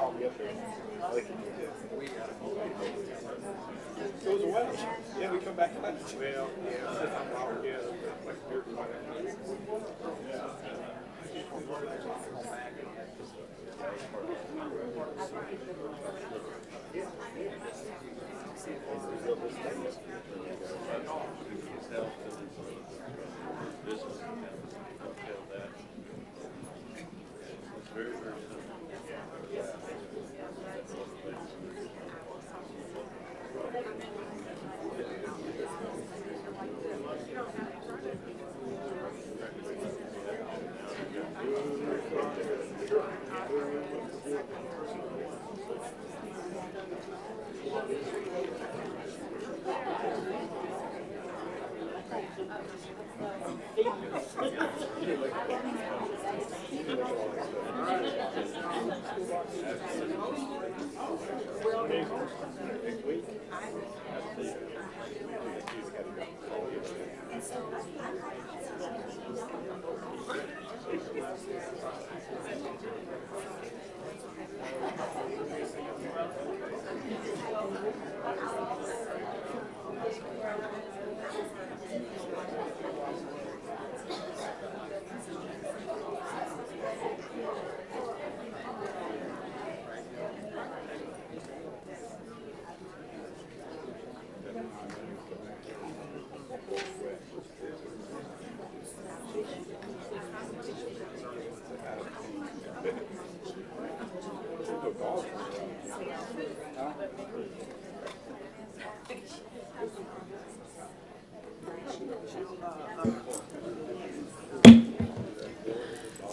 It was a weather. Yeah, we come back to lunch. Well, yeah.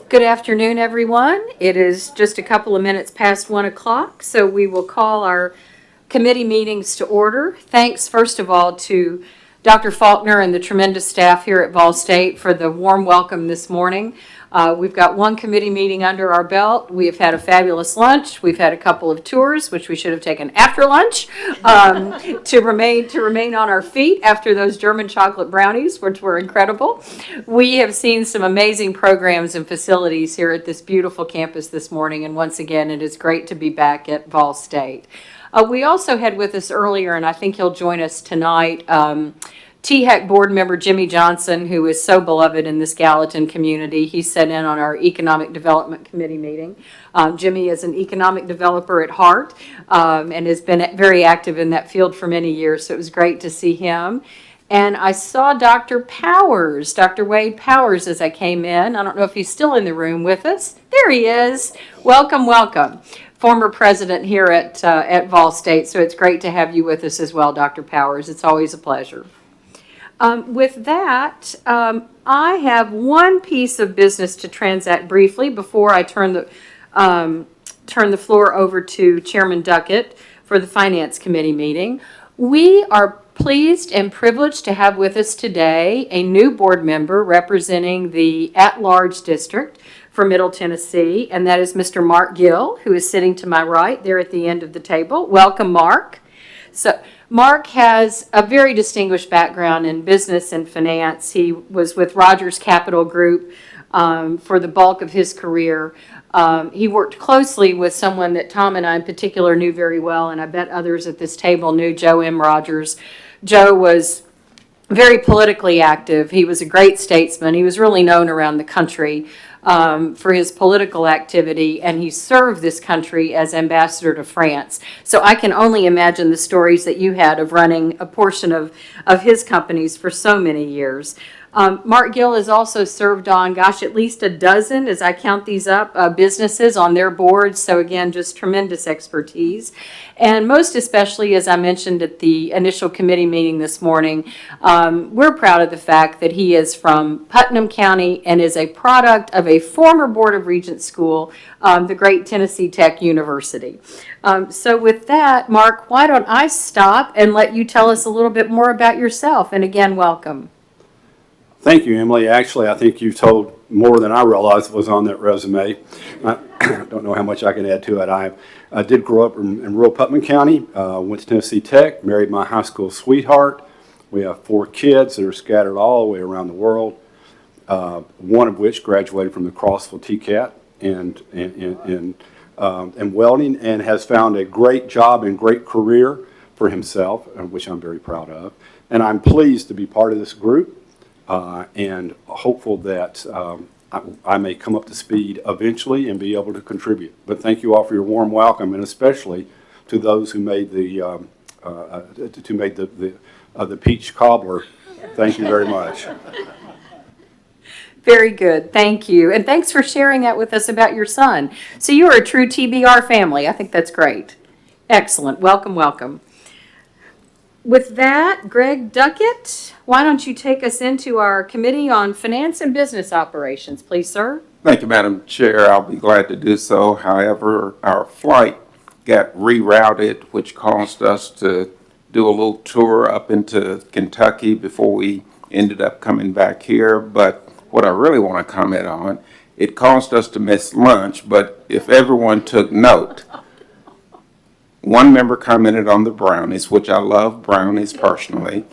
Good afternoon, everyone. It is just a couple of minutes past 1 o'clock, so we will call our committee meetings to order. Thanks, first of all, to Dr. Faulkner and the tremendous staff here at Vol State for the warm welcome this morning. We've got one committee meeting under our belt. We have had a fabulous lunch. We've had a couple of tours, which we should have taken after lunch, to remain on our feet after those German chocolate brownies, which were incredible. We have seen some amazing programs and facilities here at this beautiful campus this morning, and once again, it is great to be back at Vol State. We also had with us earlier, and I think he'll join us tonight, THEC board member Jimmy Johnson, who is so beloved in this Gallatin community. He sat in on our Economic Development Committee meeting. Jimmy is an economic developer at heart and has been very active in that field for many years, so it was great to see him. And I saw Dr. Powers, Dr. Wade Powers, as I came in. I don't know if he's still in the room with us. There he is. Welcome, welcome. Former president here at Vol State, so it's great to have you with us as well, Dr. Powers. It's always a pleasure. With that, I have one piece of business to transact briefly before I turn the floor over to Chairman Duckett for the Finance Committee meeting. We are pleased and privileged to have with us today a new board member representing the at-large district for Middle Tennessee, and that is Mr. Mark Gill, who is sitting to my right there at the end of the table. Welcome, Mark. So, Mark has a very distinguished background in business and finance. He was with Rogers Capital Group for the bulk of his career. He worked closely with someone that Tom and I in particular knew very well, and I bet others at this table knew Joe M. Rogers. Joe was very politically active. He was a great statesman. He was really known around the country for his political activity, and he served this country as ambassador to France. So I can only imagine the stories that you had of running a portion of his companies for so many years. Mark Gill has also served on, at least a dozen, as I count these up, businesses on their boards. So again, just tremendous expertise. And most especially, as I mentioned at the initial committee meeting this morning, we're proud of the fact that he is from Putnam County and is a product of a former Board of Regents school, the great Tennessee Tech University. So with that, Mark, why don't I stop and let you tell us a little bit more about yourself? And again, welcome. Thank you, Emily. Actually, I think you've told more than I realized was on that resume. I don't know how much I can add to it. I did grow up in rural Putnam County, went to Tennessee Tech, married my high school sweetheart. We have 4 kids that are scattered all the way around the world, one of which graduated from the Crossville TCAT and in welding and has found a great job and great career for himself, which I'm very proud of. And I'm pleased to be part of this group and hopeful that I may come up to speed eventually and be able to contribute. But thank you all for your warm welcome, and especially to those who made the peach cobbler. Thank you very much. Very good, thank you. And thanks for sharing that with us about your son. So you are a true TBR family. I think that's great. Excellent, welcome, welcome. With that, Greg Duckett, why don't you take us into our Committee on Finance and Business Operations, please, sir? Thank you, Madam Chair. I'll be glad to do so. However, our flight got rerouted, which caused us to do a little tour up into Kentucky before we ended up coming back here. But what I really want to comment on, it caused us to miss lunch, but if everyone took note, one member commented on the brownies, which I love brownies personally.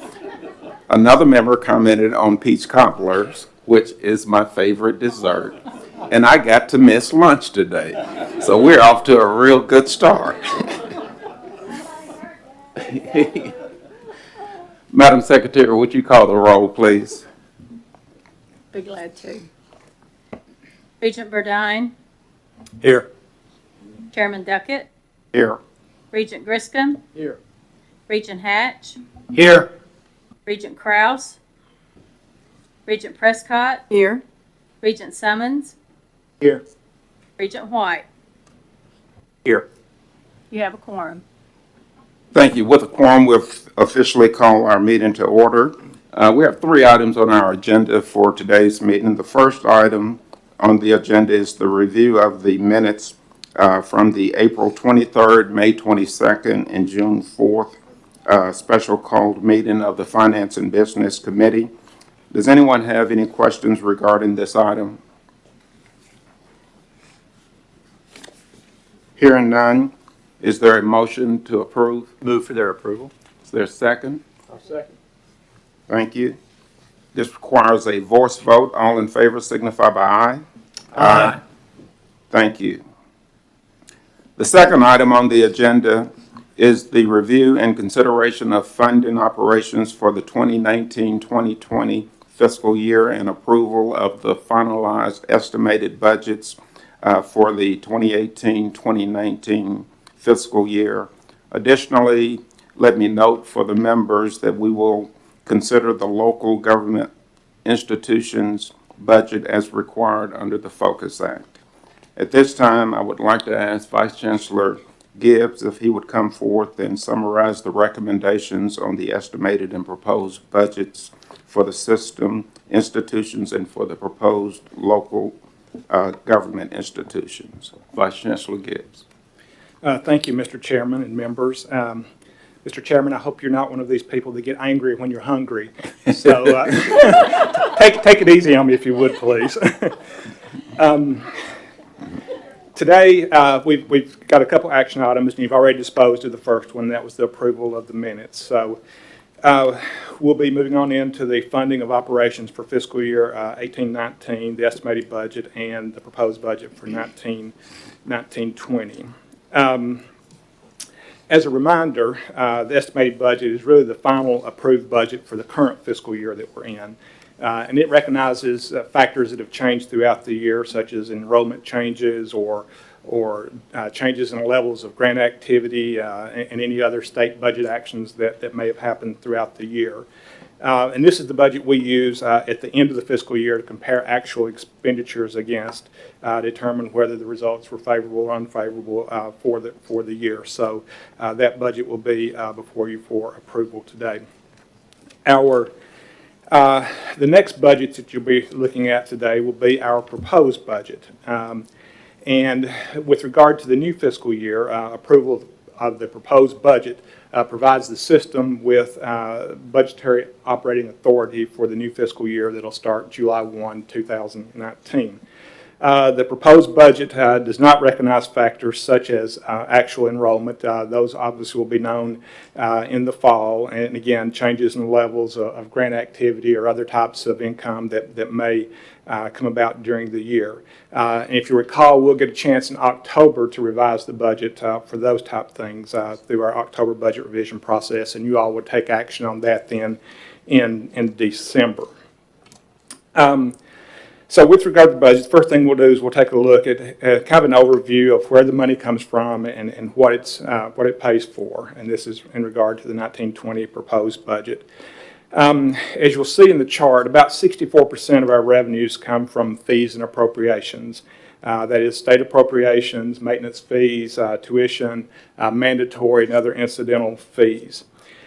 Another member commented on peach cobblers, which is my favorite dessert. And I got to miss lunch today. So we're off to a real good start. Madam Secretary, would you call the roll, please? Be glad to. Regent Burdine, Here. Chairman Duckett, Here. Regent Griscom, Here. Regent Hatch, Here. Regent Krause, Regent Prescott, Here. Regent Summons, Here. Regent White. Here. You have a quorum. Thank you. With a quorum, we'll officially call our meeting to order. We have 3 items on our agenda for today's meeting. The first item on the agenda is the review of the minutes from the April 23rd, May 22nd, and June 4th special called meeting of the Finance and Business Committee. Does anyone have any questions regarding this item? Hearing none, is there a motion to approve? Move for their approval. Is there a second? I'll second. Thank you. This requires a voice vote. All in favor signify by aye. Aye. Thank you. The second item on the agenda is the review and consideration of funding operations for the 2019-2020 fiscal year and approval of the finalized estimated budgets for the 2018-2019 fiscal year. Additionally, let me note for the members that we will consider the local government institutions budget as required under the Focus Act. At this time, I would like to ask Vice Chancellor Gibbs if he would come forth and summarize the recommendations on the estimated and proposed budgets for the system institutions and for the proposed local government institutions. Vice Chancellor Gibbs. Thank you, Mr. Chairman and members. Mr. Chairman, I hope you're not one of these people that get angry when you're hungry. So take it easy on me if you would, please. Today, we've got a couple action items, and you've already disposed of the first one. That was the approval of the minutes. So we'll be moving on into the funding of operations for fiscal year 18-19, the estimated budget, and the proposed budget for 19-20. As a reminder, the estimated budget is really the final approved budget for the current fiscal year that we're in. And it recognizes factors that have changed throughout the year, such as enrollment changes or changes in levels of grant activity and any other state budget actions that may have happened throughout the year. And this is the budget we use at the end of the fiscal year to compare actual expenditures against, determine whether the results were favorable or unfavorable for the year. So that budget will be before you for approval today. The next budget that you'll be looking at today will be our proposed budget. And with regard to the new fiscal year, approval of the proposed budget provides the system with budgetary operating authority for the new fiscal year that'll start July 1, 2019. The proposed budget does not recognize factors such as actual enrollment. Those obviously will be known in the fall. And again, changes in the levels of grant activity or other types of income that may come about during the year. And if you recall, we'll get a chance in October to revise the budget for those type things through our October budget revision process, and you all would take action on that then in December. So with regard to the budget, the first thing we'll do is we'll take a look at kind of an overview of where the money comes from and what it pays for. And this is in regard to the 1920 proposed budget. As you'll see in the chart, about 64% of our revenues come from fees and appropriations. That is state appropriations, maintenance fees, tuition, mandatory and other incidental fees.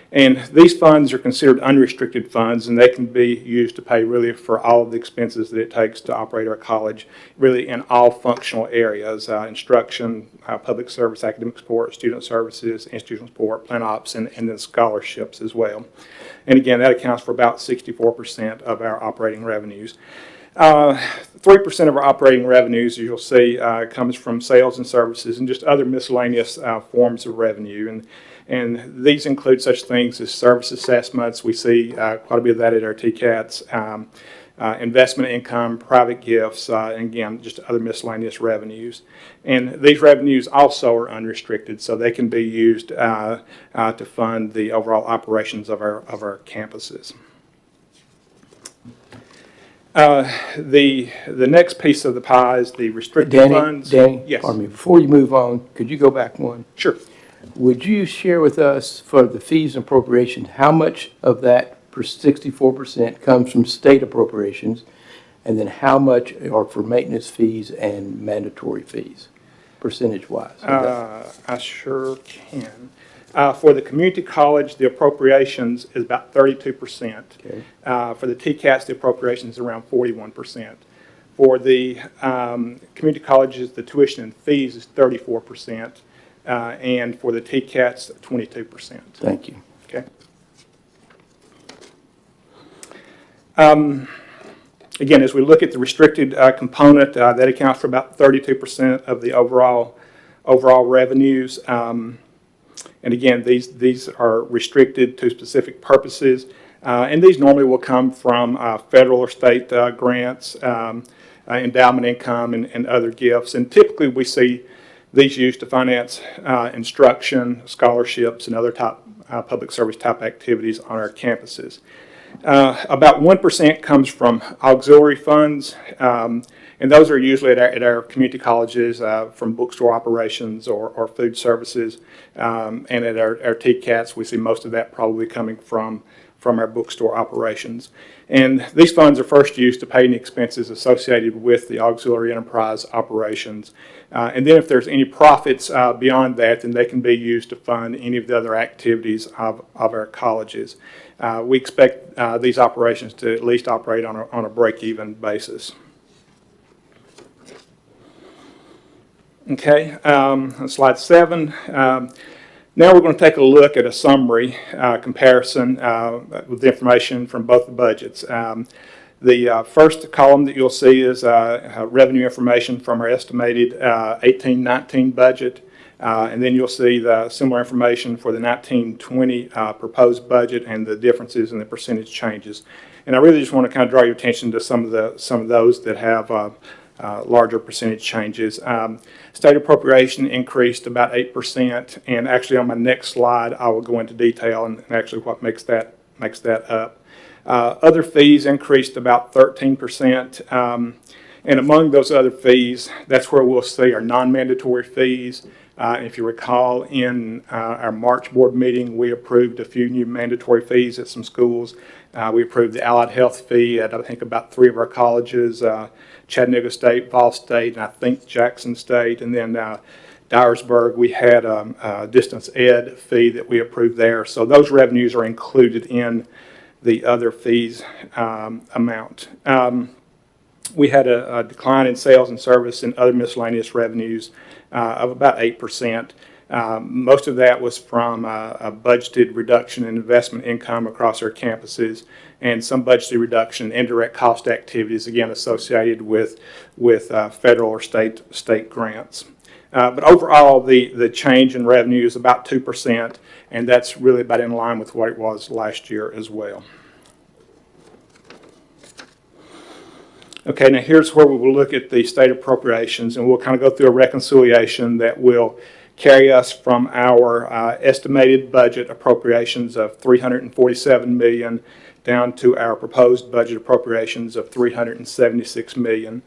And these funds are considered unrestricted funds, and they can be used to pay really for all of the expenses that it takes to operate our college, really in all functional areas, instruction, public service, academic support, student services, institutional support, plan ops, and then scholarships as well. And again, that accounts for about 64% of our operating revenues. 3% of our operating revenues, as you'll see, comes from sales and services and just other miscellaneous forms of revenue. And these include such things as service assessments. We see quite a bit of that at our TCATs, investment income, private gifts, and again, just other miscellaneous revenues. And these revenues also are unrestricted, so they can be used to fund the overall operations of our campuses. The next piece of the pie is the restricted funds. Danny, Yes. pardon me, before you move on, could you go back one? Sure. Would you share with us for the fees and appropriations, how much of that 64% comes from state appropriations? And then how much are for maintenance fees and mandatory fees, percentage-wise? I sure can. For the community college, the appropriations is about 32%. Okay. For the TCATs, the appropriations is around 41%. For the community colleges, the tuition and fees is 34%. And for the TCATs, 22%. Thank you. Okay. Again, as we look at the restricted component, that accounts for about 32% of the overall revenues. And again, these are restricted to specific purposes. And these normally will come from federal or state grants, endowment income, and other gifts. And typically we see these used to finance instruction, scholarships, and other type public service type activities on our campuses. About 1% comes from auxiliary funds, and those are usually at our community colleges from bookstore operations or food services. And at our TCATs, we see most of that probably coming from our bookstore operations. And these funds are first used to pay any expenses associated with the auxiliary enterprise operations. And then if there's any profits beyond that, then they can be used to fund any of the other activities of our colleges. We expect these operations to at least operate on a break-even basis. Okay, on slide 7. Now we're going to take a look at a summary comparison with the information from both the budgets. The first column that you'll see is revenue information from our estimated 18-19 budget. And then you'll see the similar information for the 19-20 proposed budget and the differences in the percentage changes. And I really just want to kind of draw your attention to some of those that have larger percentage changes. State appropriation increased about 8%, and actually on my next slide I will go into detail and actually what makes that up. Other fees increased about 13%, and among those other fees, that's where we'll see our non-mandatory fees. If you recall, in our March board meeting, we approved a few new mandatory fees at some schools. We approved the allied health fee at, I think, about 3 of our colleges, Chattanooga State, Vol State, and I think Jackson State. And then Dyersburg, we had a distance ed fee that we approved there. So those revenues are included in the other fees amount. We had a decline in sales and service and other miscellaneous revenues of about 8%. Most of that was from a budgeted reduction in investment income across our campuses and some budgeted reduction in indirect cost activities, again, associated with federal or state grants. But overall, the change in revenue is about 2%, and that's really about in line with what it was last year as well. Okay, now here's where we will look at the state appropriations, and we'll kind of go through a reconciliation that will carry us from our estimated budget appropriations of $347 million down to our proposed budget appropriations of $376 million.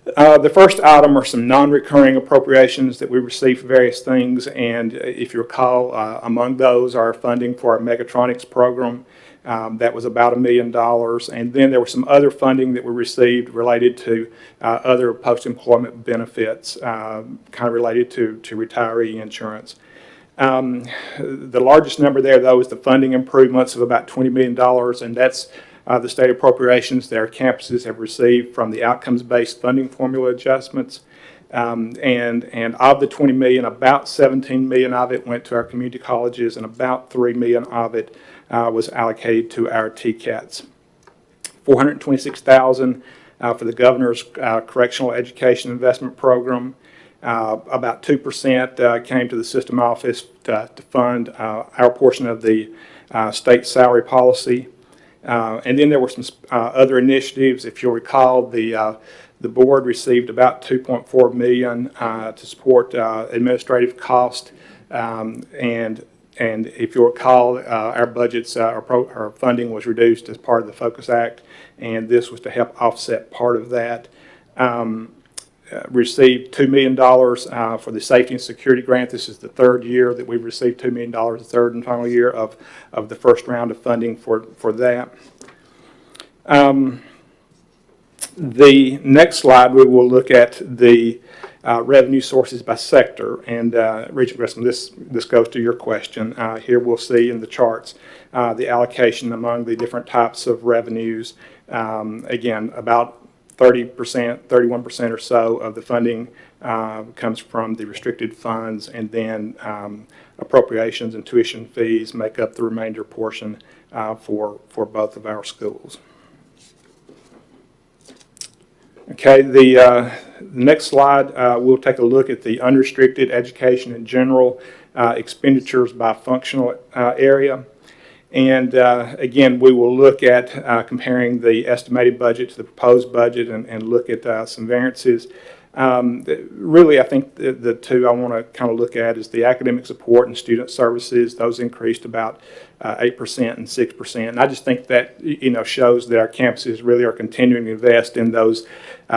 The first item are some non-recurring appropriations that we received for various things, and if you recall, among those are funding for our mechatronics program. That was about $1 million, and then there was some other funding that we received related to other post-employment benefits, kind of related to retiree insurance. The largest number there, though, is the funding improvements of about $20 million, and that's the state appropriations that our campuses have received from the outcomes-based funding formula adjustments. And of the $20 million, about $17 million of it went to our community colleges, and about $3 million of it was allocated to our TCATs. $426,000 for the governor's correctional education investment program. About 2% came to the system office to fund our portion of the state salary policy. And then there were some other initiatives. If you'll recall, the board received about $2.4 million to support administrative cost, and if you'll recall, our budgets, our funding was reduced as part of the Focus Act, and this was to help offset part of that. Received $2 million for the safety and security grant. This is the third year that we've received $2 million, the third and final year of the first round of funding for that. The next slide, we will look at the revenue sources by sector. And Regent Grissom, this goes to your question. Here we'll see in the charts the allocation among the different types of revenues. Again, about 30%, 31% or so of the funding comes from the restricted funds, and then appropriations and tuition fees make up the remainder portion for both of our schools. Okay, the next slide, we'll take a look at the unrestricted education in general expenditures by functional area. And again, we will look at comparing the estimated budget to the proposed budget and look at some variances. Really, I think the two I want to kind of look at is the academic support and student services. Those increased about 8% and 6%. And I just think that, shows that our campuses really are continuing to invest in those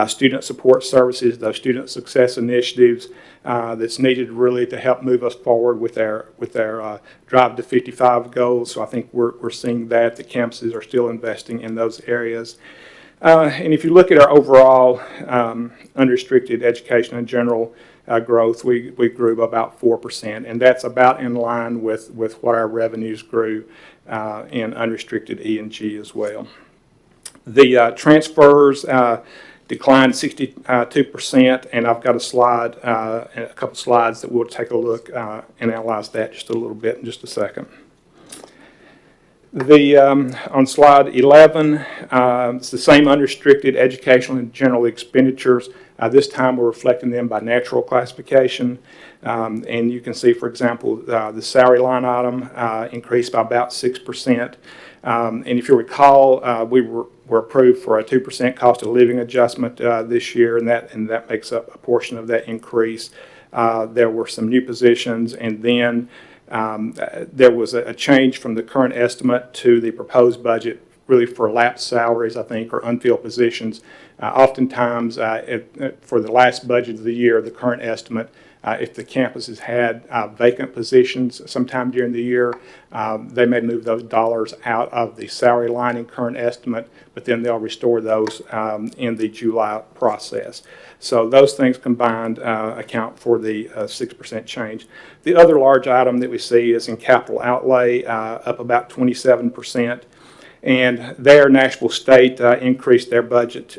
student support services, those student success initiatives that's needed really to help move us forward with our Drive to 55 goals. So I think we're seeing that the campuses are still investing in those areas. And if you look at our overall unrestricted education in general growth, we grew by about 4%, and that's about in line with what our revenues grew in unrestricted E and G as well. The transfers declined 62%, and I've got a slide, a couple slides that we'll take a look and analyze that just a little bit in just a second. On slide 11, it's the same unrestricted educational and general expenditures. This time we're reflecting them by natural classification. And you can see, for example, the salary line item increased by about 6%. And if you recall, we were approved for a 2% cost of living adjustment this year, and that makes up a portion of that increase. There were some new positions, and then there was a change from the current estimate to the proposed budget, really for lapsed salaries, I think, or unfilled positions. Oftentimes, for the last budget of the year, the current estimate, if the campuses had vacant positions sometime during the year, they may move those dollars out of the salary line in current estimate, but then they'll restore those in the July process. So those things combined account for the 6% change. The other large item that we see is in capital outlay, up about 27%. And there, Nashville State increased their budget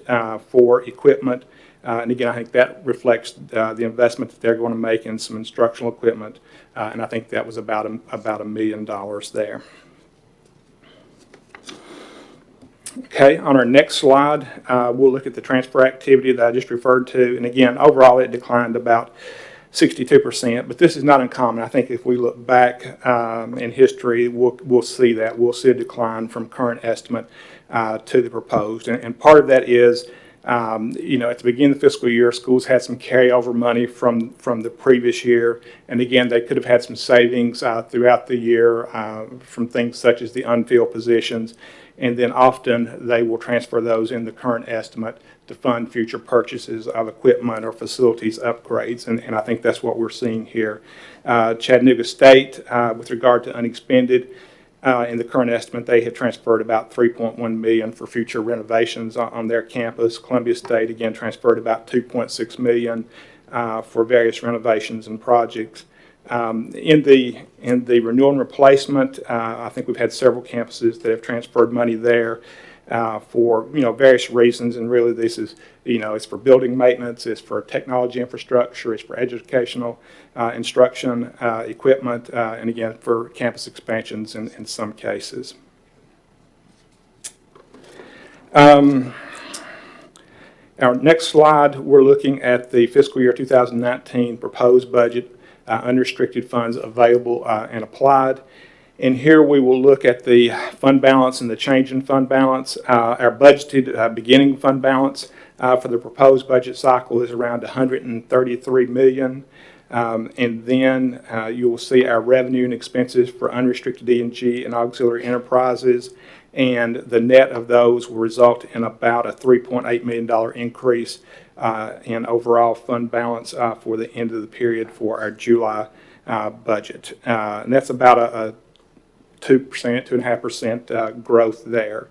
for equipment And again, I think that reflects the investment that they're going to make in some instructional equipment, and I think that was about $1 million there. Okay, on our next slide, we'll look at the transfer activity that I just referred to. And again, overall, it declined about 62%, but this is not uncommon. I think if we look back in history, we'll see that. We'll see a decline from current estimate to the proposed. And part of that is, you know, at the beginning of the fiscal year, schools had some carryover money from the previous year. And again, they could have had some savings throughout the year from things such as the unfilled positions. And then often they will transfer those in the current estimate to fund future purchases of equipment or facilities upgrades. And I think that's what we're seeing here. Chattanooga State, with regard to unexpended, in the current estimate, they had transferred about $3.1 million for future renovations on their campus. Columbia State, again, transferred about $2.6 million for various renovations and projects. In the renewal and replacement, I think we've had several campuses that have transferred money there for, you know, various reasons. And really this is, you know, it's for building maintenance, it's for technology infrastructure, it's for educational instruction equipment, and again, for campus expansions in some cases. Our next slide, we're looking at the fiscal year 2019 proposed budget, unrestricted funds available and applied. And here we will look at the fund balance and the change in fund balance. Our budgeted beginning fund balance for the proposed budget cycle is around $133 million. And then you will see our revenue and expenses for unrestricted E&G and auxiliary enterprises. And the net of those will result in about a $3.8 million increase in overall fund balance for the end of the period for our July budget. And that's about a 2.5% growth there.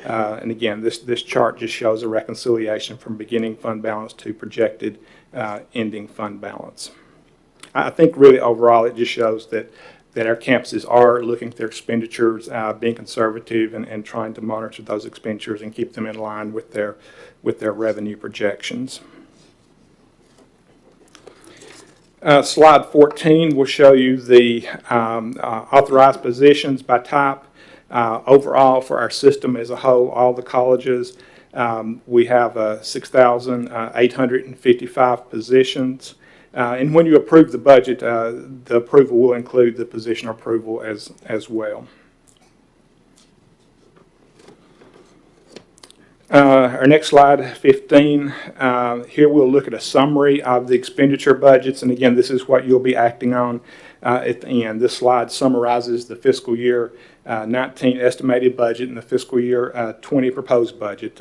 And again, this chart just shows a reconciliation from beginning fund balance to projected ending fund balance. I think really overall it just shows that our campuses are looking at their expenditures, being conservative and trying to monitor those expenditures and keep them in line with their revenue projections. Slide 14 will show you the authorized positions by type. Overall, for our system as a whole, all the colleges, we have 6,855 positions. And when you approve the budget, the approval will include the position approval as well. Our next slide, 15, here we'll look at a summary of the expenditure budgets. And again, this is what you'll be acting on at the end. This slide summarizes the fiscal year 19 estimated budget and the fiscal year 20 proposed budget.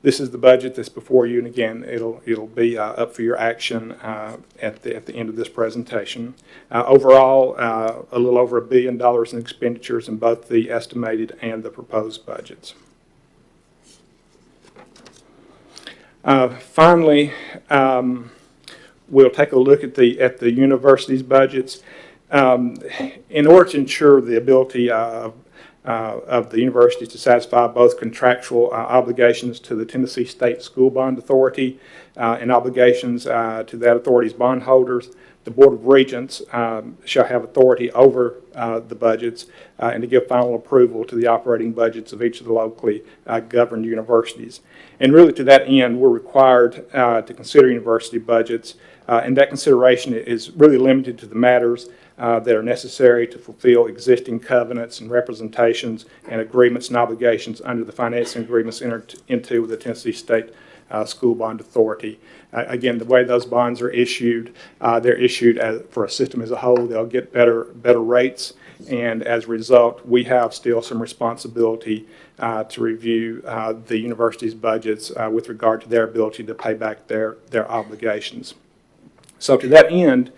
This is the budget that's before you, and again, it'll be up for your action at the end of this presentation. Overall, a little over $1 billion in expenditures in both the estimated and the proposed budgets. Finally, we'll take a look at the university's budgets. In order to ensure the ability of the universities to satisfy both contractual obligations to the Tennessee State School Bond Authority and obligations to that authority's bondholders, the Board of Regents shall have authority over the budgets and to give final approval to the operating budgets of each of the locally governed universities. And really to that end, we're required to consider university budgets, and that consideration is really limited to the matters that are necessary to fulfill existing covenants and representations and agreements and obligations under the financing agreements entered into with the Tennessee State School Bond Authority. Again, the way those bonds are issued, they're issued for a system as a whole. They'll get better rates, and as a result, we have still some responsibility to review the university's budgets with regard to their ability to pay back their obligations. So to that end,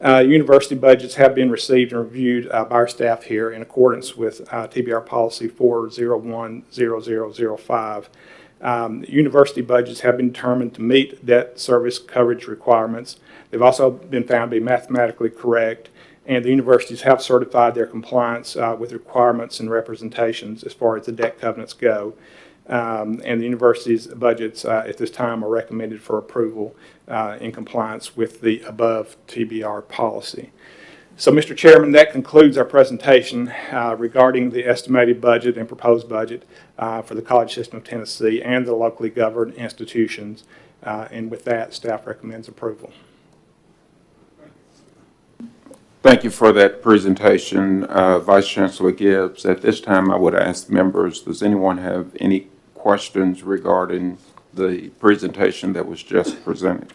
university budgets have been received and reviewed by our staff here in accordance with TBR Policy 4010005. University budgets have been determined to meet debt service coverage requirements. They've also been found to be mathematically correct, and the universities have certified their compliance with requirements and representations as far as the debt covenants go. And the university's budgets at this time are recommended for approval in compliance with the above TBR policy. So, Mr. Chairman, that concludes our presentation regarding the estimated budget and proposed budget for the College System of Tennessee and the locally governed institutions. And with that, staff recommends approval. Thank you for that presentation, Vice Chancellor Gibbs. At this time, I would ask members, does anyone have any questions regarding the presentation that was just presented?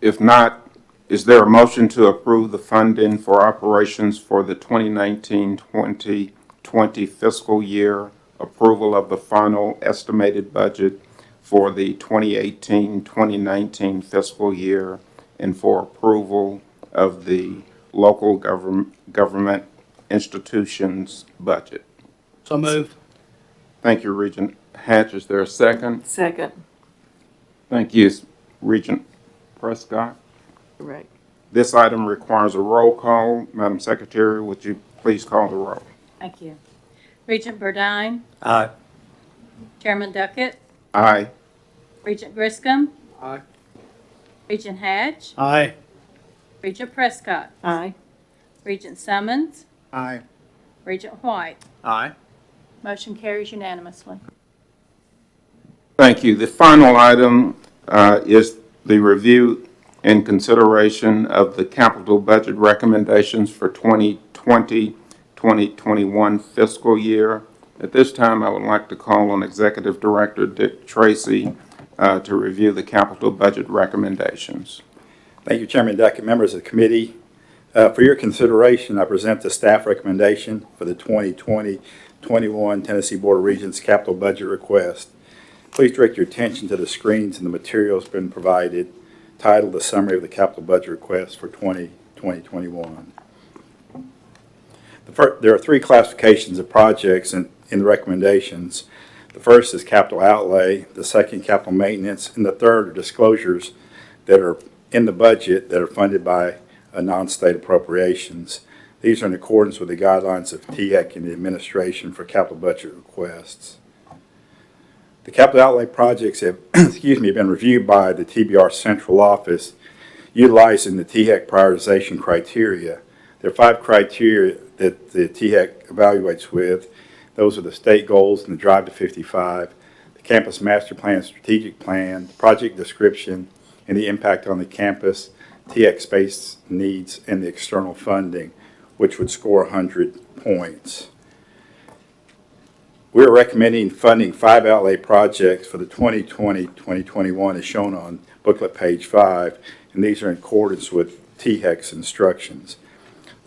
If not, is there a motion to approve the funding for operations for the 2019-2020 fiscal year, approval of the final estimated budget for the 2018-2019 fiscal year, and for approval of the local government institutions budget? So moved. Thank you, Regent Hatch. Is there a second? Second. Thank you, Regent Prescott. Correct. This item requires a roll call. Madam Secretary, would you please call the roll? Thank you. Regent Burdine, Aye. Chairman Duckett, Aye. Regent Griscom, Aye. Regent Hatch, Aye. Regent Prescott, Aye. Regent Summons, Aye. Regent White. Aye. Motion carries unanimously. Thank you. The final item is the review and consideration of the capital budget recommendations for 2020-2021 fiscal year. At this time, I would like to call on Executive Director Dick Tracy to review the capital budget recommendations. Thank you, Chairman Duckett, members of the committee. For your consideration, I present the staff recommendation for the 2020-21 Tennessee Board of Regents capital budget request. Please direct your attention to the screens and the materials been provided, titled "The Summary of the Capital Budget Request for 2020-21." There are three classifications of projects in the recommendations. The first is capital outlay, the second capital maintenance, and the third are disclosures that are in the budget that are funded by non-state appropriations. These are in accordance with the guidelines of TEC and the administration for capital budget requests. The capital outlay projects have been reviewed by the TBR Central Office utilizing the TEC prioritization criteria. There are 5 criteria that the TEC evaluates with. Those are the state goals and the Drive to 55, the campus master plan, strategic plan, project description, and the impact on the campus, TEC space needs, and the external funding, which would score 100 points. We are recommending funding 5 outlay projects for the 2020-2021 as shown on booklet page 5, and these are in accordance with TEC's instructions.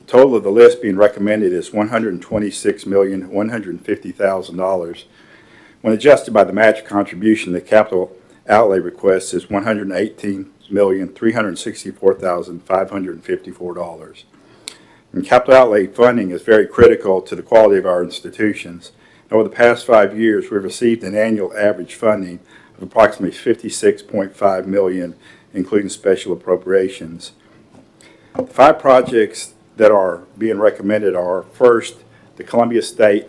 The total of the list being recommended is $126,150,000. When adjusted by the match contribution, the capital outlay request is $118,364,554. And capital outlay funding is very critical to the quality of our institutions. Over the past 5 years, we've received an annual average funding of approximately $56.5 million, including special appropriations. The 5 projects that are being recommended are, first, the Columbia State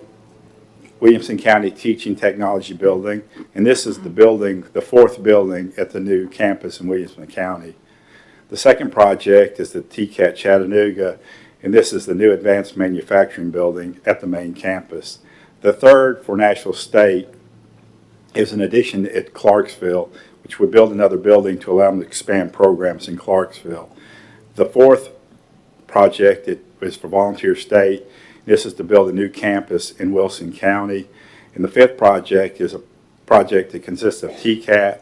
Williamson County Teaching Technology Building, and this is the building, the 4th building at the new campus in Williamson County. The second project is the TCAT Chattanooga, and this is the new advanced manufacturing building at the main campus. The third, for Nashville State, is an addition at Clarksville, which would build another building to allow them to expand programs in Clarksville. The fourth project is for Volunteer State. This is to build a new campus in Wilson County. And the fifth project is a project that consists of TCAT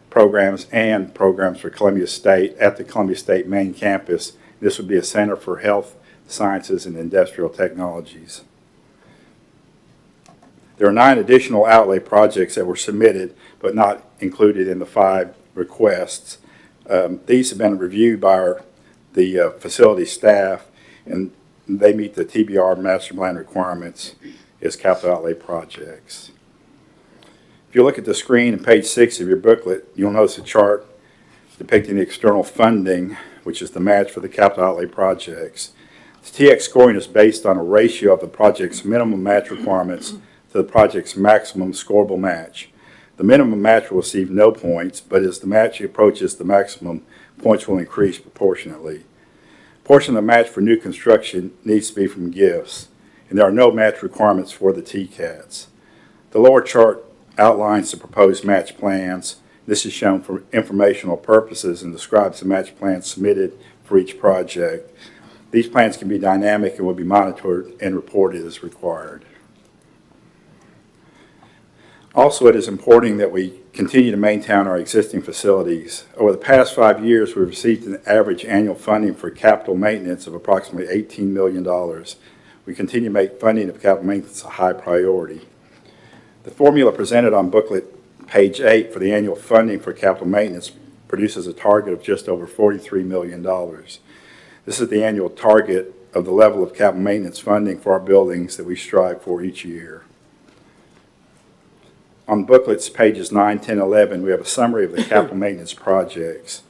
programs and programs for Columbia State at the Columbia State main campus. This would be a Center for Health Sciences and Industrial Technologies. There are 9 additional outlay projects that were submitted but not included in the 5 requests. These have been reviewed by the facility staff, and they meet the TBR master plan requirements as capital outlay projects. If you look at the screen on page 6 of your booklet, you'll notice a chart depicting the external funding, which is the match for the capital outlay projects. TX scoring is based on a ratio of the project's minimum match requirements to the project's maximum scorable match. The minimum match will receive no points, but as the match approaches the maximum, points will increase proportionately. A portion of the match for new construction needs to be from gifts, and there are no match requirements for the TCATs. The lower chart outlines the proposed match plans. This is shown for informational purposes and describes the match plans submitted for each project. These plans can be dynamic and will be monitored and reported as required. Also, it is important that we continue to maintain our existing facilities. Over the past 5 years, we've received an average annual funding for capital maintenance of approximately $18 million. We continue to make funding of capital maintenance a high priority. The formula presented on booklet page 8 for the annual funding for capital maintenance produces a target of just over $43 million. This is the annual target of the level of capital maintenance funding for our buildings that we strive for each year. On booklets pages 9, 10, 11, we have a summary of the capital maintenance projects.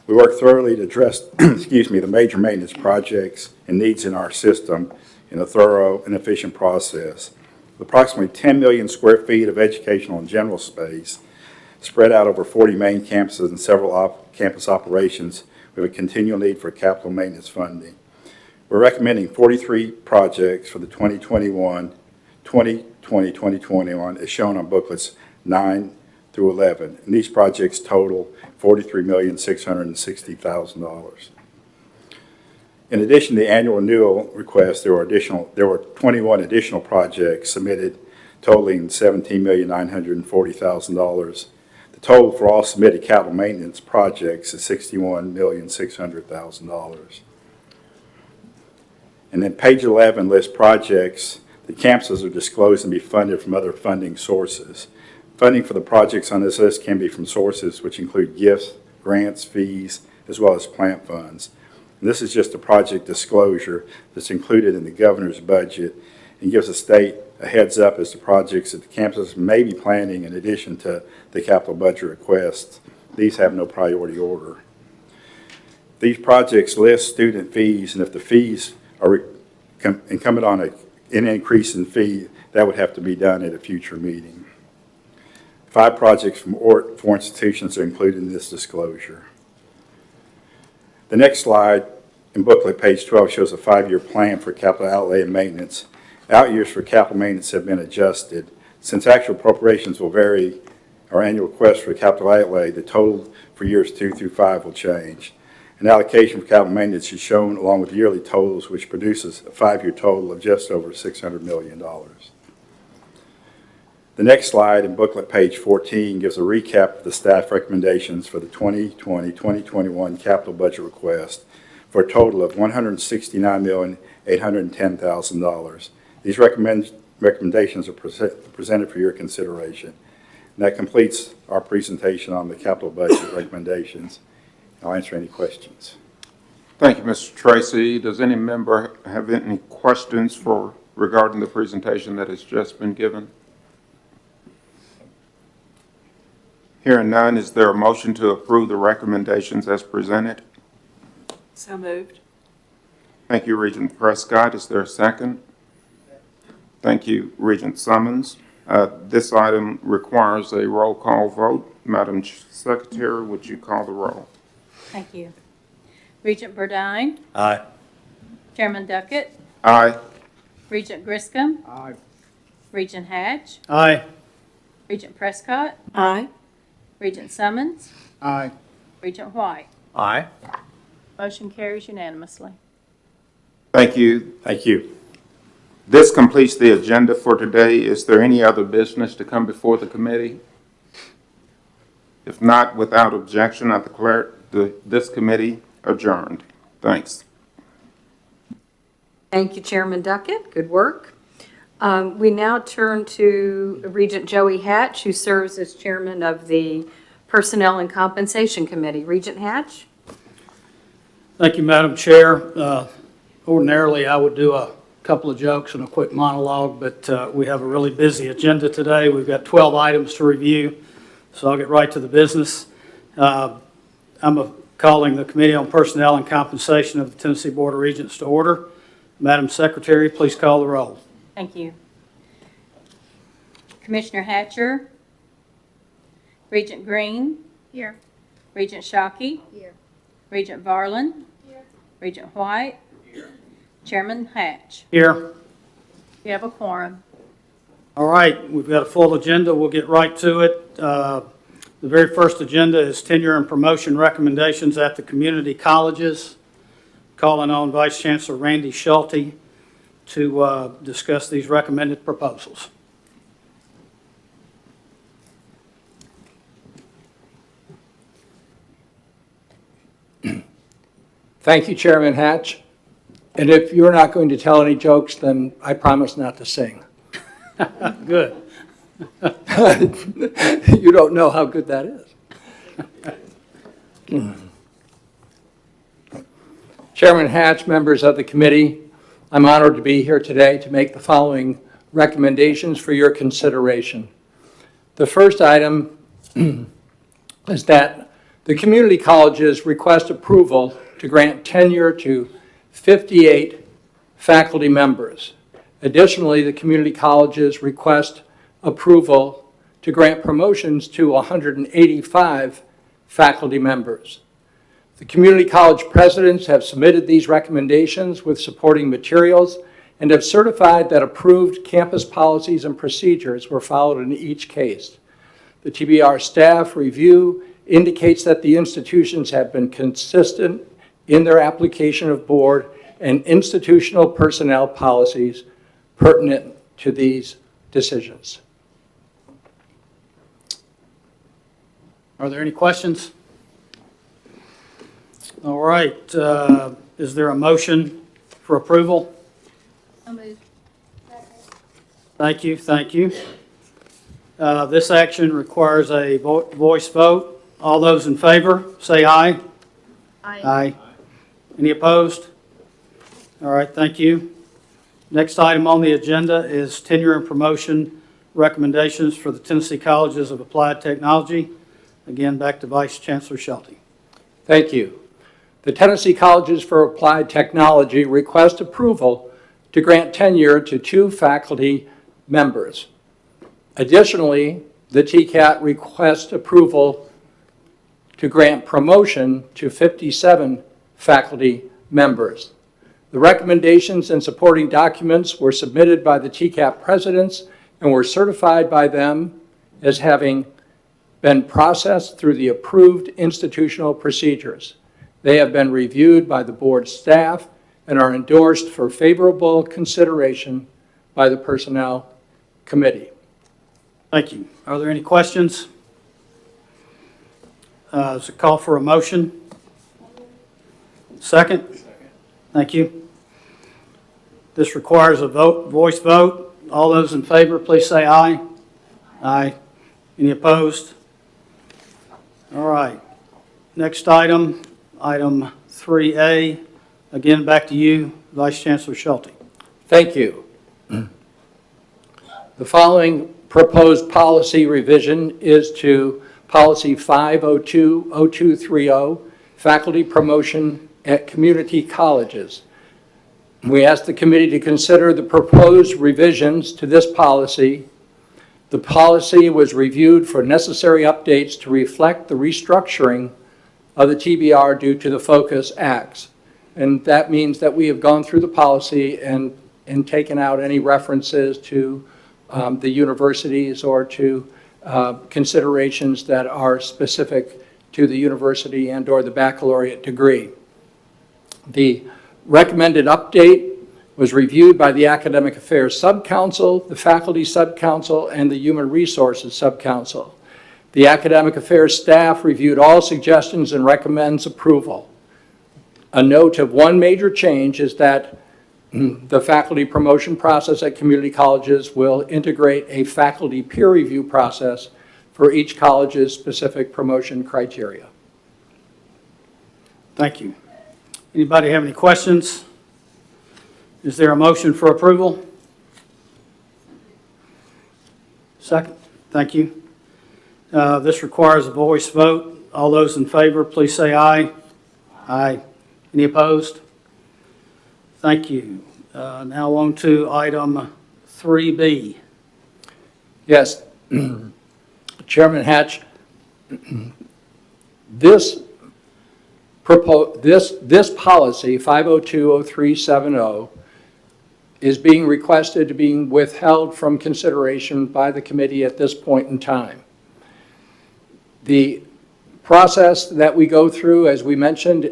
We work thoroughly to address the major maintenance projects and needs in our system in a thorough and efficient process. With approximately 10 million square feet of educational and general space spread out over 40 main campuses and several campus operations, we have a continual need for capital maintenance funding. We're recommending 43 projects for the 2020-2021 as shown on booklets 9 through 11. And these projects total $43,660,000. In addition to the annual renewal request, there were 21 additional projects submitted totaling $17,940,000. The total for all submitted capital maintenance projects is $61,600,000. And then page 11 lists projects. The campuses are disclosed and be funded from other funding sources. Funding for the projects on this list can be from sources which include gifts, grants, fees, as well as plant funds. And this is just a project disclosure that's included in the governor's budget and gives the state a heads up as to projects that the campuses may be planning in addition to the capital budget requests. These have no priority order. These projects list student fees, and if the fees are incumbent on an increase in fee, that would have to be done at a future meeting. 5 projects from 4 institutions are included in this disclosure. The next slide in booklet page 12 shows a 5-year plan for capital outlay and maintenance. Out years for capital maintenance have been adjusted. Since actual appropriations will vary, our annual request for capital outlay, the total for years 2 through 5 will change. An allocation for capital maintenance is shown along with yearly totals, which produces a 5-year total of just over $600 million. The next slide in booklet page 14 gives a recap of the staff recommendations for the 2020-2021 capital budget request for a total of $169,810,000. These recommendations are presented for your consideration. And that completes our presentation on the capital budget recommendations. I'll answer any questions. Thank you, Mr. Tracy. Does any member have any questions regarding the presentation that has just been given? Hearing none, is there a motion to approve the recommendations as presented? So moved. Thank you, Regent Prescott. Is there a second? Thank you, Regent Summons. This item requires a roll call vote. Madam Secretary, would you call the roll? Thank you. Regent Burdine. Aye. Chairman Duckett. Aye. Regent Griscom. Aye. Regent Hatch. Aye. Regent Prescott. Aye. Regent Summons. Aye. Regent White. Aye. Motion carries unanimously. Thank you. Thank you. This completes the agenda for today. Is there any other business to come before the committee? If not, without objection, I declare this committee adjourned. Thanks. Thank you, Chairman Duckett. Good work. We now turn to Regent Joey Hatch, who serves as chairman of the Personnel and Compensation Committee. Regent Hatch? Thank you, Madam Chair. Ordinarily, I would do a couple of jokes and a quick monologue, but we have a really busy agenda today. We've got 12 items to review, so I'll get right to the business. I'm calling the Committee on Personnel and Compensation of the Tennessee Board of Regents to order. Madam Secretary, please call the roll. Thank you. Commissioner Hatcher? Regent Green? Here. Regent Shockey? Here. Regent Varlin? Here. Regent White? Chairman Hatch? Here. We have a quorum. All right, we've got a full agenda. We'll get right to it. The very first agenda is tenure and promotion recommendations at the community colleges. Calling on Vice Chancellor Randy Schulte to discuss these recommended proposals. Thank you, Chairman Hatch. And if you're not going to tell any jokes, then I promise not to sing. Good. You don't know how good that is. Chairman Hatch, members of the committee, I'm honored to be here today to make the following recommendations for your consideration. The first item is that the community colleges request approval to grant tenure to 58 faculty members. Additionally, the community colleges request approval to grant promotions to 185 faculty members. The community college presidents have submitted these recommendations with supporting materials and have certified that approved campus policies and procedures were followed in each case. The TBR staff review indicates that the institutions have been consistent in their application of board and institutional personnel policies pertinent to these decisions. Are there any questions? All right, is there a motion for approval? So moved. Thank you, thank you. This action requires a voice vote. All those in favor, say aye. Aye. Any opposed? All right, thank you. Next item on the agenda is tenure and promotion recommendations for the Tennessee Colleges of Applied Technology. Again, back to Vice Chancellor Schulte. Thank you. The Tennessee Colleges for Applied Technology request approval to grant tenure to 2 faculty members. Additionally, the TCAT requests approval to grant promotion to 57 faculty members. The recommendations and supporting documents were submitted by the TCAP presidents and were certified by them as having been processed through the approved institutional procedures. They have been reviewed by the board staff and are endorsed for favorable consideration by the Personnel Committee. Thank you. Are there any questions? Is a call for a motion? Second? Thank you. This requires a voice vote. All those in favor, please say aye. Aye. Any opposed? All right. Next item, item 3A. Again, back to you, Vice Chancellor Schulte. Thank you. The following proposed policy revision is to Policy 502-0230, Faculty Promotion at Community Colleges. We ask the committee to consider the proposed revisions to this policy. The policy was reviewed for necessary updates to reflect the restructuring of the TBR due to the Focus Acts. And that means that we have gone through the policy and taken out any references to the universities or to considerations that are specific to the university and or the baccalaureate degree. The recommended update was reviewed by the Academic Affairs Subcouncil, the Faculty Subcouncil, and the Human Resources Subcouncil. The Academic Affairs staff reviewed all suggestions and recommends approval. A note of one major change is that the faculty promotion process at community colleges will integrate a faculty peer review process for each college's specific promotion criteria. Thank you. Anybody have any questions? Is there a motion for approval? Second. Thank you. This requires a voice vote. All those in favor, please say aye. Aye. Any opposed? Thank you. Now on to item 3B. Yes, Chairman Hatch, this policy, 5020370, is being requested to be withheld from consideration by the committee at this point in time. The process that we go through, as we mentioned,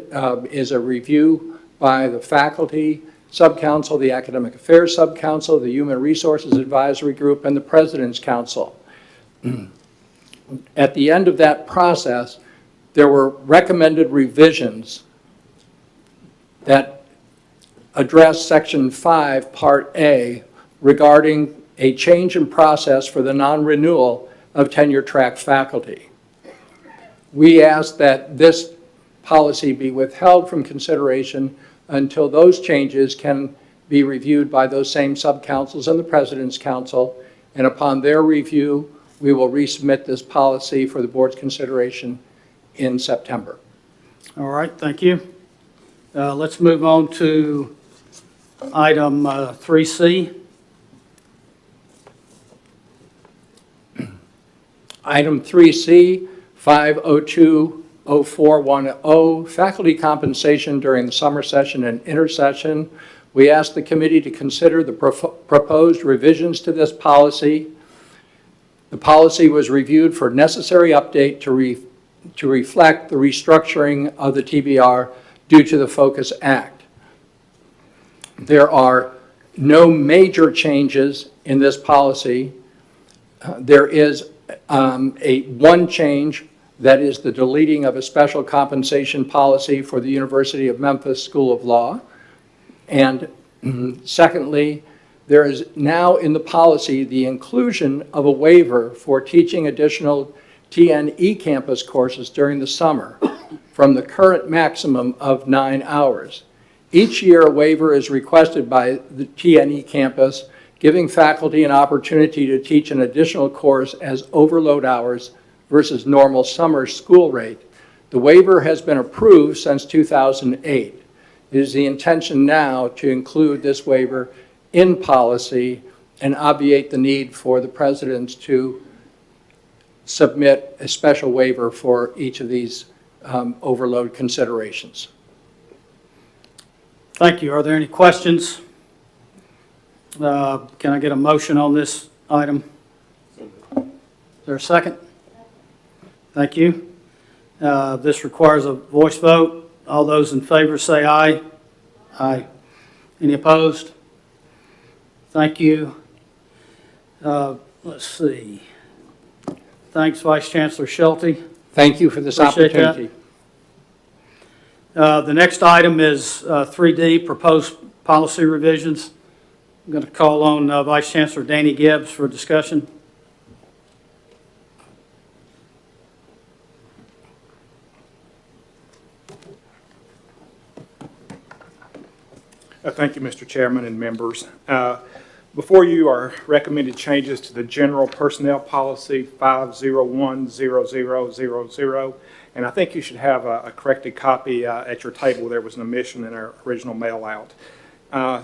is a review by the faculty subcouncil, the academic affairs subcouncil, the human resources advisory group, and the president's council. At the end of that process, there were recommended revisions that address Section 5, Part A, regarding a change in process for the non-renewal of tenure-track faculty. We ask that this policy be withheld from consideration until those changes can be reviewed by those same subcouncils and the President's Council, and upon their review, we will resubmit this policy for the board's consideration in September. All right, thank you. Let's move on to item 3C. Item 3C, 5020410, faculty compensation during the summer session and intersession. We ask the committee to consider the proposed revisions to this policy. The policy was reviewed for necessary update to reflect the restructuring of the TBR due to the Focus Act. There are no major changes in this policy. There is one change, that is the deleting of a special compensation policy for the University of Memphis School of Law. And secondly, there is now in the policy the inclusion of a waiver for teaching additional TNE campus courses during the summer from the current maximum of 9 hours. Each year, a waiver is requested by the TNE campus, giving faculty an opportunity to teach an additional course as overload hours versus normal summer school rate. The waiver has been approved since 2008. It is the intention now to include this waiver in policy and obviate the need for the presidents to submit a special waiver for each of these overload considerations. Thank you. Are there any questions? Can I get a motion on this item? Is there a second? Thank you. This requires a voice vote. All those in favor say aye. Aye. Any opposed? Thank you. Let's see. Thanks, Vice Chancellor Schulte. Thank you for this Appreciate that. opportunity. The next item is 3D, proposed policy revisions. I'm going to call on Vice Chancellor Danny Gibbs for discussion. Thank you, Mr. Chairman and members. Before you are recommended changes to the general personnel policy 5010000, and I think you should have a corrected copy at your table. There was an omission in our original mail out.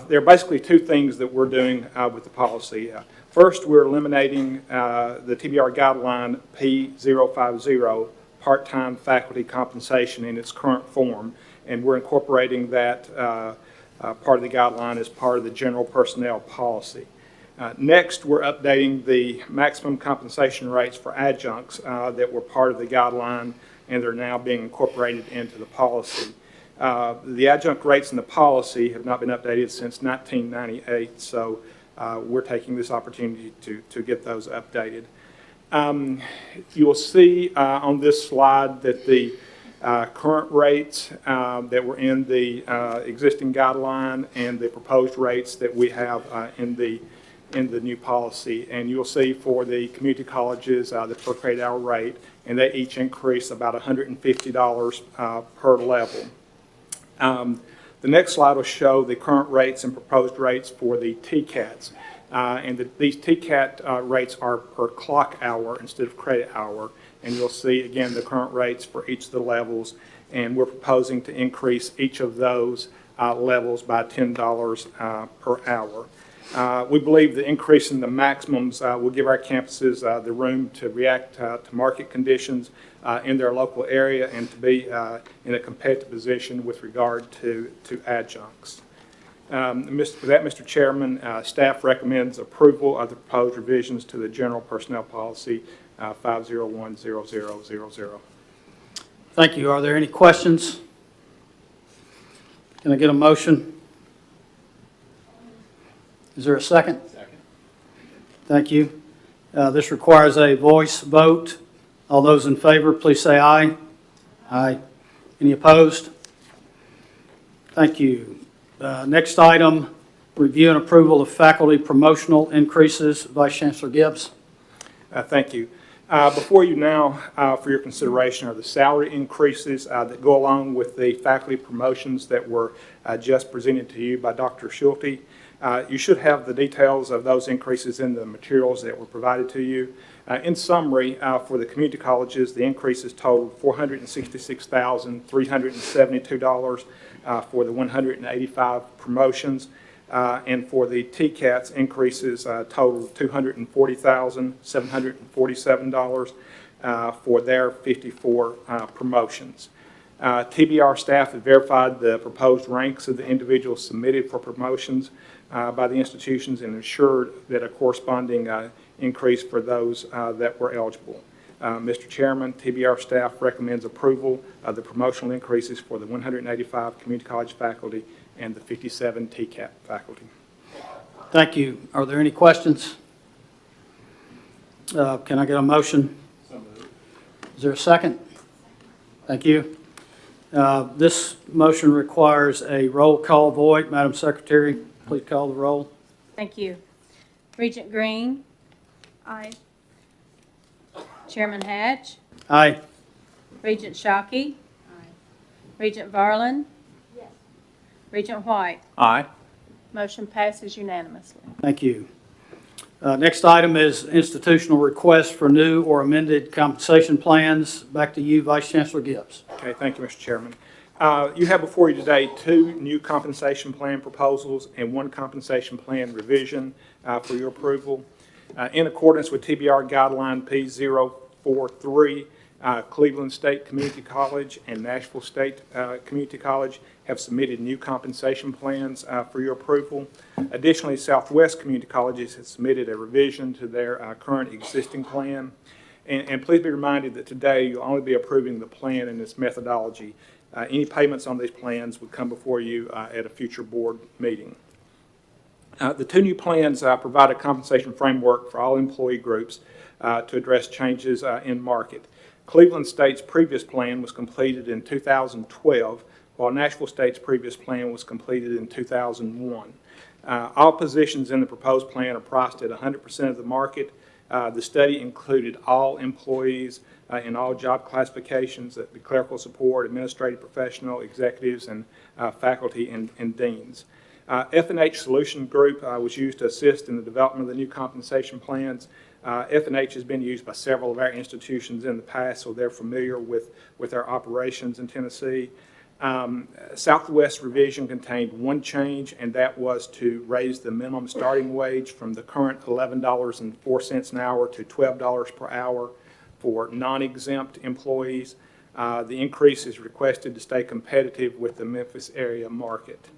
There are basically two things that we're doing with the policy. First, we're eliminating the TBR guideline P050, part-time faculty compensation in its current form, and we're incorporating that part of the guideline as part of the general personnel policy. Next, we're updating the maximum compensation rates for adjuncts that were part of the guideline, and they're now being incorporated into the policy. The adjunct rates in the policy have not been updated since 1998, so we're taking this opportunity to get those updated. You will see on this slide that the current rates that were in the existing guideline and the proposed rates that we have in the new policy. And you'll see for the community colleges the per credit hour rate, and they each increase about $150 per level. The next slide will show the current rates and proposed rates for the TCATs. These TCAT rates are per clock hour instead of credit hour. And you'll see, again, the current rates for each of the levels. And we're proposing to increase each of those levels by $10 per hour. We believe the increase in the maximums will give our campuses the room to react to market conditions in their local area and to be in a competitive position with regard to adjuncts. With that, Mr. Chairman, staff recommends approval of the proposed revisions to the General Personnel Policy 5010000. Thank you. Are there any questions? Can I get a motion? Is there a second? Second. Thank you. This requires a voice vote. All those in favor, please say aye. Aye. Any opposed? Thank you. Next item, review and approval of faculty promotional increases. Vice Chancellor Gibbs. Thank you. Before you now, for your consideration, are the salary increases that go along with the faculty promotions that were just presented to you by Dr. Schulte. You should have the details of those increases in the materials that were provided to you. In summary, for the community colleges, the increases totaled $466,372 for the 185 promotions. And for the TCATS, increases totaled $240,747 for their 54 promotions. TBR staff have verified the proposed ranks of the individuals submitted for promotions by the institutions and ensured that a corresponding increase for those that were eligible. Mr. Chairman, TBR staff recommends approval of the promotional increases for the 185 community college faculty and the 57 TCAP faculty. Thank you. Are there any questions? Can I get a motion? Is there a second? Thank you. This motion requires a roll call vote. Madam Secretary, please call the roll. Thank you. Regent Green, Aye. Chairman Hatch, Aye. Regent Shockey. Regent Varlin. Yes. Regent White. Aye. Motion passes unanimously. Thank you. Next item is institutional requests for new or amended compensation plans. Back to you, Vice Chancellor Gibbs. Okay, thank you, Mr. Chairman. You have before you today 2 new compensation plan proposals and 1 compensation plan revision for your approval. In accordance with TBR Guideline P043, Cleveland State Community College and Nashville State Community College have submitted new compensation plans for your approval. Additionally, Southwest Community Colleges has submitted a revision to their current existing plan. And please be reminded that today you'll only be approving the plan and its methodology. Any payments on these plans would come before you at a future board meeting. The 2 new plans provide a compensation framework for all employee groups to address changes in market. Cleveland State's previous plan was completed in 2012, while Nashville State's previous plan was completed in 2001. All positions in the proposed plan are priced at 100% of the market. The study included all employees in all job classifications, that be clerical support, administrative professional, executives, and faculty and deans. F&H Solution Group was used to assist in the development of the new compensation plans. F&H has been used by several of our institutions in the past, so they're familiar with our operations in Tennessee. Southwest revision contained 1 change, and that was to raise the minimum starting wage from the current $11.04 an hour to $12 per hour for non-exempt employees. The increase is requested to stay competitive with the Memphis area market.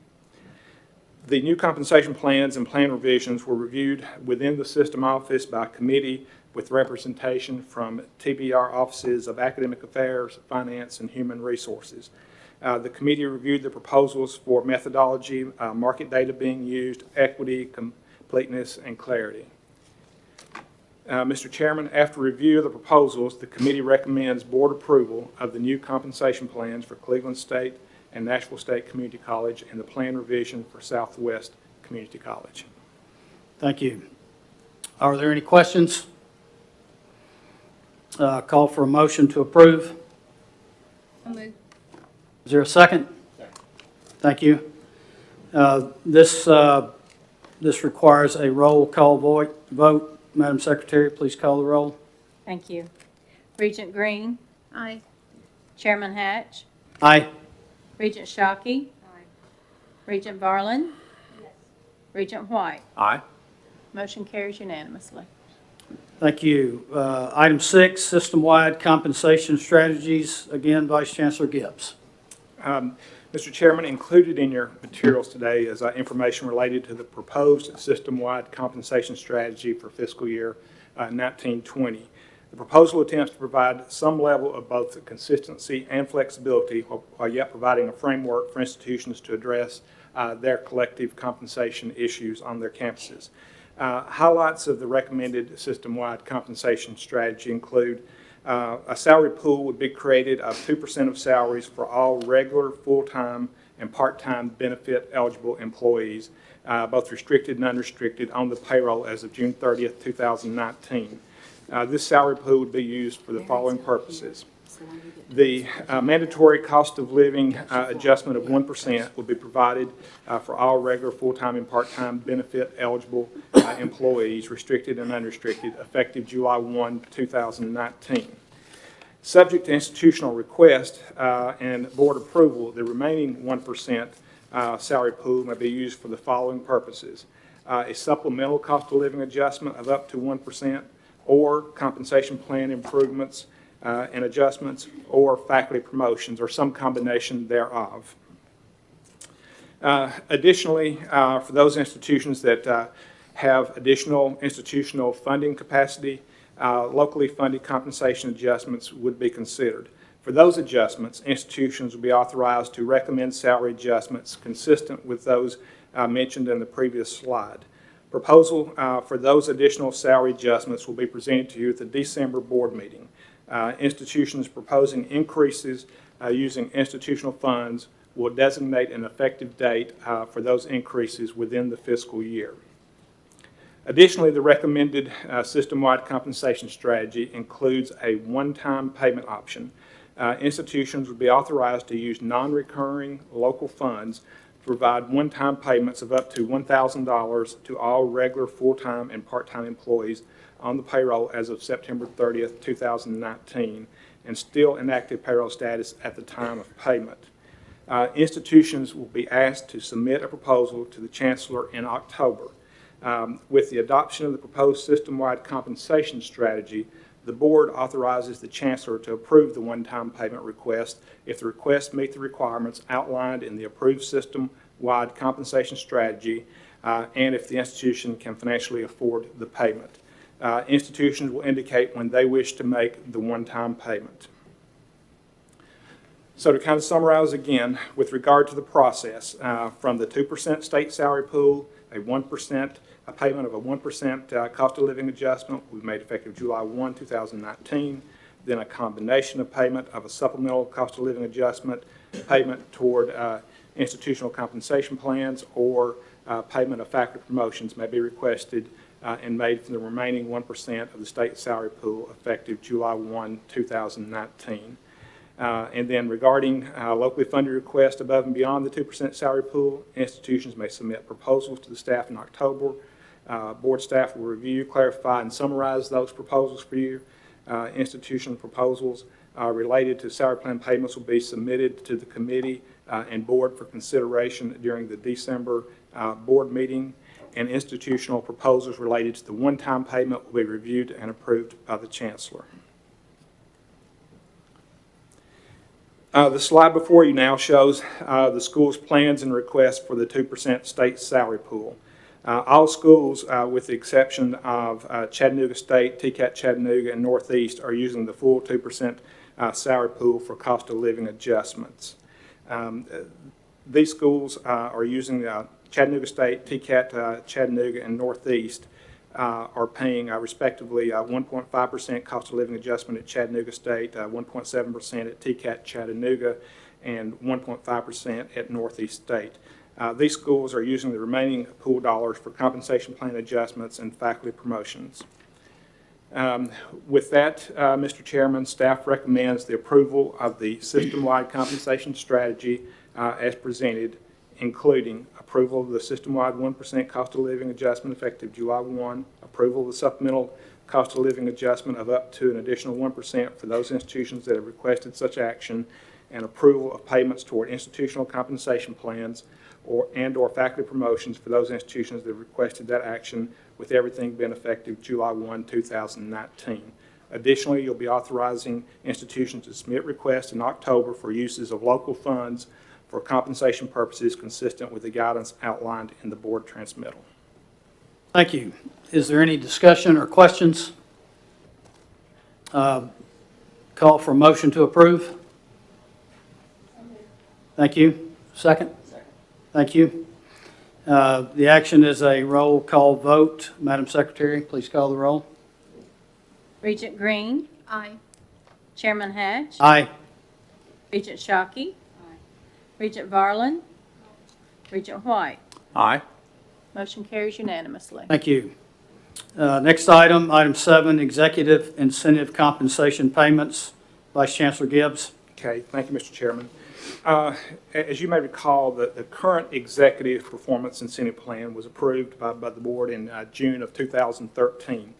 The new compensation plans and plan revisions were reviewed within the system office by committee with representation from TBR offices of Academic Affairs, Finance, and Human Resources. The committee reviewed the proposals for methodology, market data being used, equity, completeness, and clarity. Mr. Chairman, after review of the proposals, the committee recommends board approval of the new compensation plans for Cleveland State and Nashville State Community College and the plan revision for Southwest Community College. Thank you. Are there any questions? Call for a motion to approve. So moved. Is there a second? Second. Thank you. This requires a roll call vote. Madam Secretary, please call the roll. Thank you. Regent Green, Aye. Chairman Hatch, Aye. Regent Shockey. Regent Barlin? Regent White? Aye. Motion carries unanimously. Thank you. Item 6, system-wide compensation strategies. Again, Vice Chancellor Gibbs. Mr. Chairman, included in your materials today is information related to the proposed system-wide compensation strategy for fiscal year 1920. The proposal attempts to provide some level of both consistency and flexibility while yet providing a framework for institutions to address their collective compensation issues on their campuses. Highlights of the recommended system-wide compensation strategy include a salary pool would be created of 2% of salaries for all regular, full-time, and part-time benefit-eligible employees, both restricted and unrestricted, on the payroll as of June 30th, 2019. This salary pool would be used for the following purposes. The mandatory cost of living adjustment of 1% would be provided for all regular, full-time, and part-time benefit-eligible employees, restricted and unrestricted, effective July 1, 2019. Subject to institutional request and board approval, the remaining 1% salary pool may be used for the following purposes. A supplemental cost of living adjustment of up to 1%, or compensation plan improvements and adjustments, or faculty promotions, or some combination thereof. Additionally, for those institutions that have additional institutional funding capacity, locally funded compensation adjustments would be considered. For those adjustments, institutions will be authorized to recommend salary adjustments consistent with those mentioned in the previous slide. Proposal for those additional salary adjustments will be presented to you at the December board meeting. Institutions proposing increases using institutional funds will designate an effective date for those increases within the fiscal year. Additionally, the recommended system-wide compensation strategy includes a one-time payment option. Institutions will be authorized to use non-recurring local funds to provide one-time payments of up to $1,000 to all regular, full-time, and part-time employees on the payroll as of September 30th, 2019, and still in active payroll status at the time of payment. Institutions will be asked to submit a proposal to the Chancellor in October. With the adoption of the proposed system-wide compensation strategy, the board authorizes the Chancellor to approve the one-time payment request if the requests meet the requirements outlined in the approved system-wide compensation strategy and if the institution can financially afford the payment. Institutions will indicate when they wish to make the one-time payment. So to kind of summarize again, with regard to the process, from the 2% state salary pool, a payment of a 1% cost of living adjustment will be made effective July 1, 2019, then a combination of payment of a supplemental cost of living adjustment, payment toward institutional compensation plans, or payment of faculty promotions may be requested and made from the remaining 1% of the state salary pool effective July 1, 2019. And then regarding locally funded requests above and beyond the 2% salary pool, institutions may submit proposals to the staff in October. Board staff will review, clarify, and summarize those proposals for you. Institutional proposals related to salary plan payments will be submitted to the committee and board for consideration during the December board meeting, and institutional proposals related to the one-time payment will be reviewed and approved by the Chancellor. The slide before you now shows the school's plans and requests for the 2% state salary pool. All schools, with the exception of Chattanooga State, TCAT Chattanooga, and Northeast, are using the full 2% salary pool for cost of living adjustments. These schools are using Chattanooga State, TCAT Chattanooga, and Northeast are paying respectively 1.5% cost of living adjustment at Chattanooga State, 1.7% at TCAT Chattanooga, and 1.5% at Northeast State. These schools are using the remaining pool dollars for compensation plan adjustments and faculty promotions. With that, Mr. Chairman, staff recommends the approval of the system-wide compensation strategy as presented, including approval of the system-wide 1% cost of living adjustment effective July 1, approval of the supplemental cost of living adjustment of up to an additional 1% for those institutions that have requested such action, and approval of payments toward institutional compensation plans and/or faculty promotions for those institutions that requested that action, with everything being effective July 1, 2019. Additionally, you'll be authorizing institutions to submit requests in October for uses of local funds for compensation purposes consistent with the guidance outlined in the board transmittal. Thank you. Is there any discussion or questions? Call for a motion to approve. Thank you. Second? Thank you. The action is a roll call vote. Madam Secretary, please call the roll. Regent Green, Aye. Chairman Hatch, Aye. Regent Shockey, Regent Varlin, Regent White. Aye. Motion carries unanimously. Thank you. Next item, item 7, executive incentive compensation payments. Vice Chancellor Gibbs. Okay, thank you, Mr. Chairman. As you may recall, the current executive performance incentive plan was approved by the board in June of 2013.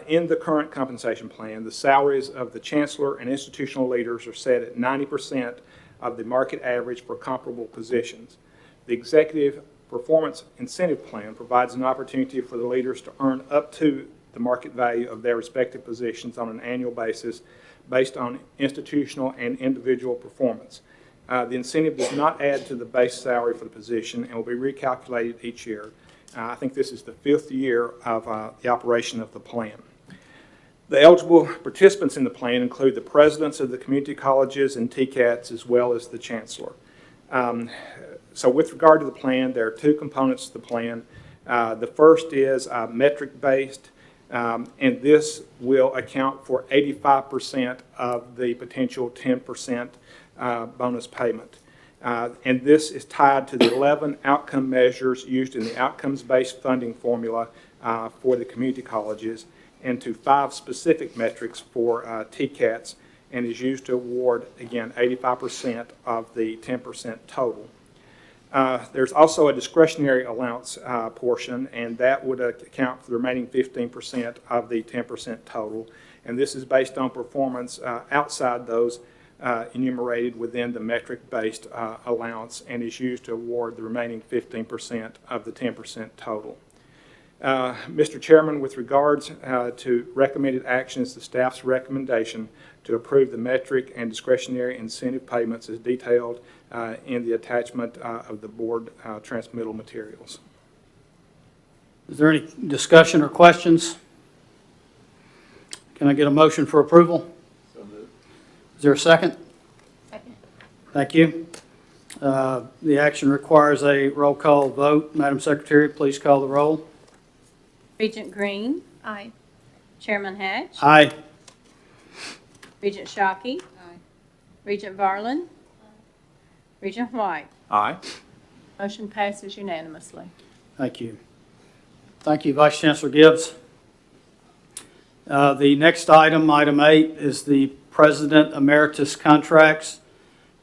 In the current compensation plan, the salaries of the chancellor and institutional leaders are set at 90% of the market average for comparable positions. The executive performance incentive plan provides an opportunity for the leaders to earn up to the market value of their respective positions on an annual basis based on institutional and individual performance. The incentive does not add to the base salary for the position and will be recalculated each year. I think this is the 5th year of the operation of the plan. The eligible participants in the plan include the presidents of the community colleges and TCATs, as well as the chancellor. So with regard to the plan, there are 2 components to the plan. The first is metric-based, and this will account for 85% of the potential 10% bonus payment. And this is tied to the 11 outcome measures used in the outcomes-based funding formula for the community colleges and to 5 specific metrics for TCATs, and is used to award, again, 85% of the 10% total. There's also a discretionary allowance portion, and that would account for the remaining 15% of the 10% total. And this is based on performance outside those enumerated within the metric-based allowance, and is used to award the remaining 15% of the 10% total. Mr. Chairman, with regards to recommended actions, the staff's recommendation to approve the metric and discretionary incentive payments is detailed in the attachment of the board transmittal materials. Is there any discussion or questions? Can I get a motion for approval? Is there a second? Second. Thank you. The action requires a roll call vote. Madam Secretary, please call the roll. Regent Green, Aye. Chairman Hatch, Aye. Regent Shockey, Regent Varlin, Regent White. Aye. Motion passes unanimously. Thank you. Thank you, Vice Chancellor Gibbs. The next item, item 8, is the President Emeritus contracts.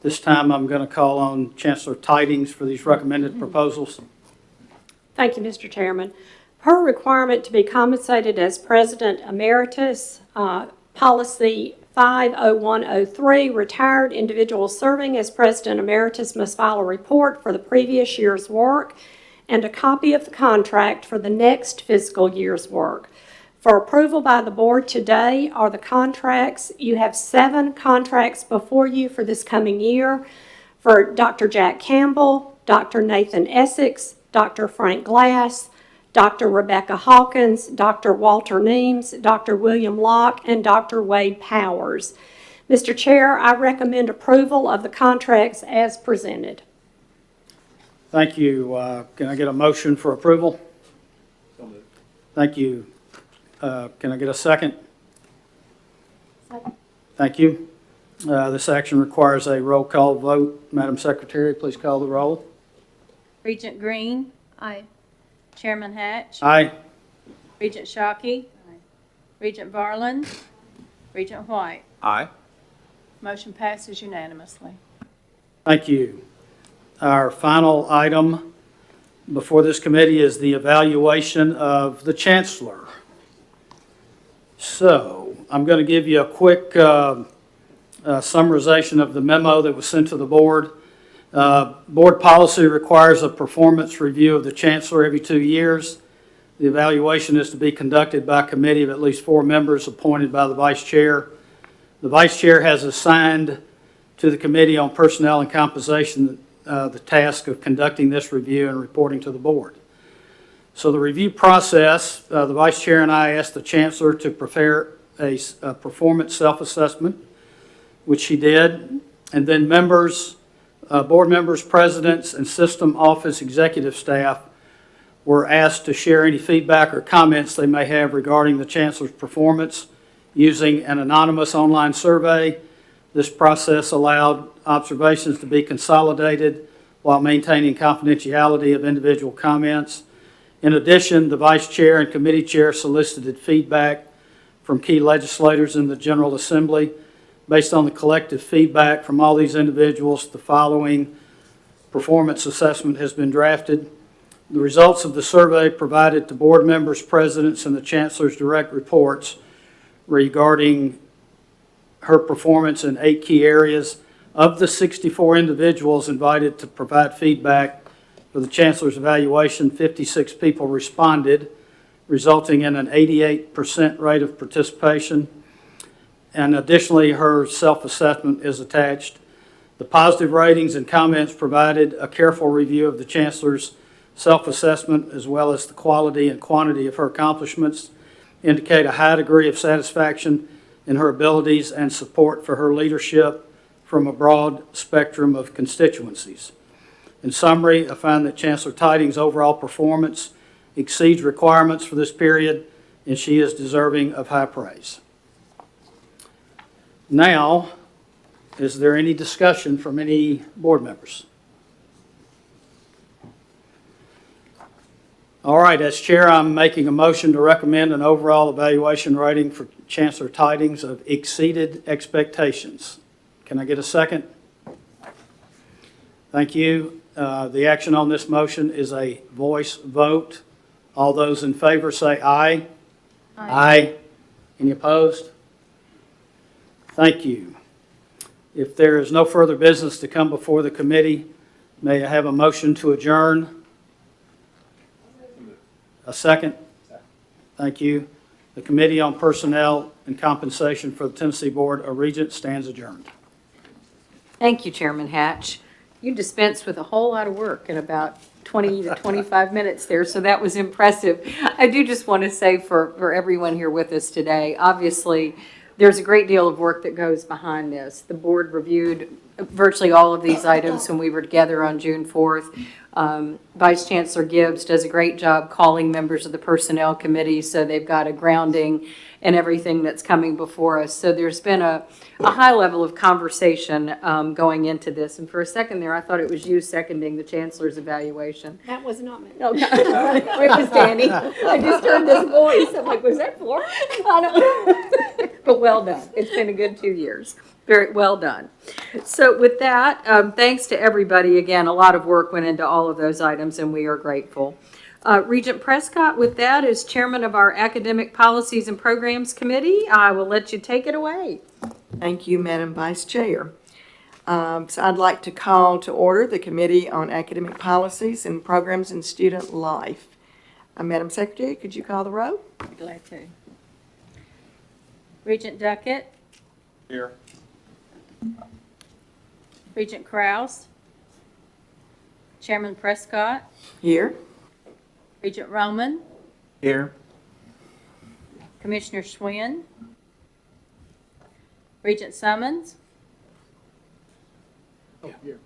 This time I'm going to call on Chancellor Tidings for these recommended proposals. Thank you, Mr. Chairman. Per requirement to be compensated as President Emeritus, Policy 50103, retired individuals serving as President Emeritus must file a report for the previous year's work and a copy of the contract for the next fiscal year's work. For approval by the board today are the contracts. You have 7 contracts before you for this coming year for Dr. Jack Campbell, Dr. Nathan Essex, Dr. Frank Glass, Dr. Rebecca Hawkins, Dr. Walter Neames, Dr. William Locke, and Dr. Wade Powers. Mr. Chair, I recommend approval of the contracts as presented. Thank you. Can I get a motion for approval? Thank you. Can I get a second? Second. Thank you. This action requires a roll call vote. Madam Secretary, please call the roll. Regent Green, Aye. Chairman Hatch, Aye. Regent Shockey, Regent Varlin, Regent White. Aye. Motion passes unanimously. Thank you. Our final item before this committee is the evaluation of the Chancellor. So I'm going to give you a quick summarization of the memo that was sent to the board. Board policy requires a performance review of the chancellor every 2 years. The evaluation is to be conducted by a committee of at least 4 members appointed by the vice chair. The vice chair has assigned to the Committee on Personnel and Compensation the task of conducting this review and reporting to the board. So the review process, the vice chair and I asked the chancellor to prepare a performance self-assessment, which she did, and then board members, presidents, and system office executive staff were asked to share any feedback or comments they may have regarding the chancellor's performance using an anonymous online survey. This process allowed observations to be consolidated while maintaining confidentiality of individual comments. In addition, the vice chair and committee chair solicited feedback from key legislators in the General Assembly. Based on the collective feedback from all these individuals, the following performance assessment has been drafted. The results of the survey provided to board members, presidents, and the chancellor's direct reports regarding her performance in 8 key areas. Of the 64 individuals invited to provide feedback for the chancellor's evaluation, 56 people responded, resulting in an 88% rate of participation. And additionally, her self-assessment is attached. The positive ratings and comments provided a careful review of the chancellor's self-assessment as well as the quality and quantity of her accomplishments indicate a high degree of satisfaction in her abilities and support for her leadership from a broad spectrum of constituencies. In summary, I find that Chancellor Tiding's overall performance exceeds requirements for this period, and she is deserving of high praise. Now, is there any discussion from any board members? All right, as chair, I'm making a motion to recommend an overall evaluation rating for Chancellor Tidings of exceeded expectations. Can I get a second? Thank you. The action on this motion is a voice vote. All those in favor say aye. Aye. Any opposed? Thank you. If there is no further business to come before the committee, may I have a motion to adjourn? A second? Thank you. The Committee on Personnel and Compensation for the Tennessee Board of Regents stands adjourned. Thank you, Chairman Hatch. You dispensed with a whole lot of work in about 20 to 25 minutes there, so that was impressive. I do just want to say for everyone here with us today, obviously, there's a great deal of work that goes behind this. The board reviewed virtually all of these items when we were together on June 4th. Vice Chancellor Gibbs does a great job calling members of the Personnel Committee, so they've got a grounding in everything that's coming before us. So there's been a high level of conversation going into this. And for a second there, I thought it was you seconding the Chancellor's evaluation. That was not me. Okay. It was Danny. I just heard this voice. I'm like, was that Flora? I don't. But well done. It's been a good 2 years. Very well done. So with that, thanks to everybody. Again, a lot of work went into all of those items, and we are grateful. Regent Prescott, with that, as chairman of our Academic Policies and Programs Committee, I will let you take it away. Thank you, Madam Vice Chair. So I'd like to call to order the Committee on Academic Policies and Programs and Student Life. Madam Secretary, could you call the roll? Be glad to. Regent Duckett. Here. Regent Krause. Chairman Prescott. Here. Regent Roman. Here. Commissioner Schwinn. Regent Summons. Oh, here.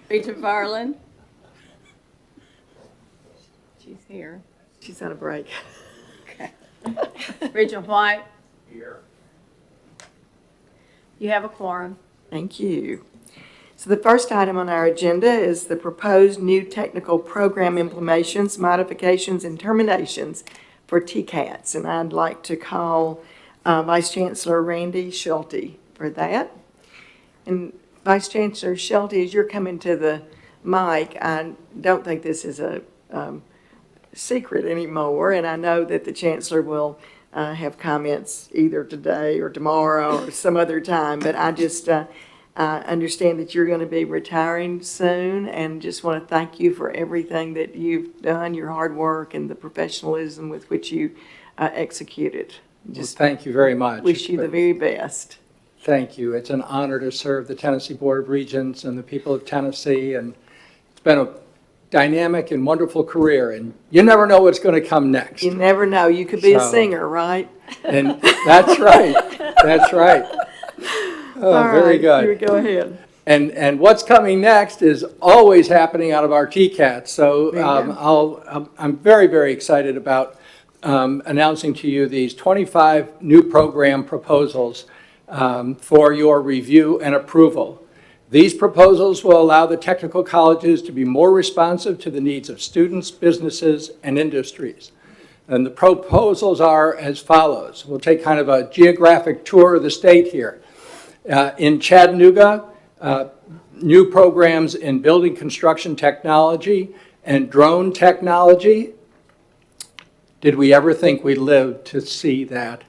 Regent Varlin. She's here. She's on a break. Okay. Regent White. Here. You have a quorum. Thank you. So the first item on our agenda is the proposed new technical program implementations, modifications, and terminations for TCATs. And I'd like to call Vice Chancellor Randy Schulte for that. And Vice Chancellor Schulte, as you're coming to the mic, I don't think this is a secret anymore, and I know that the Chancellor will have comments either today or tomorrow or some other time, but I just I understand that you're going to be retiring soon, and just want to thank you for everything that you've done, your hard work, and the professionalism with which you executed. Just Thank you very much. wish you the very best. Thank you. It's an honor to serve the Tennessee Board of Regents and the people of Tennessee, and it's been a dynamic and wonderful career, and you never know what's going to come next. You never know. You could be a So- singer, right? And that's right. That's right. Oh, All very right, you good. go ahead. And what's coming next is always happening out of our TCAT. So There you go. I'm very, very excited about announcing to you these 25 new program proposals for your review and approval. These proposals will allow the technical colleges to be more responsive to the needs of students, businesses, and industries. And the proposals are as follows. We'll take kind of a geographic tour of the state here. In Chattanooga, new programs in building construction technology and drone technology. Did we ever think we'd live to see that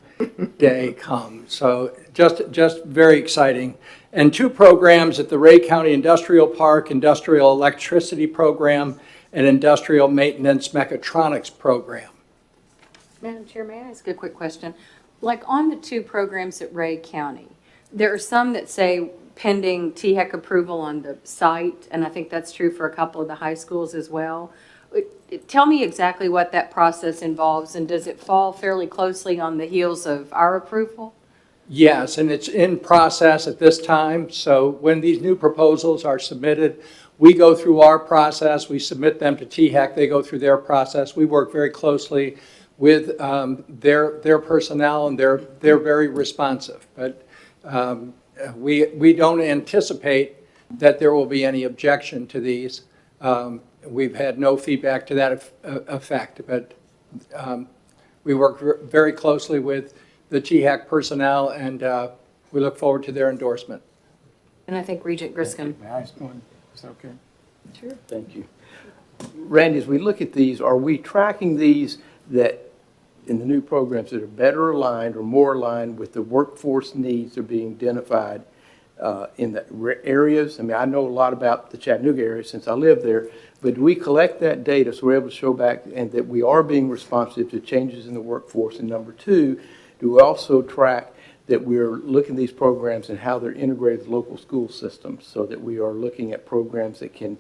day come? So just very exciting. And two programs at the Ray County Industrial Park, Industrial Electricity Program, and Industrial Maintenance Mechatronics Program. Madam Chair, may I ask a quick question? Like on the two programs at Ray County, there are some that say pending THEC approval on the site, and I think that's true for a couple of the high schools as well. Tell me exactly what that process involves, and does it fall fairly closely on the heels of our approval? Yes, and it's in process at this time. So when these new proposals are submitted, we go through our process, we submit them to THEC, they go through their process. We work very closely with their personnel, and they're very responsive. But we don't anticipate that there will be any objection to these. We've had no feedback to that effect, but we work very closely with the THEC personnel, and we look forward to their endorsement. And I think Regent Griscom. May I ask one? Is that okay? Sure. Thank you. Randy, as we look at these, are we tracking these that in the new programs that are better aligned or more aligned with the workforce needs that are being identified in the areas? I mean, I know a lot about the Chattanooga area since I live there, but do we collect that data so we're able to show back and that we are being responsive to changes in the workforce? And number two, do we also track that we're looking at these programs and how they're integrated with local school systems so that we are looking at programs that can,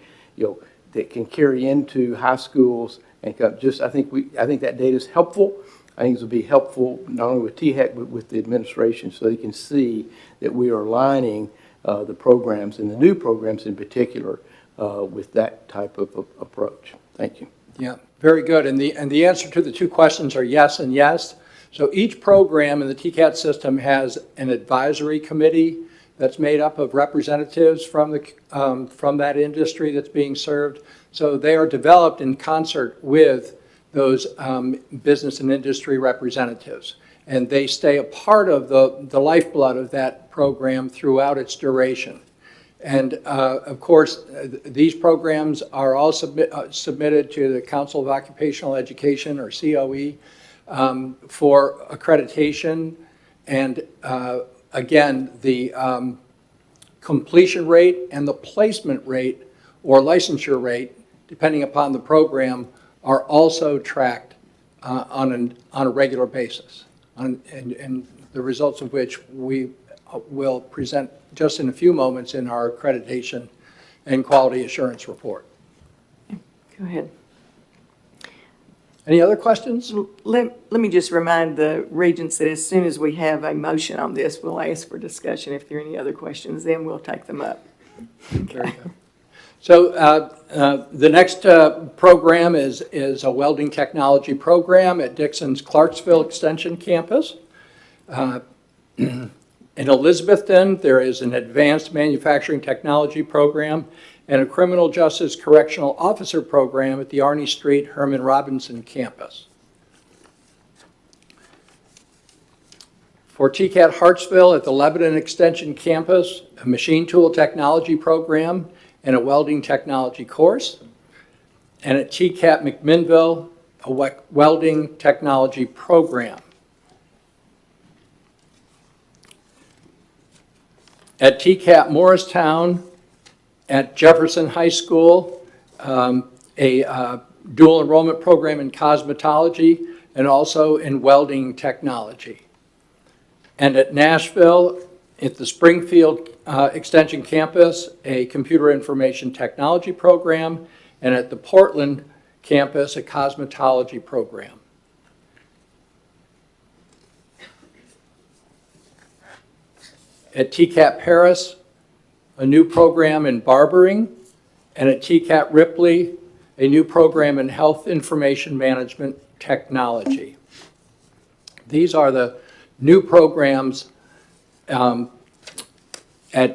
that can carry into high schools and just, I think that data is helpful. I think it will be helpful not only with THEC but with the administration so they can see that we are aligning the programs and the new programs in particular with that type of approach. Thank you. Yeah, very good. And the answer to the two questions are yes and yes. So each program in the TCAT system has an advisory committee that's made up of representatives from that industry that's being served. So they are developed in concert with those business and industry representatives. And they stay a part of the lifeblood of that program throughout its duration. And of course, these programs are all submitted to the Council of Occupational Education, or COE, for accreditation. And again, the completion rate and the placement rate or licensure rate, depending upon the program, are also tracked on a regular basis, and the results of which we will present just in a few moments in our accreditation and quality assurance report. Go ahead. Any other questions? Let me just remind the regents that as soon as we have a motion on this, we'll ask for discussion. If there are any other questions, then we'll take them up. Very good. So the next program is a welding technology program at Dixon's Clarksville Extension Campus. In Elizabethton, there is an advanced manufacturing technology program and a criminal justice correctional officer program at the Arnie Street Herman Robinson campus. For TCAT Hartsville at the Lebanon Extension campus, a machine tool technology program and a welding technology course. And at TCAT McMinnville, a welding technology program. At TCAT Morristown, at Jefferson High School, a dual enrollment program in cosmetology and also in welding technology. And at Nashville, at the Springfield Extension Campus, a computer information technology program, and at the Portland campus, a cosmetology program. At TCAT Paris, a new program in barbering, and at TCAT Ripley, a new program in health information management technology. These are the new programs at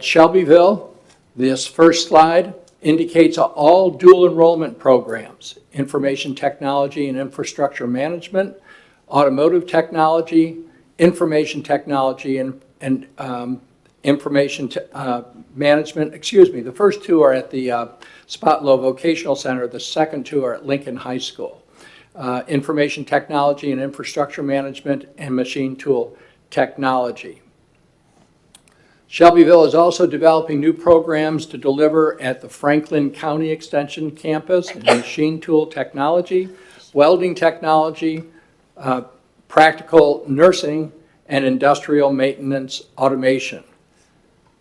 Shelbyville. This first slide indicates all dual enrollment programs: information technology and infrastructure management, automotive technology, information technology, and information management. The first two are at the Spotlow Vocational Center. The second two are at Lincoln High School. Information technology and infrastructure management and machine tool technology. Shelbyville is also developing new programs to deliver at the Franklin County Extension Campus in machine tool technology, welding technology, practical nursing, and industrial maintenance automation,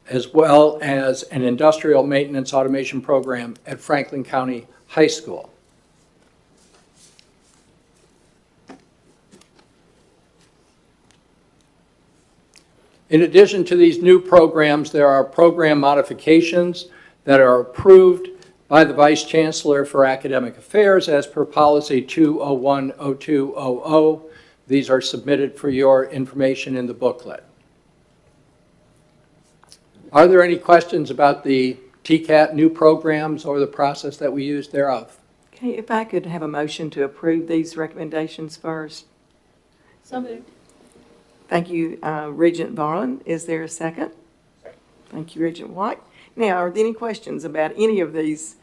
as well as an industrial maintenance automation program at Franklin County High School. In addition to these new programs, there are program modifications that are approved by the Vice Chancellor for Academic Affairs as per Policy 201-0200. These are submitted for your information in the booklet. Are there any questions about the TCAT new programs or the process that we use thereof? Okay, if I could have a motion to approve these recommendations first. So moved. Thank you, Regent Varlin. Is there a second? Thank you, Regent White. Now, are there any questions about any of these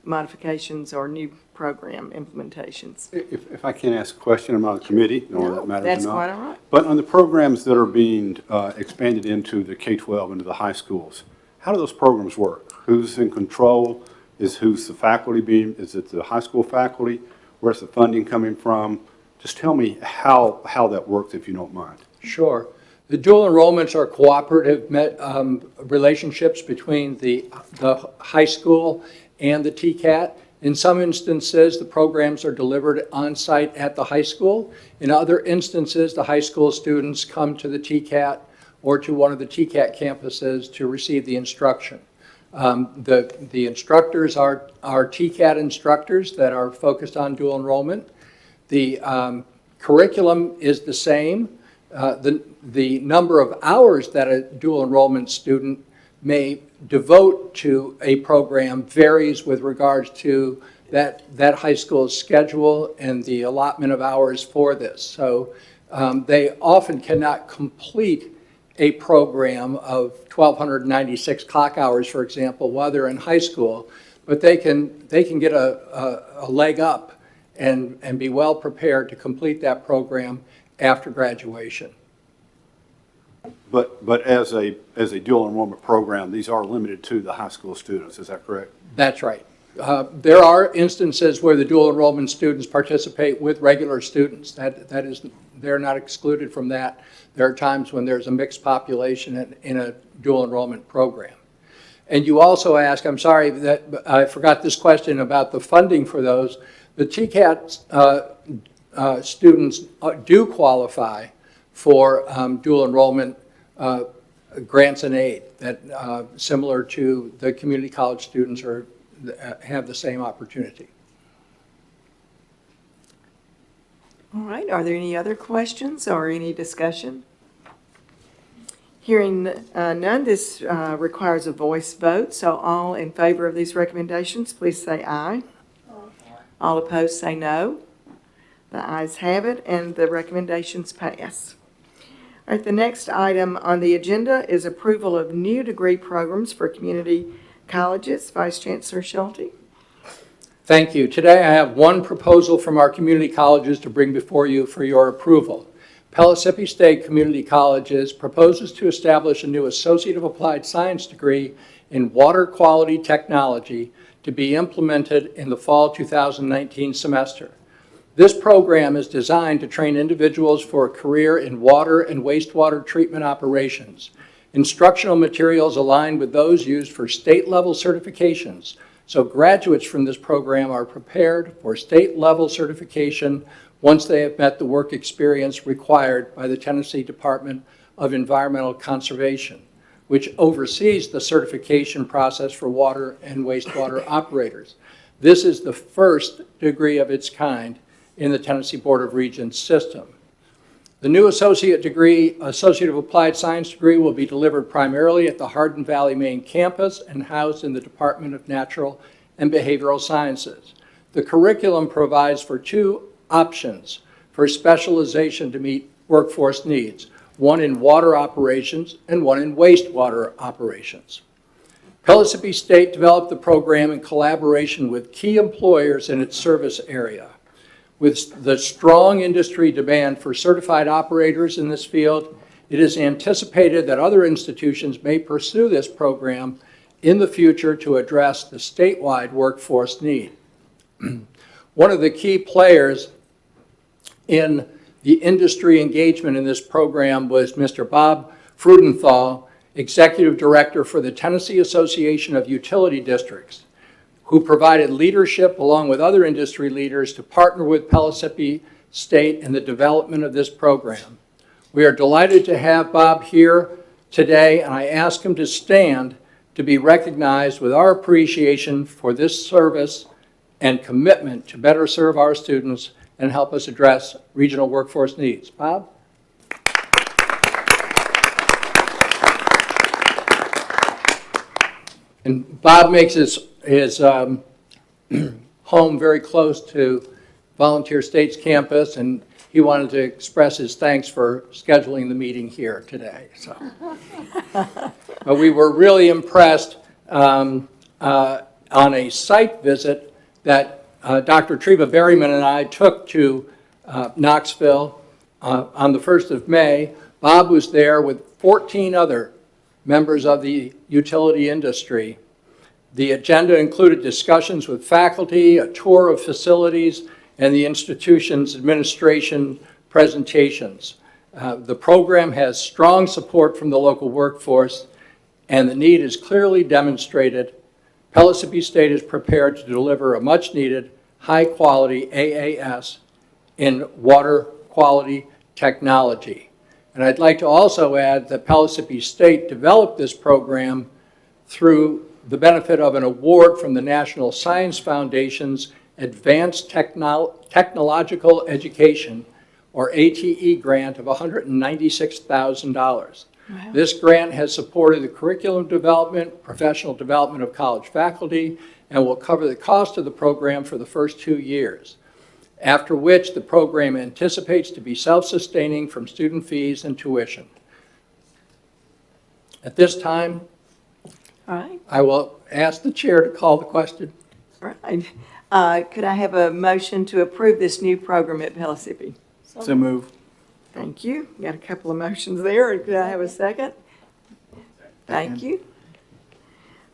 modifications or new program implementations? If I can ask a question, I'm on the committee, no, that matters or not. That's quite all right. But on the programs that are being expanded into the K-12, into the high schools, how do those programs work? Who's in control? Who's the faculty being? Is it the high school faculty? Where's the funding coming from? Just tell me how that works, if you don't mind. Sure. The dual enrollments are cooperative relationships between the high school and the TCAT. In some instances, the programs are delivered on-site at the high school. In other instances, the high school students come to the TCAT or to one of the TCAT campuses to receive the instruction. The instructors are TCAT instructors that are focused on dual enrollment. The curriculum is the same. The number of hours that a dual enrollment student may devote to a program varies with regards to that high school's schedule and the allotment of hours for this. So they often cannot complete a program of 1,296 clock hours, for example, while they're in high school, but they can get a leg up and be well prepared to complete that program after graduation. But as a dual enrollment program, these are limited to the high school students, is that correct? That's right. There are instances where the dual enrollment students participate with regular students. That is, they're not excluded from that. There are times when there's a mixed population in a dual enrollment program. And you also ask, I'm sorry that I forgot this question about the funding for those. The TCAT students do qualify for dual enrollment grants and aid that similar to the community college students have the same opportunity. All right, are there any other questions or any discussion? Hearing none, this requires a voice vote, so all in favor of these recommendations, please say aye. All opposed say no. The ayes have it, and the recommendations pass. All right, the next item on the agenda is approval of new degree programs for community colleges. Vice Chancellor Schulte. Thank you. Today I have one proposal from our community colleges to bring before you for your approval. Pellissippi State Community Colleges proposes to establish a new Associate of Applied Science degree in Water Quality Technology to be implemented in the fall 2019 semester. This program is designed to train individuals for a career in water and wastewater treatment operations. Instructional materials align with those used for state-level certifications, so graduates from this program are prepared for state-level certification once they have met the work experience required by the Tennessee Department of Environmental Conservation, which oversees the certification process for water and wastewater operators. This is the first degree of its kind in the Tennessee Board of Regents system. The new Associate of Applied Science degree will be delivered primarily at the Hardin Valley main campus and housed in the Department of Natural and Behavioral Sciences. The curriculum provides for 2 options for specialization to meet workforce needs, one in water operations and one in wastewater operations. Pellissippi State developed the program in collaboration with key employers in its service area. With the strong industry demand for certified operators in this field, it is anticipated that other institutions may pursue this program in the future to address the statewide workforce need. One of the key players in the industry engagement in this program was Mr. Bob Frudenthal, Executive Director for the Tennessee Association of Utility Districts, who provided leadership along with other industry leaders to partner with Pellissippi State in the development of this program. We are delighted to have Bob here today, and I ask him to stand to be recognized with our appreciation for this service and commitment to better serve our students and help us address regional workforce needs. Bob? And Bob makes his home very close to Volunteer States campus, and he wanted to express his thanks for scheduling the meeting here today. So, but we were really impressed on a site visit that Dr. Treva Berryman and I took to Knoxville on the 1st of May. Bob was there with 14 other members of the utility industry. The agenda included discussions with faculty, a tour of facilities, and the institution's administration presentations. The program has strong support from the local workforce, and the need is clearly demonstrated. Pellissippi State is prepared to deliver a much-needed, high-quality AAS in water quality technology. And I'd like to also add that Pellissippi State developed this program through the benefit of an award from the National Science Foundation's Advanced Technological Education, or ATE grant of $196,000. Wow. This grant has supported the curriculum development, professional development of college faculty, and will cover the cost of the program for the first 2 years, after which the program anticipates to be self-sustaining from student fees and tuition. At this time, All right. I will ask the chair to call the question. All right. Could I have a motion to approve this new program at Pellissippi? So move. Thank you. Got a couple of motions there. Could I have a second? Thank you.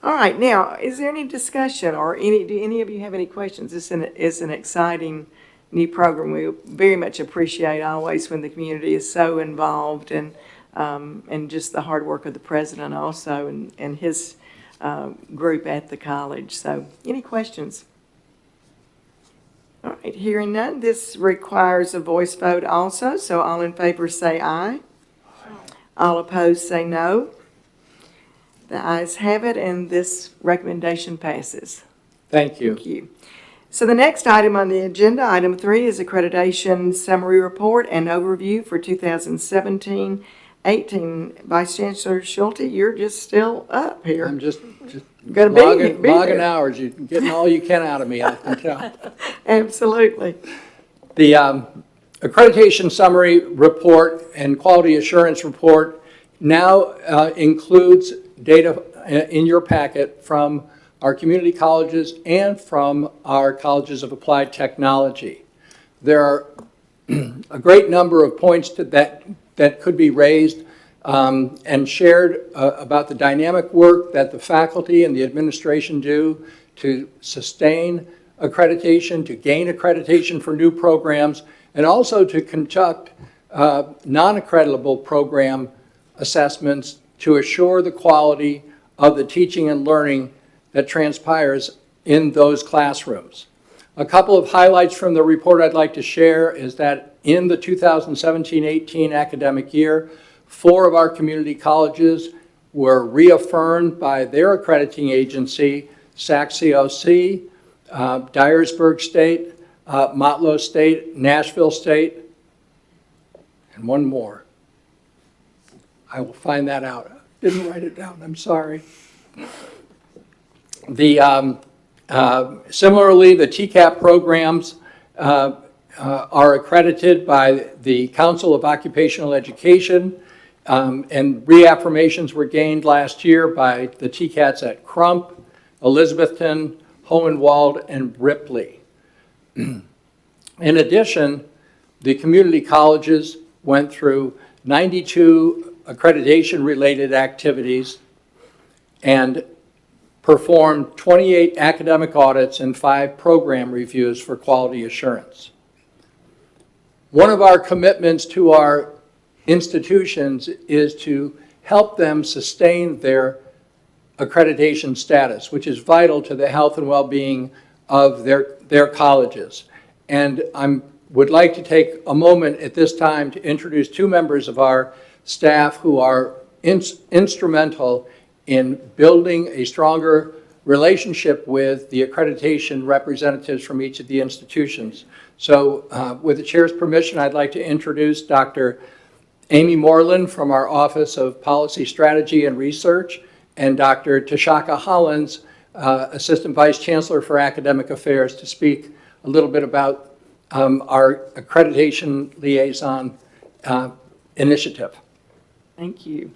All right. Now, is there any discussion or do any of you have any questions? This is an exciting new program. We very much appreciate always when the community is so involved and just the hard work of the president also and his group at the college. So any questions? All right, hearing none, this requires a voice vote also, so all in favor say aye. All opposed say no. The ayes have it, and this recommendation passes. Thank you. Thank you. So the next item on the agenda, item 3, is accreditation summary report and overview for 2017-18. Vice Chancellor Schulte, you're just still up here. I'm just Gonna be logging there. hours. You're getting all you can out of me, I can tell. Absolutely. The accreditation summary report and quality assurance report now includes data in your packet from our community colleges and from our colleges of applied technology. There are a great number of points that could be raised and shared about the dynamic work that the faculty and the administration do to sustain accreditation, to gain accreditation for new programs, and also to conduct non-accreditable program assessments to assure the quality of the teaching and learning that transpires in those classrooms. A couple of highlights from the report I'd like to share is that in the 2017-18 academic year, 4 of our community colleges were reaffirmed by their accrediting agency, SAC-COC, Dyersburg State, Motlow State, Nashville State, and one more. I will find that out. Didn't write it down, I'm sorry. Similarly, the TCAP programs are accredited by the Council of Occupational Education, and reaffirmations were gained last year by the TCATs at Crump, Elizabethton, Hohenwald, and Ripley. In addition, the community colleges went through 92 accreditation-related activities and performed 28 academic audits and 5 program reviews for quality assurance. One of our commitments to our institutions is to help them sustain their accreditation status, which is vital to the health and well-being of their colleges. And I would like to take a moment at this time to introduce 2 members of our staff who are instrumental in building a stronger relationship with the accreditation representatives from each of the institutions. So with the chair's permission, I'd like to introduce Dr. Amy Moreland from our Office of Policy Strategy and Research, and Dr. Tashaka Hollins, Assistant Vice Chancellor for Academic Affairs, to speak a little bit about our accreditation liaison initiative. Thank you.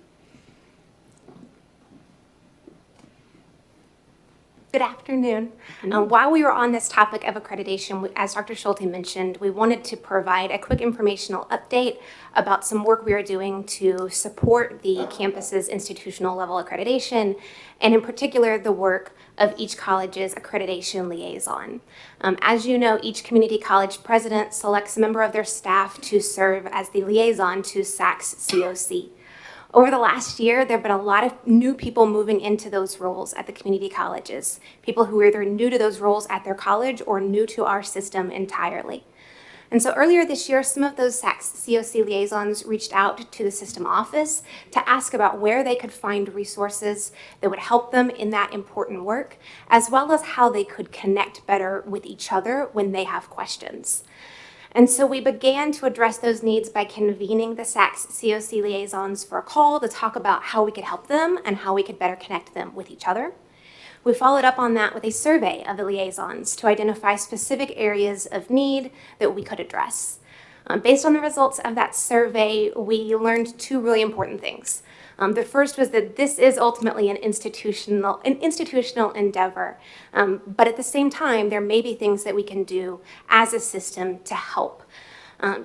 Good afternoon. While we were on this topic of accreditation, as Dr. Schulte mentioned, we wanted to provide a quick informational update about some work we are doing to support the campus's institutional level accreditation, and in particular, the work of each college's accreditation liaison. As you know, each community college president selects a member of their staff to serve as the liaison to SACS-COC. Over the last year, there have been a lot of new people moving into those roles at the community colleges, people who are either new to those roles at their college or new to our system entirely. And so earlier this year, some of those SACS-COC liaisons reached out to the system office to ask about where they could find resources that would help them in that important work, as well as how they could connect better with each other when they have questions. And so we began to address those needs by convening the SACS-COC liaisons for a call to talk about how we could help them and how we could better connect them with each other. We followed up on that with a survey of the liaisons to identify specific areas of need that we could address. Based on the results of that survey, we learned 2 really important things. The first was that this is ultimately an institutional endeavor, but at the same time, there may be things that we can do as a system to help.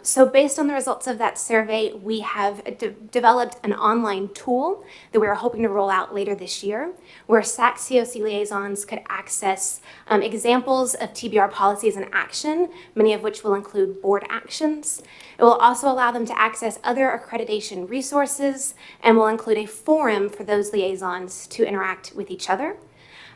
So based on the results of that survey, we have developed an online tool that we are hoping to roll out later this year, where SACS-COC liaisons could access examples of TBR policies in action, many of which will include board actions. It will also allow them to access other accreditation resources and will include a forum for those liaisons to interact with each other.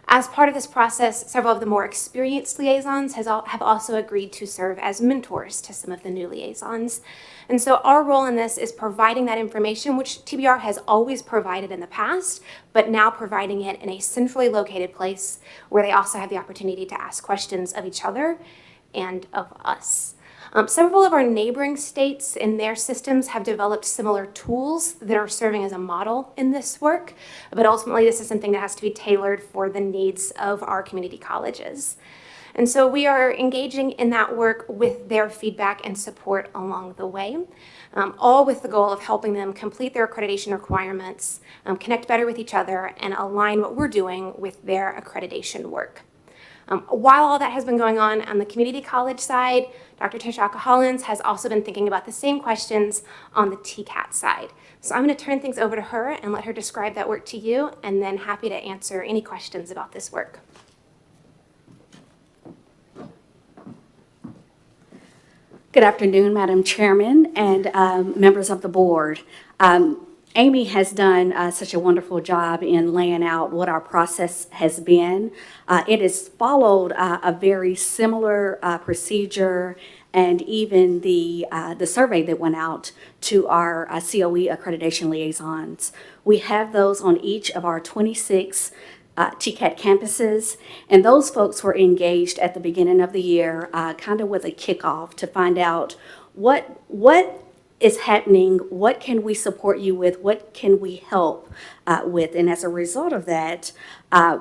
As part of this process, several of the more experienced liaisons have also agreed to serve as mentors to some of the new liaisons. And so our role in this is providing that information, which TBR has always provided in the past, but now providing it in a centrally located place where they also have the opportunity to ask questions of each other and of us. Several of our neighboring states in their systems have developed similar tools that are serving as a model in this work, but ultimately this is something that has to be tailored for the needs of our community colleges. And so we are engaging in that work with their feedback and support along the way, all with the goal of helping them complete their accreditation requirements, connect better with each other, and align what we're doing with their accreditation work. While all that has been going on the community college side, Dr. Tashaka Hollins has also been thinking about the same questions on the TCAT side. So I'm going to turn things over to her and let her describe that work to you, and then happy to answer any questions about this work. Good afternoon, Madam Chairman and members of the board. Amy has done such a wonderful job in laying out what our process has been. It has followed a very similar procedure, and even the survey that went out to our COE accreditation liaisons. We have those on each of our 26 TCAT campuses, and those folks were engaged at the beginning of the year, kind of with a kickoff to find out what is happening, what can we support you with, what can we help with, and as a result of that,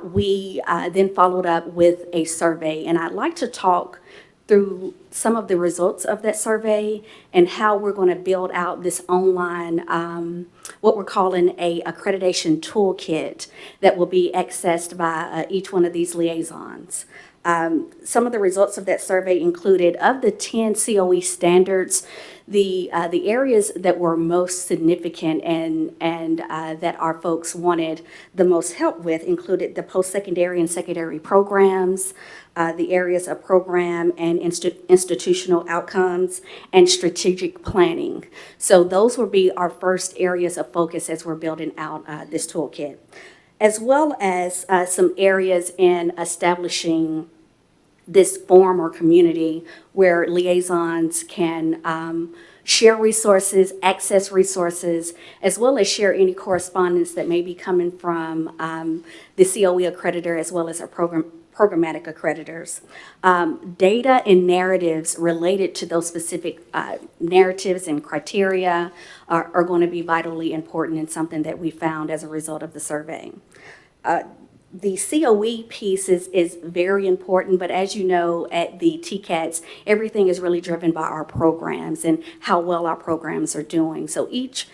we then followed up with a survey, and I'd like to talk through some of the results of that survey and how we're going to build out this online, what we're calling a accreditation toolkit that will be accessed by each one of these liaisons. Some of the results of that survey included, of the 10 COE standards, the areas that were most significant and that our folks wanted the most help with included the post-secondary and secondary programs, the areas of program and institutional outcomes, and strategic planning. So those will be our first areas of focus as we're building out this toolkit, as well as some areas in establishing this forum or community where liaisons can share resources, access resources, as well as share any correspondence that may be coming from the COE accreditor as well as our programmatic accreditors. Data and narratives related to those specific narratives and criteria are going to be vitally important and something that we found as a result of the survey. The COE piece is very important, but as you know, at the TCATs, everything is really driven by our programs and how well our programs are doing. So each,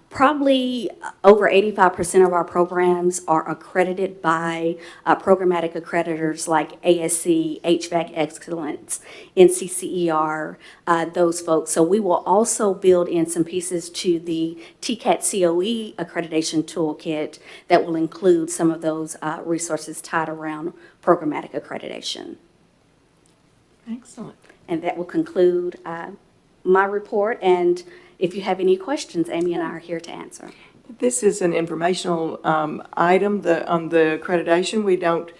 probably over 85% of our programs are accredited by programmatic accreditors like ASC, HVAC Excellence, NCCER, those folks. So we will also build in some pieces to the TCAT COE accreditation toolkit that will include some of those resources tied around programmatic accreditation. Excellent. And that will conclude my report. And if you have any questions, Amy and I are here to answer. This is an informational item on the accreditation. We don't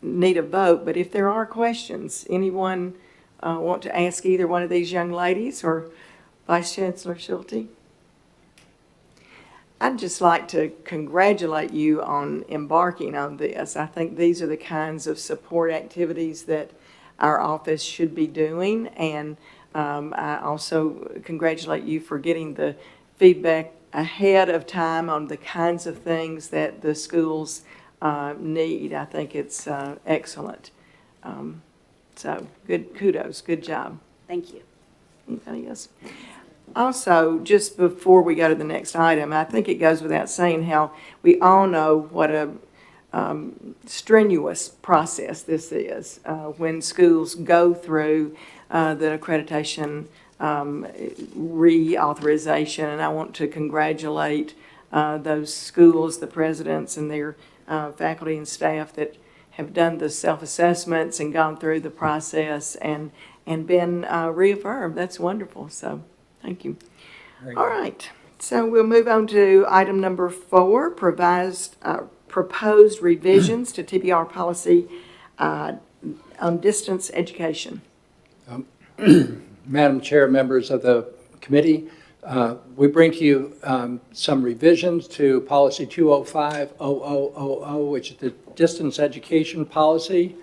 need a vote, but if there are questions, anyone want to ask either one of these young ladies or Vice Chancellor Schulte? I'd just like to congratulate you on embarking on this. I think these are the kinds of support activities that our office should be doing, and I also congratulate you for getting the feedback ahead of time on the kinds of things that the schools need. I think it's excellent. So good, kudos, good job. Thank you. Anybody else? Also, just before we go to the next item, I think it goes without saying how we all know what a strenuous process this is when schools go through the accreditation reauthorization, and I want to congratulate those schools, the presidents and their faculty and staff that have done the self-assessments and gone through the process and been reaffirmed. That's wonderful, so thank you. All right, so we'll move on to item number 4, proposed revisions to TBR policy on distance education. Madam Chair, members of the committee, we bring to you some revisions to policy 205-0000, which is the distance education policy.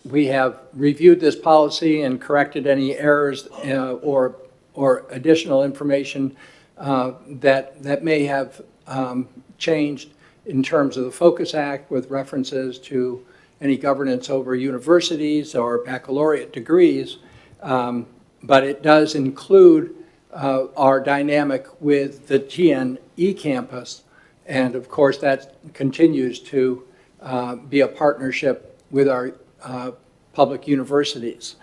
We have reviewed this policy and corrected any errors or additional information that may have changed in terms of the Focus Act with references to any governance over universities or baccalaureate degrees, but it does include our dynamic with the TNE campus, and of course that continues to be a partnership with our public universities.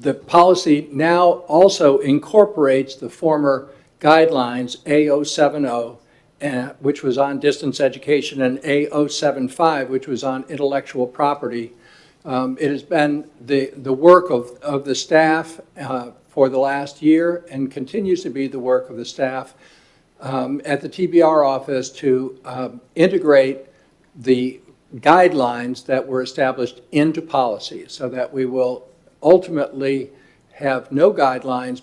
The policy now also incorporates the former guidelines A070, which was on distance education, and A075, which was on intellectual property. It has been the work of the staff for the last year, and continues to be the work of the staff at the TBR office to integrate the guidelines that were established into policy, so that we will ultimately have no guidelines,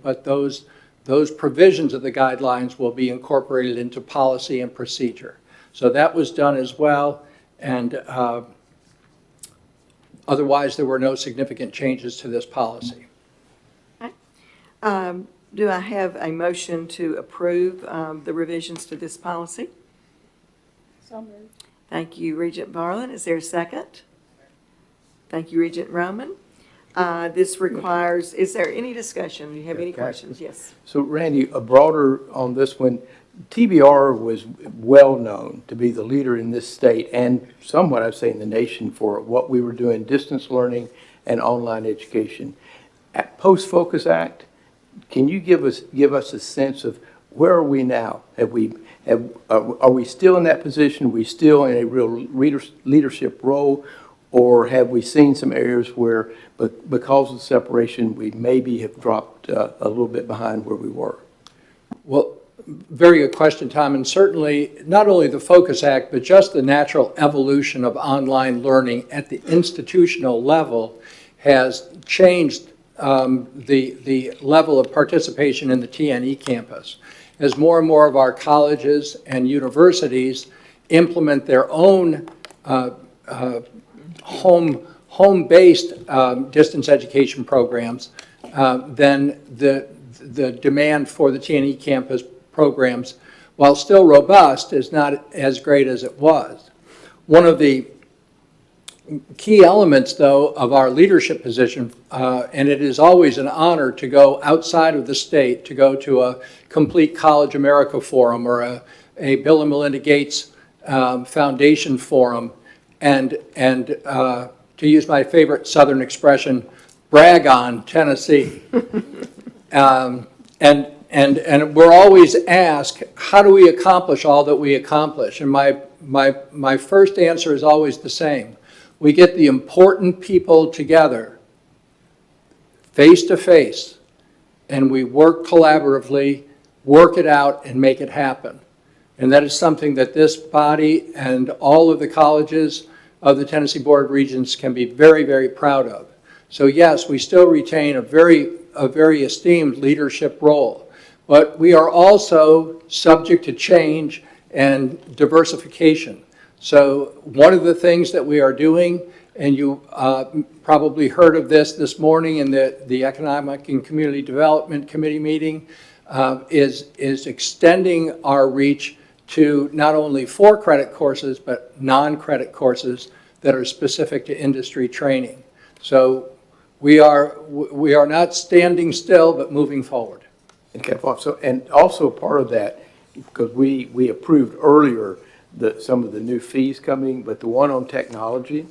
but those provisions of the guidelines will be incorporated into policy and procedure. So that was done as well, and otherwise there were no significant changes to this policy. Do I have a motion to approve the revisions to this policy? So moved. Thank you, Regent Barlin. Is there a second? Thank you, Regent Roman. This requires, is there any discussion? Do you have any questions? Yes. So Randy, a broader on this one, TBR was well-known to be the leader in this state and somewhat, I'd say, in the nation for what we were doing, distance learning and online education. At Post-Focus Act, can you give us a sense of where are we now? Are we still in that position? Are we still in a real leadership role? Or have we seen some areas where, because of separation, we maybe have dropped a little bit behind where we were? Well, very good question, Tom, and certainly not only the Focus Act, but just the natural evolution of online learning at the institutional level has changed the level of participation in the TNE campus. As more and more of our colleges and universities implement their own home-based distance education programs, then the demand for the TNE campus programs, while still robust, is not as great as it was. One of the key elements, though, of our leadership position, and it is always an honor to go outside of the state, to go to a complete College America forum or a Bill and Melinda Gates Foundation forum, and to use my favorite Southern expression, brag on Tennessee. And we're always asked, how do we accomplish all that we accomplish? And my first answer is always the same. We get the important people together, face to face, and we work collaboratively, work it out, and make it happen. And that is something that this body and all of the colleges of the Tennessee Board of Regents can be very, very proud of. So yes, we still retain a very esteemed leadership role, but we are also subject to change and diversification. So one of the things that we are doing, and you probably heard of this morning in the Economic and Community Development Committee meeting, is extending our reach to not only for-credit courses, but non-credit courses that are specific to industry training. So we are not standing still, but moving forward. Okay, so, and also part of that, because we approved earlier some of the new fees coming, but the one on technology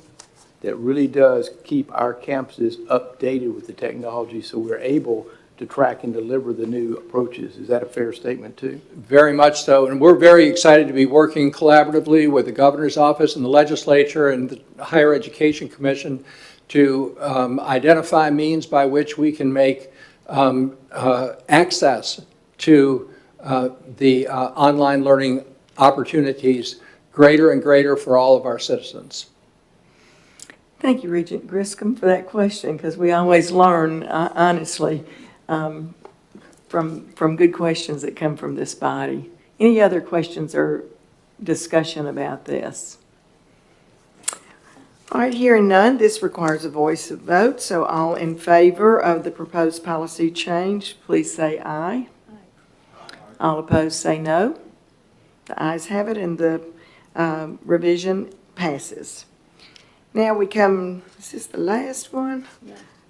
that really does keep our campuses updated with the technology so we're able to track and deliver the new approaches. Is that a fair statement too? Very much so, and we're very excited to be working collaboratively with the Governor's Office and the Legislature and the Higher Education Commission to identify means by which we can make access to the online learning opportunities greater and greater for all of our citizens. Thank you, Regent Griscom, for that question, because we always learn, honestly, from good questions that come from this body. Any other questions or discussion about this? All right, hearing none, this requires a voice vote, so all in favor of the proposed policy change, please say aye. All opposed say no. The ayes have it, and the revision passes. Now we come, is this the last one?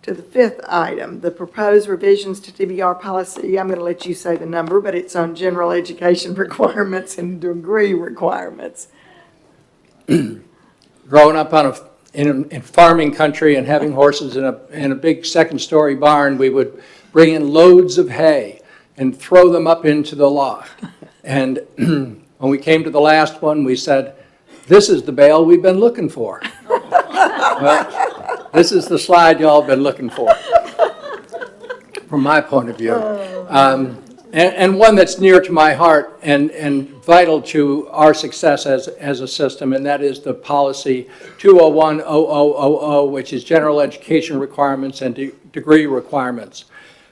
to the fifth item, the proposed revisions to TBR policy. I'm going to let you say the number, but it's on general education requirements and degree requirements. Growing up in farming country and having horses in a big second-story barn, we would bring in loads of hay and throw them up into the loft. And when we came to the last one, we said, "This is the bale we've been looking for." Well, this is the slide y'all have been looking for, from my point of view. And one that's near to my heart and vital to our success as a system, and that is the policy 201-0000, which is general education requirements and degree requirements.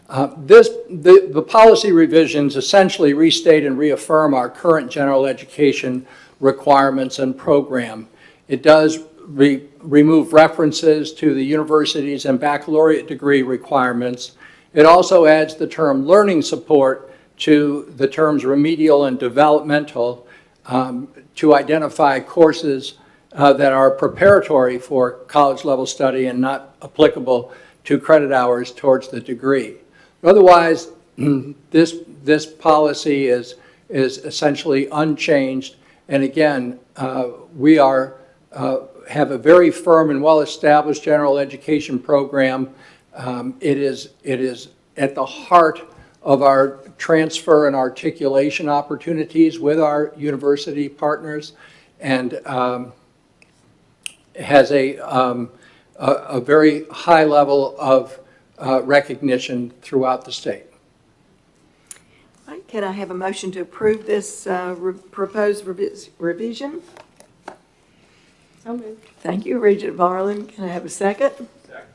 The policy revisions essentially restate and reaffirm our current general education requirements and program. It does remove references to the universities and baccalaureate degree requirements. It also adds the term learning support to the terms remedial and developmental to identify courses that are preparatory for college level study and not applicable to credit hours towards the degree. Otherwise, this policy is essentially unchanged. And again, we have a very firm and well-established general education program. It is at the heart of our transfer and articulation opportunities with our university partners, and has a very high level of recognition throughout the state. All right, can I have a motion to approve this proposed revision? So moved. Thank you, Regent Barlin. Can I have a second? Second.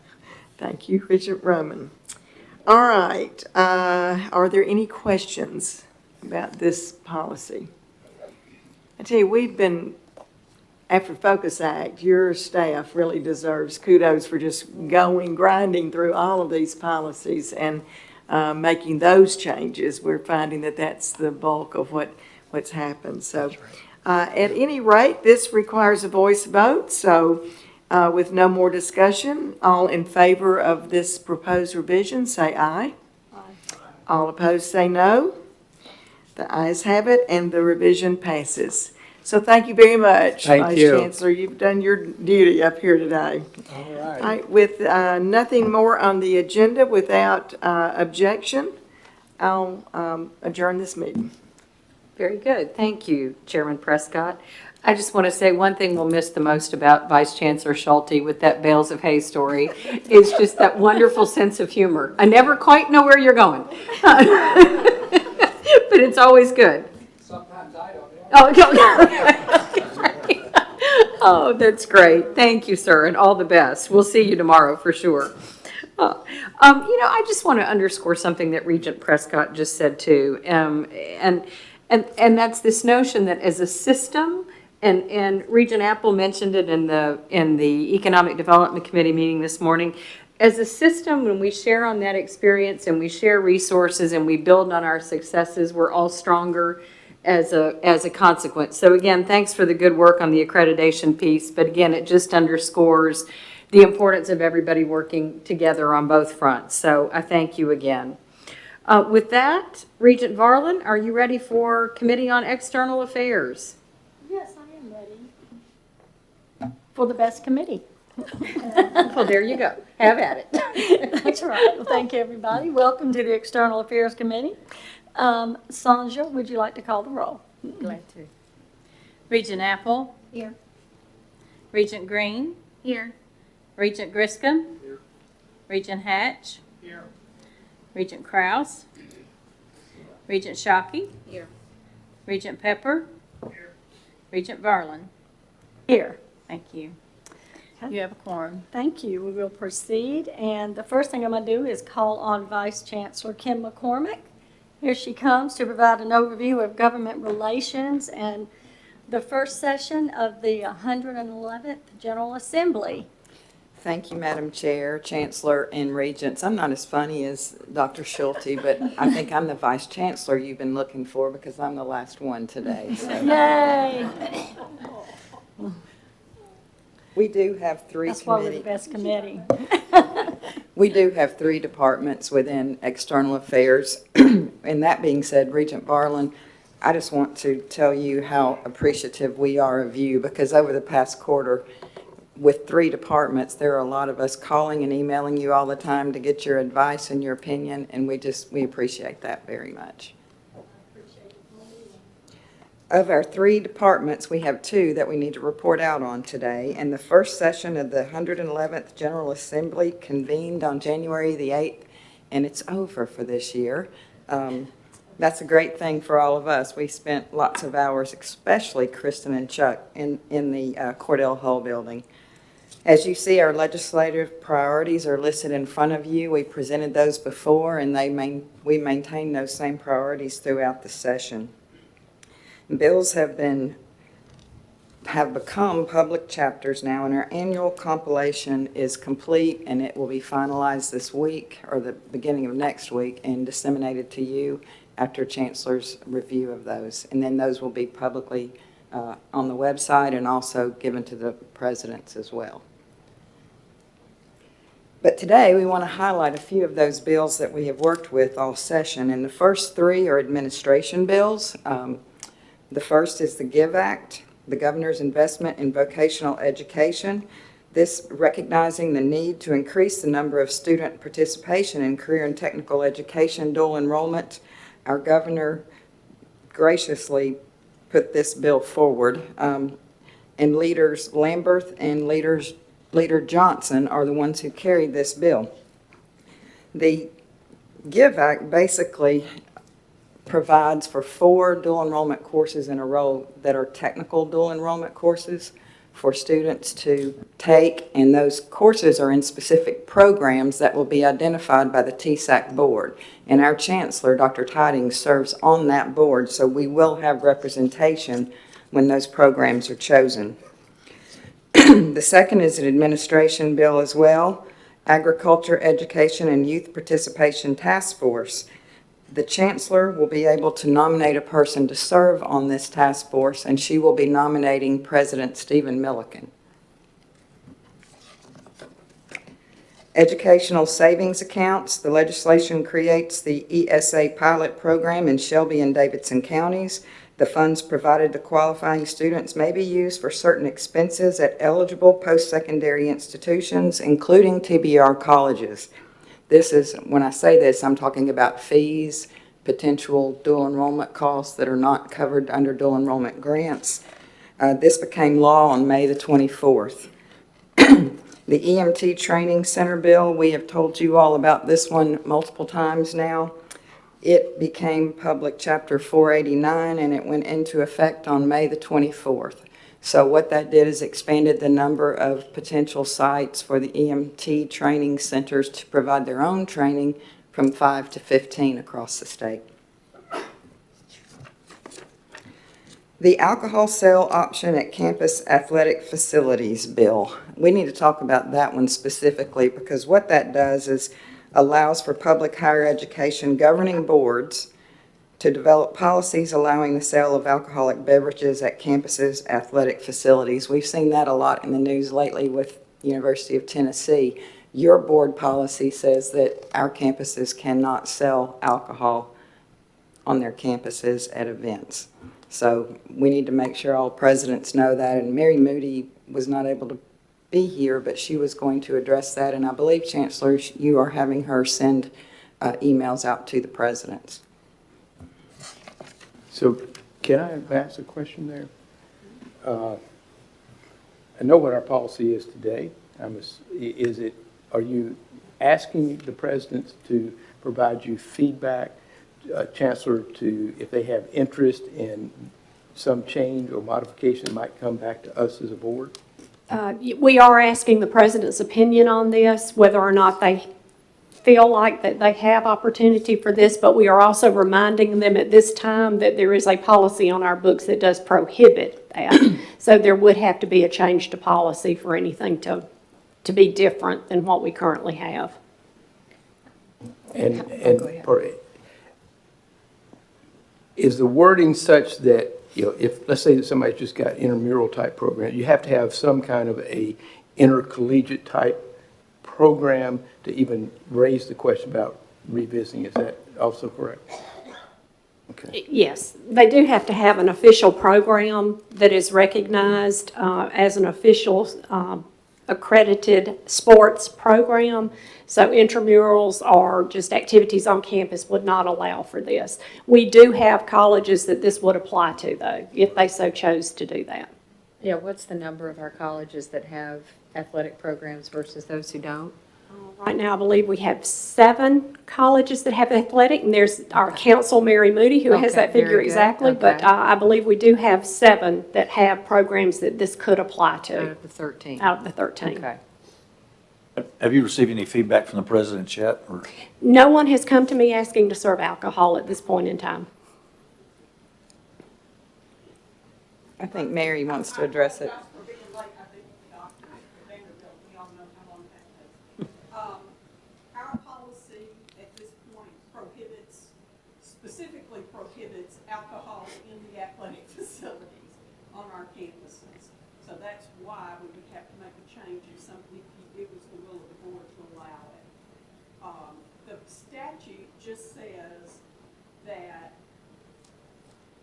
Thank you, Regent Roman. All right, are there any questions about this policy? I tell you, we've been, after Focus Act, your staff really deserves kudos for just grinding through all of these policies and making those changes. We're finding that that's the bulk of what's happened. So at any rate, this requires a voice vote. So with no more discussion, all in favor of this proposed revision, say aye. Aye. All opposed, say no. The ayes have it, and the revision passes. So thank you very much, Vice Chancellor. You've done your duty up here today. All right. All right, with nothing more on the agenda, without objection, I'll adjourn this meeting. Very good. Thank you, Chairman Prescott. I just want to say one thing we'll miss the most about Vice Chancellor Schulte with that bales of hay story is just that wonderful sense of humor. I never quite know where you're going, but it's always good. Sometimes I don't know. Oh, that's great. Thank you, sir, and all the best. We'll see you tomorrow for sure. I just want to underscore something that Regent Prescott just said too, and that's this notion that as a system, and Regent Apple mentioned it in the Economic Development Committee meeting this morning. As a system, when we share on that experience and we share resources and we build on our successes, we're all stronger as a consequence. So again, thanks for the good work on the accreditation piece, but again, it just underscores the importance of everybody working together on both fronts. So I thank you again. With that, Regent Varlin, are you ready for Committee on External Affairs? Yes, I am ready. For the best committee. Well, there you go. Have at it. That's right. Well, thank you, everybody. Welcome to the External Affairs Committee. Sandra, would you like to call the roll? Glad to. Regent Apple? Here. Regent Green? Here. Regent Griscom? Here. Regent Hatch? Here. Regent Krause? Regent Shockey? Here. Regent Pepper? Here. Regent Varlin? Here. Thank you. Okay. You have a quorum. Thank you. We will proceed. And the first thing I'm going to do is call on Vice Chancellor Kim McCormick. Here she comes to provide an overview of government relations and the first session of the 111th General Assembly. Thank you, Madam Chair, Chancellor, and Regents. I'm not as funny as Dr. Schulte, but I think I'm the Vice Chancellor you've been looking for because I'm the last one today. So. Yay! We do have three That's why we're the committees. best committee. We do have 3 departments within external affairs. And that being said, Regent Barlin, I just want to tell you how appreciative we are of you, because over the past quarter, with 3 departments, there are a lot of us calling and emailing you all the time to get your advice and your opinion, and we appreciate that very much. Of our 3 departments, we have 2 that we need to report out on today. And the first session of the 111th General Assembly convened on January the 8th, and it's over for this year. That's a great thing for all of us. We spent lots of hours, especially Kristen and Chuck, in the Cordell Hull building. As you see, our legislative priorities are listed in front of you. We presented those before, and we maintain those same priorities throughout the session. Bills have become public chapters now, and our annual compilation is complete, and it will be finalized this week or the beginning of next week and disseminated to you after Chancellor's review of those. And then those will be publicly on the website and also given to the presidents as well. But today we want to highlight a few of those bills that we have worked with all session. And the first 3 are administration bills. The first is the GIVE Act, the Governor's Investment in Vocational Education. This recognizing the need to increase the number of student participation in career and technical education dual enrollment. Our governor graciously put this bill forward, and leaders Lamberth and Leader Johnson are the ones who carried this bill. The GIVE Act basically provides for 4 dual enrollment courses in a row that are technical dual enrollment courses for students to take, and those courses are in specific programs that will be identified by the TSAC board. And our Chancellor, Dr. Tidings, serves on that board, so we will have representation when those programs are chosen. The second is an administration bill as well, Agriculture, Education, and Youth Participation Task Force. The Chancellor will be able to nominate a person to serve on this task force, and she will be nominating President Stephen Milliken. Educational savings accounts. The legislation creates the ESA pilot program in Shelby and Davidson counties. The funds provided to qualifying students may be used for certain expenses at eligible post-secondary institutions, including TBR colleges. This is, when I say this, I'm talking about fees, potential dual enrollment costs that are not covered under dual enrollment grants. This became law on May the 24th. The EMT Training Center bill, we have told you all about this one multiple times now. It became Public Chapter 489, and it went into effect on May the 24th. So what that did is expanded the number of potential sites for the EMT training centers to provide their own training from 5 to 15 across the state. The alcohol sale option at campus athletic facilities bill. We need to talk about that one specifically, because what that does is allows for public higher education governing boards to develop policies allowing the sale of alcoholic beverages at campuses' athletic facilities. We've seen that a lot in the news lately with University of Tennessee. Your board policy says that our campuses cannot sell alcohol on their campuses at events. So we need to make sure all presidents know that. And Mary Moody was not able to be here, but she was going to address that. And I believe, Chancellor, you are having her send emails out to the presidents. So can I ask a question there? I know what our policy is today. Are you asking the presidents to provide you feedback, Chancellor, if they have interest in some change or modification that might come back to us as a board? We are asking the president's opinion on this, whether or not they feel like that they have opportunity for this, but we are also reminding them at this time that there is a policy on our books that does prohibit that. So there would have to be a change to policy for anything to be different than what we currently have. Is the wording such that, if, let's say that somebody just got intramural type program, you have to have some kind of a intercollegiate type program to even raise the question about revisiting. Is that also correct? Okay. Yes, they do have to have an official program that is recognized as an official accredited sports program. So intramurals or just activities on campus would not allow for this. We do have colleges that this would apply to, though, if they so chose to do that. Yeah, what's the number of our colleges that have athletic programs versus those who don't? Right now, I believe we have 7 colleges that have athletic, and there's our council, Mary Moody, who has Okay, that figure very good. exactly. But Okay. I believe we do have 7 that have programs that this could apply Out to, of the 13? out of the 13. Okay. Have you received any feedback from the presidents yet? Or? No one has come to me asking to serve alcohol at this point in time. I think Mary wants to address it. Our policy at this point specifically prohibits alcohol in the athletic facilities on our campuses. So that's why we would have to make a change if it was the will of the board to allow it. The statute just says that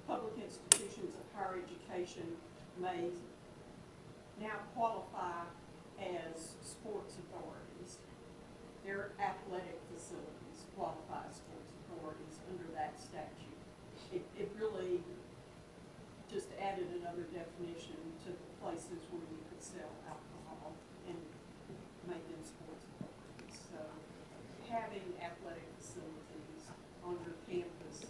public institutions of higher education may now qualify as sports authorities. Their athletic facilities qualify as sports authorities under that statute. It really just added another definition to the places where you could sell alcohol and make them sports authorities. So having athletic facilities on your campus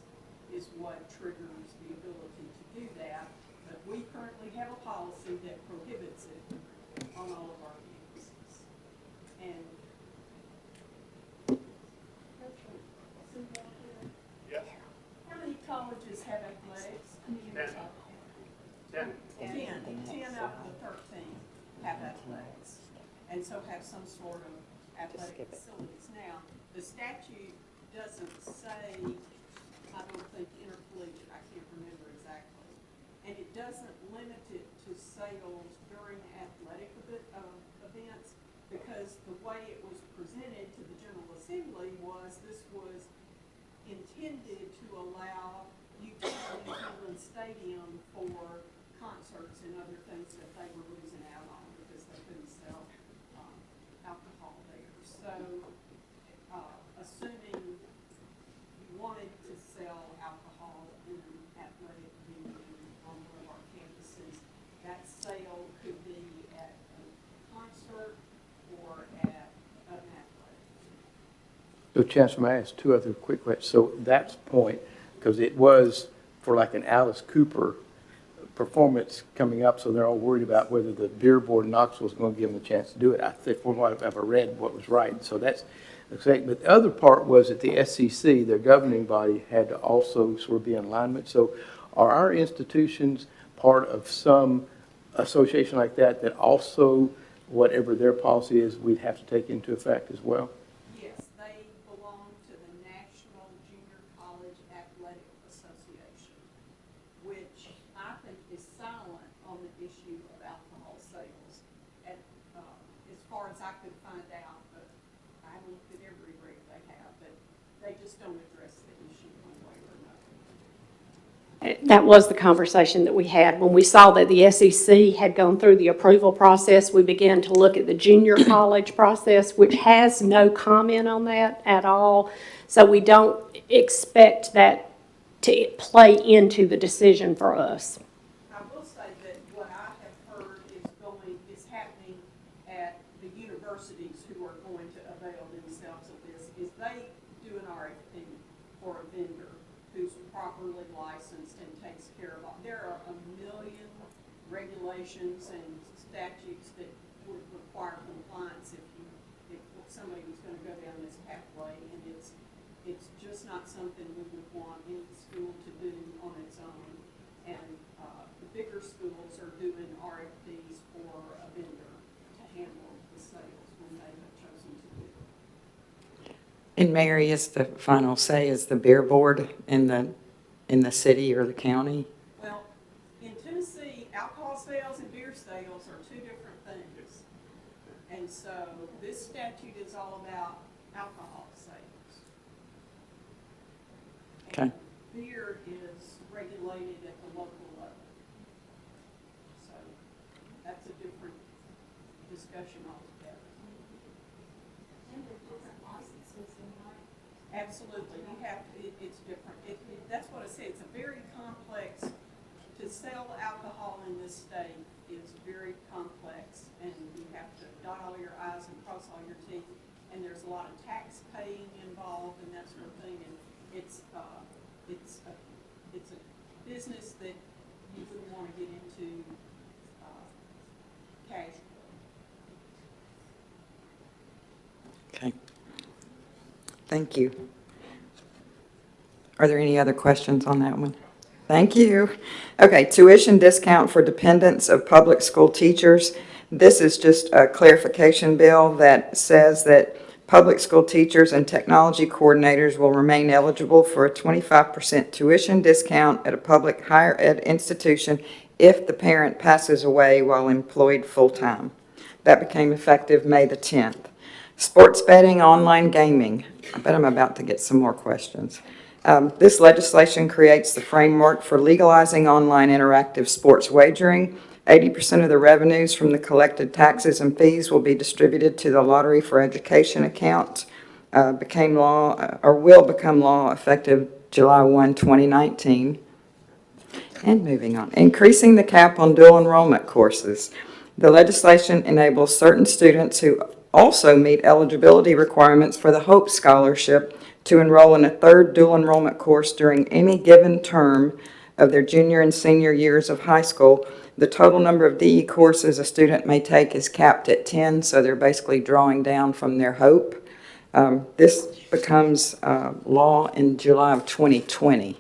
is what triggers the ability to do that. But we currently have a policy that prohibits it on all of our campuses. And how many colleges have athletics? 10 out of the 13 have athletics, and so have some sort of athletic facilities. Now, the statute doesn't say, I don't think intercollegiate, I can't remember exactly, and it doesn't limit it to sales during athletic events, because the way it was presented to the General Assembly was this was intended to allow you to use Cleveland Stadium for concerts and other things that they were losing out on because they couldn't sell alcohol there. So, assuming you wanted to sell alcohol in an athletic venue on one of our campuses, that sale could be at a concert or at an athletic venue. So Chancellor, may I ask 2 other quick questions? So that's the point, because it was for like an Alice Cooper performance coming up, so they're all worried about whether the beer board in Knoxville is going to give them a chance to do it. I think from what I've ever read, what was right. So that's exactly. But the other part was that the SEC, their governing body, had to also sort of be in alignment. So are our institutions part of some association like that, that also, whatever their policy is, we'd have to take into effect as well? Yes, they belong to the National Junior College Athletic Association, which I think is silent on the issue of alcohol sales, as far as I could find out, but I haven't looked at every reg they have, but they just don't address the issue one way or another. That was the conversation that we had. When we saw that the SEC had gone through the approval process, we began to look at the junior college process, which has no comment on that at all. So we don't expect that to play into the decision for us. I will say that what I have heard is happening at the universities who are going to avail themselves of this, is they do an RFP for a vendor who's properly licensed and takes care of all. There are a million regulations and statutes that would require compliance if somebody was going to go down this pathway, and it's just not something we would want any school to do on its own. And the bigger schools are doing RFPs for a vendor to handle the sales when they have chosen to do it. And Mary, is the final say, is the beer board in the city or the county? Well, in Tennessee, alcohol sales and beer sales are 2 different things. And so this statute is all about alcohol sales. Okay. And beer is regulated at the local level. So that's a different discussion altogether. Absolutely, you have, it's different. That's what I said, it's a very complex, to sell alcohol in this state is very complex, and you have to dot all your i's and cross all your t's, and there's a lot of tax paying involved and that sort of thing, and it's a business that you wouldn't want to get into casually. Okay. Thank you. Are there any other questions on that one? Thank you. Okay, tuition discount for dependents of public school teachers. This is just a clarification bill that says that public school teachers and technology coordinators will remain eligible for a 25% tuition discount at a public higher ed institution if the parent passes away while employed full-time. That became effective May the 10th. Sports betting, online gaming. I bet I'm about to get some more questions. This legislation creates the framework for legalizing online interactive sports wagering. 80% of the revenues from the collected taxes and fees will be distributed to the Lottery for Education account. Became law, or will become law effective July 1, 2019. And moving on, increasing the cap on dual enrollment courses. The legislation enables certain students who also meet eligibility requirements for the Hope Scholarship to enroll in a third dual enrollment course during any given term of their junior and senior years of high school. The total number of DE courses a student may take is capped at 10, so they're basically drawing down from their Hope. This becomes law in July of 2020,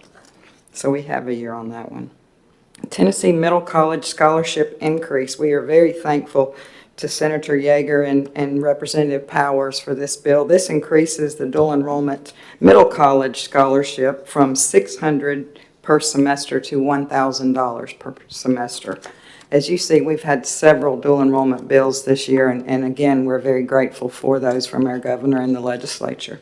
so we have a year on that one. Tennessee Middle College Scholarship increase. We are very thankful to Senator Yeager and Representative Powers for this bill. This increases the dual enrollment middle college scholarship from $600 per semester to $1,000 per semester. As you see, we've had several dual enrollment bills this year, and again, we're very grateful for those from our governor and the legislature.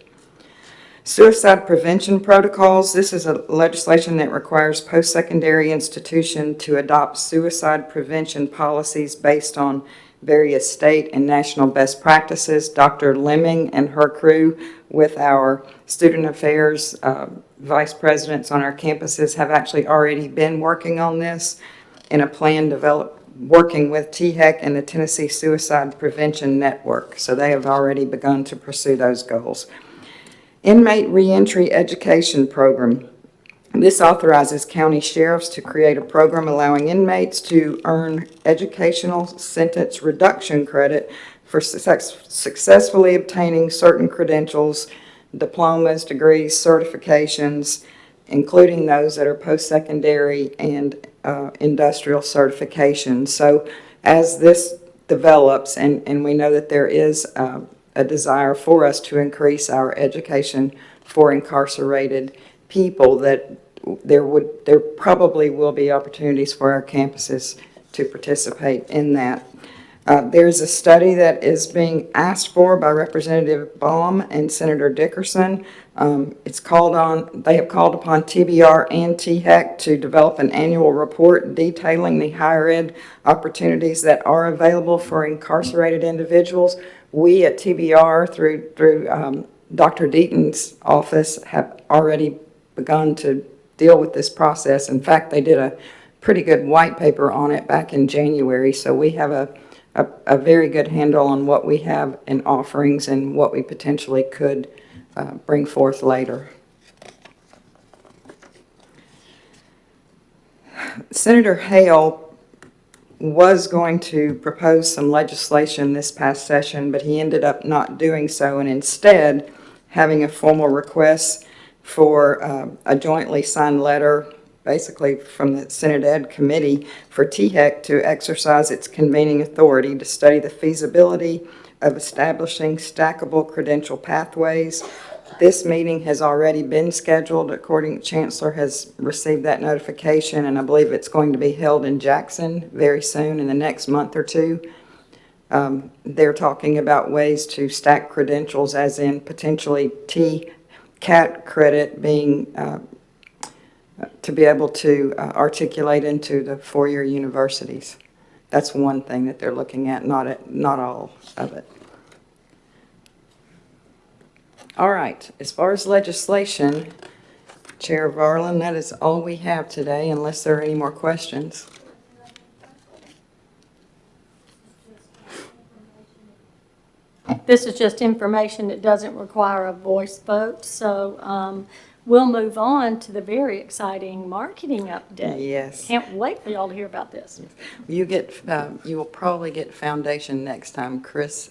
Suicide prevention protocols. This is a legislation that requires post-secondary institutions to adopt suicide prevention policies based on various state and national best practices. Dr. Lemming and her crew with our student affairs vice presidents on our campuses have actually already been working on this in a plan developed working with THEC and the Tennessee Suicide Prevention Network. So they have already begun to pursue those goals. Inmate Reentry Education Program. This authorizes county sheriffs to create a program allowing inmates to earn educational sentence reduction credit for successfully obtaining certain credentials, diplomas, degrees, certifications, including those that are post-secondary and industrial certifications. So as this develops, and we know that there is a desire for us to increase our education for incarcerated people, that there probably will be opportunities for our campuses to participate in that. There's a study that is being asked for by Representative Baum and Senator Dickerson. They have called upon TBR and THEC to develop an annual report detailing the higher ed opportunities that are available for incarcerated individuals. We at TBR, through Dr. Deaton's office, have already begun to deal with this process. In fact, they did a pretty good white paper on it back in January, so we have a very good handle on what we have in offerings and what we potentially could bring forth later. Senator Hale was going to propose some legislation this past session, but he ended up not doing so, and instead having a formal request for a jointly signed letter, basically from the Senate Ed Committee, for THEC to exercise its convening authority to study the feasibility of establishing stackable credential pathways. This meeting has already been scheduled. According to Chancellor has received that notification, and I believe it's going to be held in Jackson very soon in the next month or two. They're talking about ways to stack credentials, as in potentially TCAT credit being to be able to articulate into the four-year universities. That's one thing that they're looking at, not all of it. All right, as far as legislation, Chair Varlin, that is all we have today, unless there are any more questions. This is just information that doesn't require a voice vote, so we'll move on to the very exciting marketing update. Yes. Can't wait for y'all to hear about this. You will probably get foundation next time. Chris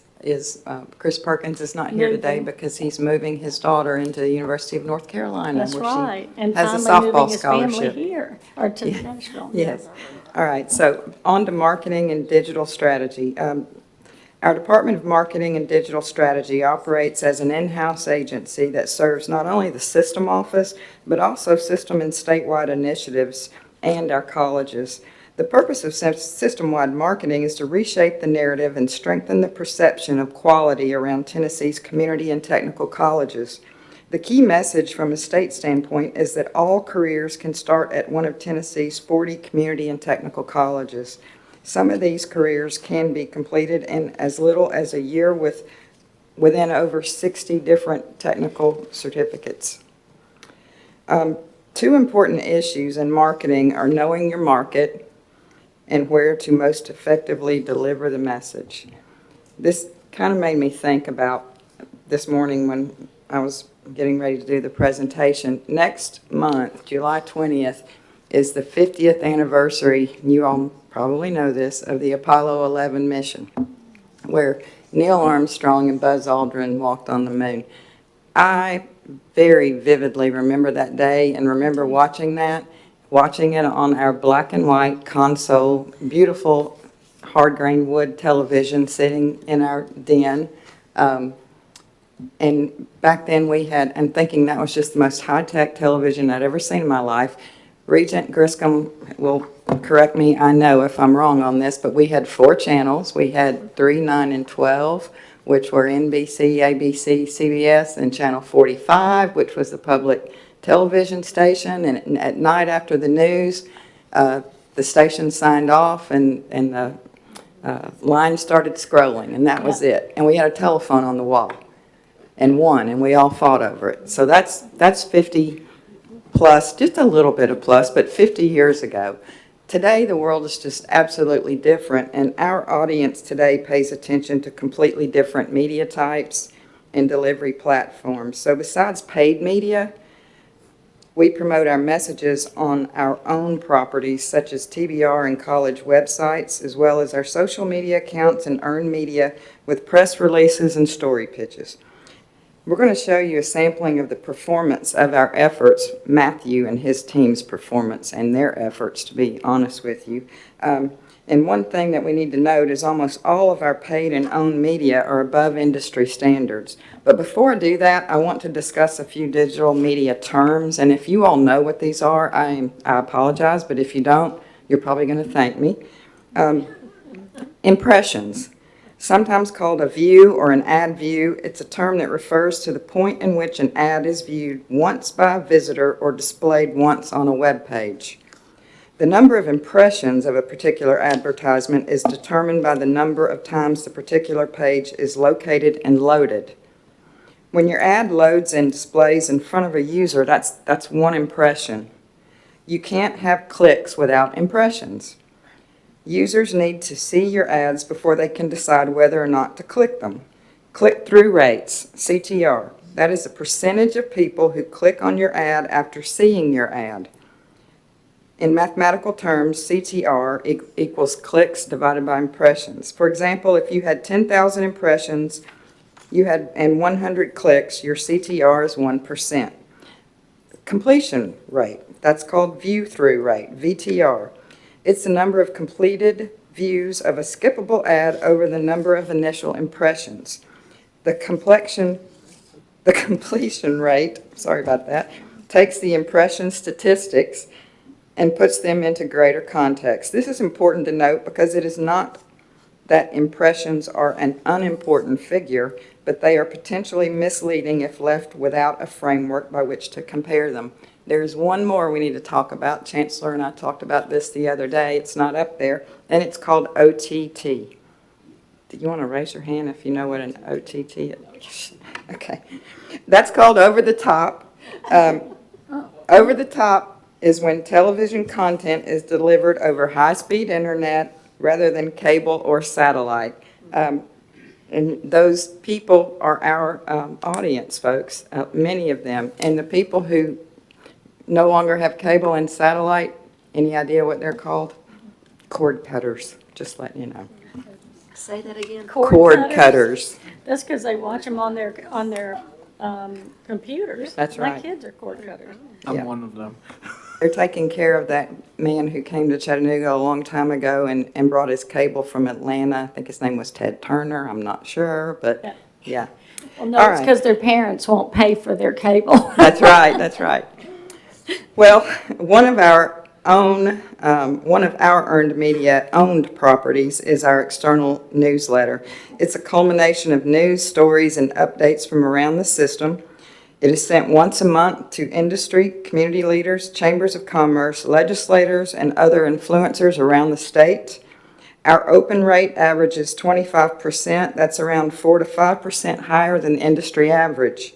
Perkins is not here today Moving. because he's moving his daughter into the University of North Carolina, That's where right. she And has a finally softball moving his family scholarship. here, or to Nashville. Yes. All right, so on to marketing and digital strategy. Our Department of Marketing and Digital Strategy operates as an in-house agency that serves not only the system office, but also system and statewide initiatives and our colleges. The purpose of system-wide marketing is to reshape the narrative and strengthen the perception of quality around Tennessee's community and technical colleges. The key message from a state standpoint is that all careers can start at one of Tennessee's 40 community and technical colleges. Some of these careers can be completed in as little as a year within over 60 different technical certificates. Two important issues in marketing are knowing your market and where to most effectively deliver the message. This kind of made me think about this morning when I was getting ready to do the presentation. Next month, July 20th, is the 50th anniversary, you all probably know this, of the Apollo 11 mission, where Neil Armstrong and Buzz Aldrin walked on the moon. I very vividly remember that day and remember watching it on our black and white console, beautiful hard-grained wood television sitting in our den. And back then we had, and thinking that was just the most high-tech television I'd ever seen in my life. Regent Griscom will correct me, I know if I'm wrong on this, but we had 4 channels. We had 3, 9, and 12, which were NBC, ABC, CBS, and Channel 45, which was the public television station. And at night after the news, the station signed off and the line started scrolling, and that was it. And we had a telephone on the wall, and we all fought over it. So that's 50 plus, just a little bit of plus, but 50 years ago. Today, the world is just absolutely different, and our audience today pays attention to completely different media types and delivery platforms. So besides paid media, we promote our messages on our own properties, such as TBR and college websites, as well as our social media accounts and earned media with press releases and story pitches. We're going to show you a sampling of the performance of our efforts, Matthew and his team's performance and their efforts, to be honest with you. And one thing that we need to note is almost all of our paid and owned media are above industry standards. But before I do that, I want to discuss a few digital media terms. And if you all know what these are, I apologize, but if you don't, you're probably going to thank me. Impressions. Sometimes called a view or an ad view, it's a term that refers to the point in which an ad is viewed once by a visitor or displayed once on a web page. The number of impressions of a particular advertisement is determined by the number of times the particular page is located and loaded. When your ad loads and displays in front of a user, that's one impression. You can't have clicks without impressions. Users need to see your ads before they can decide whether or not to click them. Click-through rates, CTR, that is the percentage of people who click on your ad after seeing your ad. In mathematical terms, CTR equals clicks divided by impressions. For example, if you had 10,000 impressions and 100 clicks, your CTR is 1%. Completion rate, that's called view-through rate, VTR. It's the number of completed views of a skippable ad over the number of initial impressions. The completion rate, sorry about that, takes the impression statistics and puts them into greater context. This is important to note because it is not that impressions are an unimportant figure, but they are potentially misleading if left without a framework by which to compare them. There's one more we need to talk about. Chancellor and I talked about this the other day. It's not up there, and it's called OTT. Do you want to raise your hand if you know what an OTT is? Okay. That's called over the top. Over the top is when television content is delivered over high-speed internet rather than cable or satellite. And those people are our audience, folks, many of them. And the people who no longer have cable and satellite, any idea what they're called? Cord cutters, just letting you know. Say that again. Cord cutters. That's because they watch them on their computers. That's My right. kids are cord cutters. Yeah. I'm one of them. They're taking care of that man who came to Chattanooga a long time ago and brought his cable from Atlanta. I think his name was Ted Turner. I'm not sure, but yeah. Well, no, All it's right. because their parents won't pay for their cable. That's right, that's right. Well, one of our earned media owned properties is our external newsletter. It's a culmination of news, stories, and updates from around the system. It is sent once a month to industry, community leaders, chambers of commerce, legislators, and other influencers around the state. Our open rate averages 25%. That's around 4 to 5% higher than the industry average.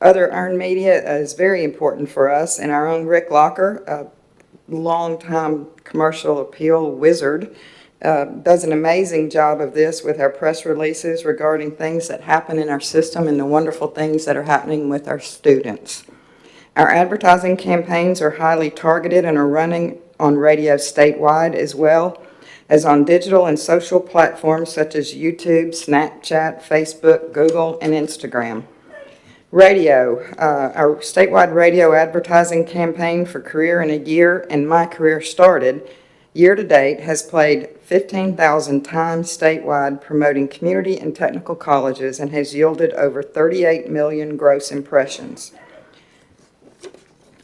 Other earned media is very important for us, and our own Rick Locker, a longtime commercial appeal wizard, does an amazing job of this with our press releases regarding things that happen in our system and the wonderful things that are happening with our students. Our advertising campaigns are highly targeted and are running on radio statewide as well as on digital and social platforms such as YouTube, Snapchat, Facebook, Google, and Instagram. Radio, our statewide radio advertising campaign for Career in a Year and My Career Started, year to date, has played 15,000 times statewide promoting community and technical colleges and has yielded over 38 million gross impressions.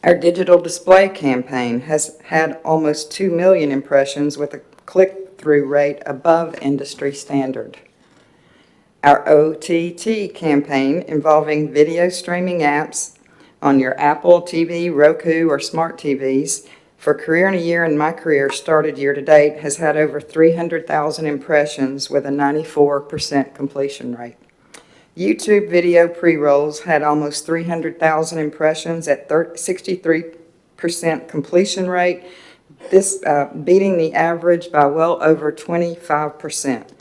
Our digital display campaign has had almost 2 million impressions with a click-through rate above industry standard. Our OTT campaign involving video streaming apps on your Apple TV, Roku, or smart TVs for Career in a Year and My Career Started year to date has had over 300,000 impressions with a 94% completion rate. YouTube video pre-rolls had almost 300,000 impressions at 63% completion rate, this beating the average by well over 25%.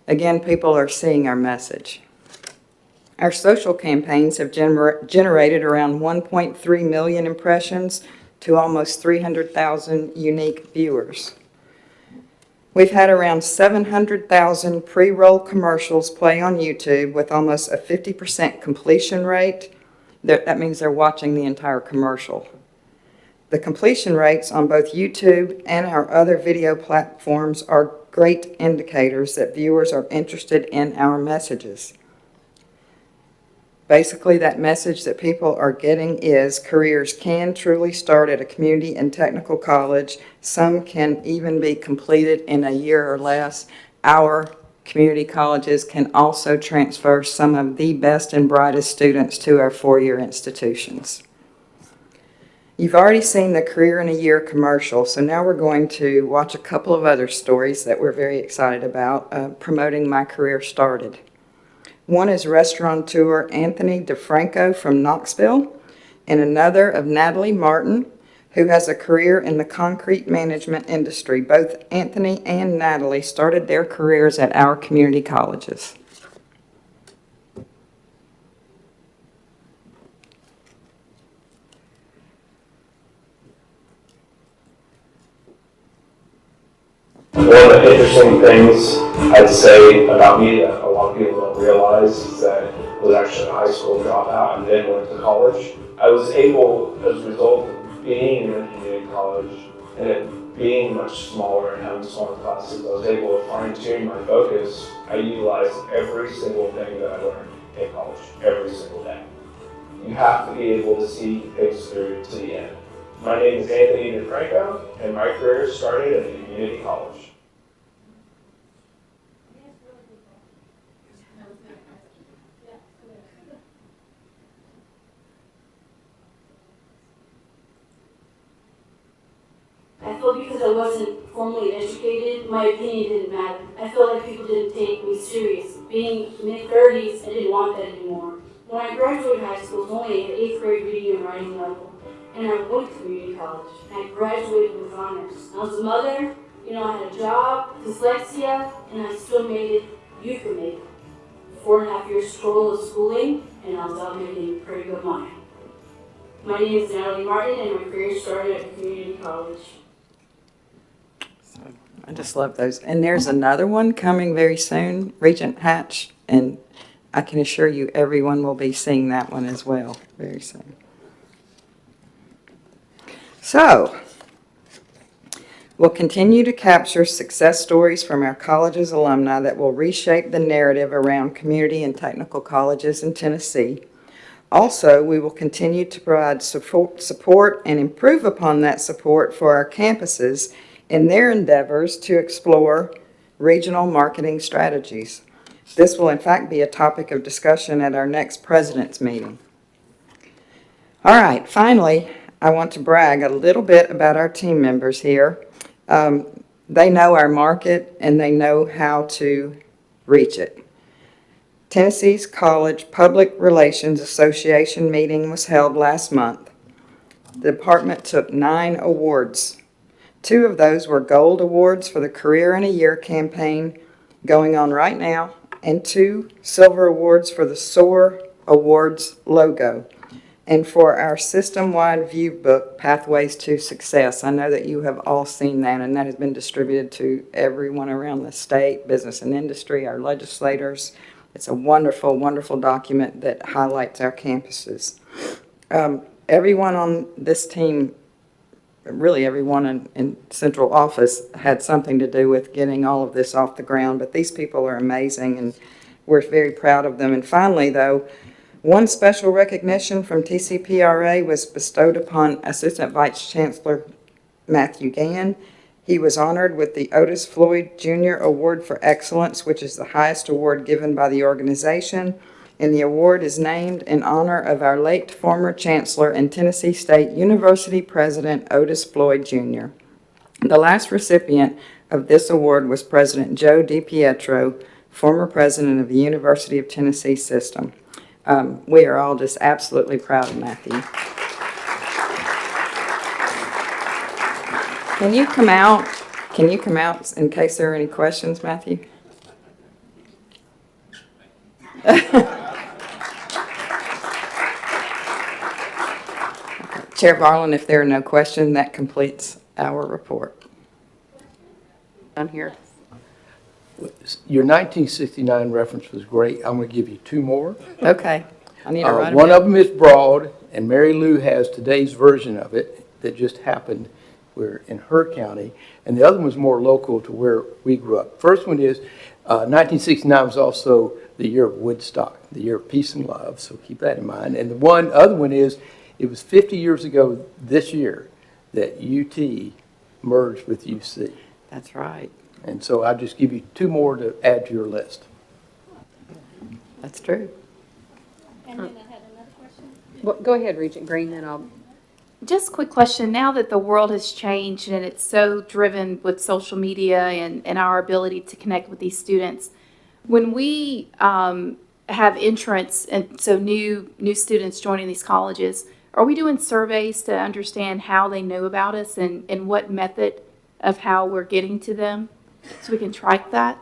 Again, people are seeing our message. Our social campaigns have generated around 1.3 million impressions to almost 300,000 unique viewers. We've had around 700,000 pre-roll commercials play on YouTube with almost a 50% completion rate. That means they're watching the entire commercial. The completion rates on both YouTube and our other video platforms are great indicators that viewers are interested in our messages. Basically, that message that people are getting is careers can truly start at a community and technical college. Some can even be completed in a year or less. Our community colleges can also transfer some of the best and brightest students to our four-year institutions. You've already seen the Career in a Year commercial, so now we're going to watch a couple of other stories that we're very excited about promoting My Career Started. One is restaurateur Anthony DeFranco from Knoxville, and another of Natalie Martin, who has a career in the concrete management industry. Both Anthony and Natalie started their careers at our community colleges. One of the interesting things I'd say about me that a lot of people don't realize is that I was actually a high school dropout and then went to college. I was able, as a result of being in a community college and it being much smaller and having smaller classes, I was able to fine-tune my focus. I utilized every single thing that I learned in college, every single day. You have to be able to see things through to the end. My name is Anthony DeFranco, and my career started at a community college. feel because I wasn't formally educated, my opinion didn't matter. I felt like people didn't take me serious. Being mid-30s, I didn't want that anymore. When I graduated high school, I was only at 8th grade reading and writing level, and I went to community college, and I graduated with honors. I was a mother, I had a job, dyslexia, and I still made it. You can make it. 4.5 years total of schooling, and I was out making pretty good money. My name is Natalie Martin, and my career started at community college. I just love those. And there's another one coming very soon, Regent Hatch, and I can assure you everyone will be seeing that one as well very soon. So, we'll continue to capture success stories from our college's alumni that will reshape the narrative around community and technical colleges in Tennessee. Also, we will continue to provide support and improve upon that support for our campuses in their endeavors to explore regional marketing strategies. This will in fact be a topic of discussion at our next president's meeting. All right, finally, I want to brag a little bit about our team members here. They know our market and they know how to reach it. Tennessee's College Public Relations Association meeting was held last month. The department took 9 awards. 2 of those were gold awards for the Career in a Year campaign going on right now, and 2 silver awards for the SOAR Awards logo, and for our system-wide view book, Pathways to Success. I know that you have all seen that, and that has been distributed to everyone around the state, business and industry, our legislators. It's a wonderful, wonderful document that highlights our campuses. Everyone on this team, really everyone in central office, had something to do with getting all of this off the ground, but these people are amazing, and we're very proud of them. And finally, though, one special recognition from TCPRA was bestowed upon Assistant Vice Chancellor Matthew Gann. He was honored with the Otis Floyd Jr. Award for Excellence, which is the highest award given by the organization, and the award is named in honor of our late former Chancellor and Tennessee State University President Otis Floyd Jr. The last recipient of this award was President Joe DiPietro, former president of the University of Tennessee System. We are all just absolutely proud of Matthew. Can you come out? Can you come out in case there are any questions, Matthew? Chair Barlin, if there are no questions, that completes our report. On here. Your 1969 reference was great. I'm going to give you 2 more. Okay. I need to write them One down. of them is broad, and Mary Lou has today's version of it that just happened. We're in her county, and the other one was more local to where we grew up. First one is 1969 was also the year of Woodstock, the year of peace and love, so keep that in mind. And the other one is it was 50 years ago this year that UT merged with UC. That's right. And so I'll just give you 2 more to add to your list. That's true. And then I had another question. Well, go ahead, Regent Green, then I'll. Just a quick question. Now that the world has changed and it's so driven with social media and our ability to connect with these students, when we have entrants and so new students joining these colleges, are we doing surveys to understand how they know about us and what method of how we're getting to them so we can track that?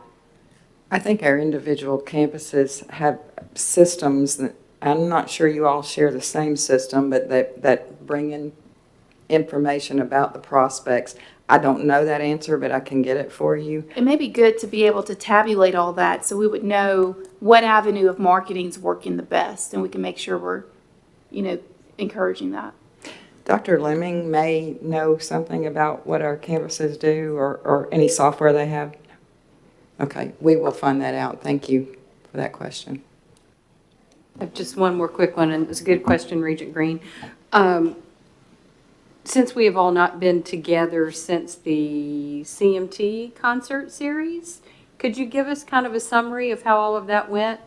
I think our individual campuses have systems that, I'm not sure you all share the same system, but that bring in information about the prospects. I don't know that answer, but I can get it for you. It may be good to be able to tabulate all that so we would know what avenue of marketing is working the best, and we can make sure we're, encouraging that. Dr. Lemming may know something about what our campuses do or any software they have. Okay, we will find that out. Thank you for that question. I have just one more quick one, and it's a good question, Regent Green. Since we have all not been together since the CMT concert series, could you give us kind of a summary of how all of that went?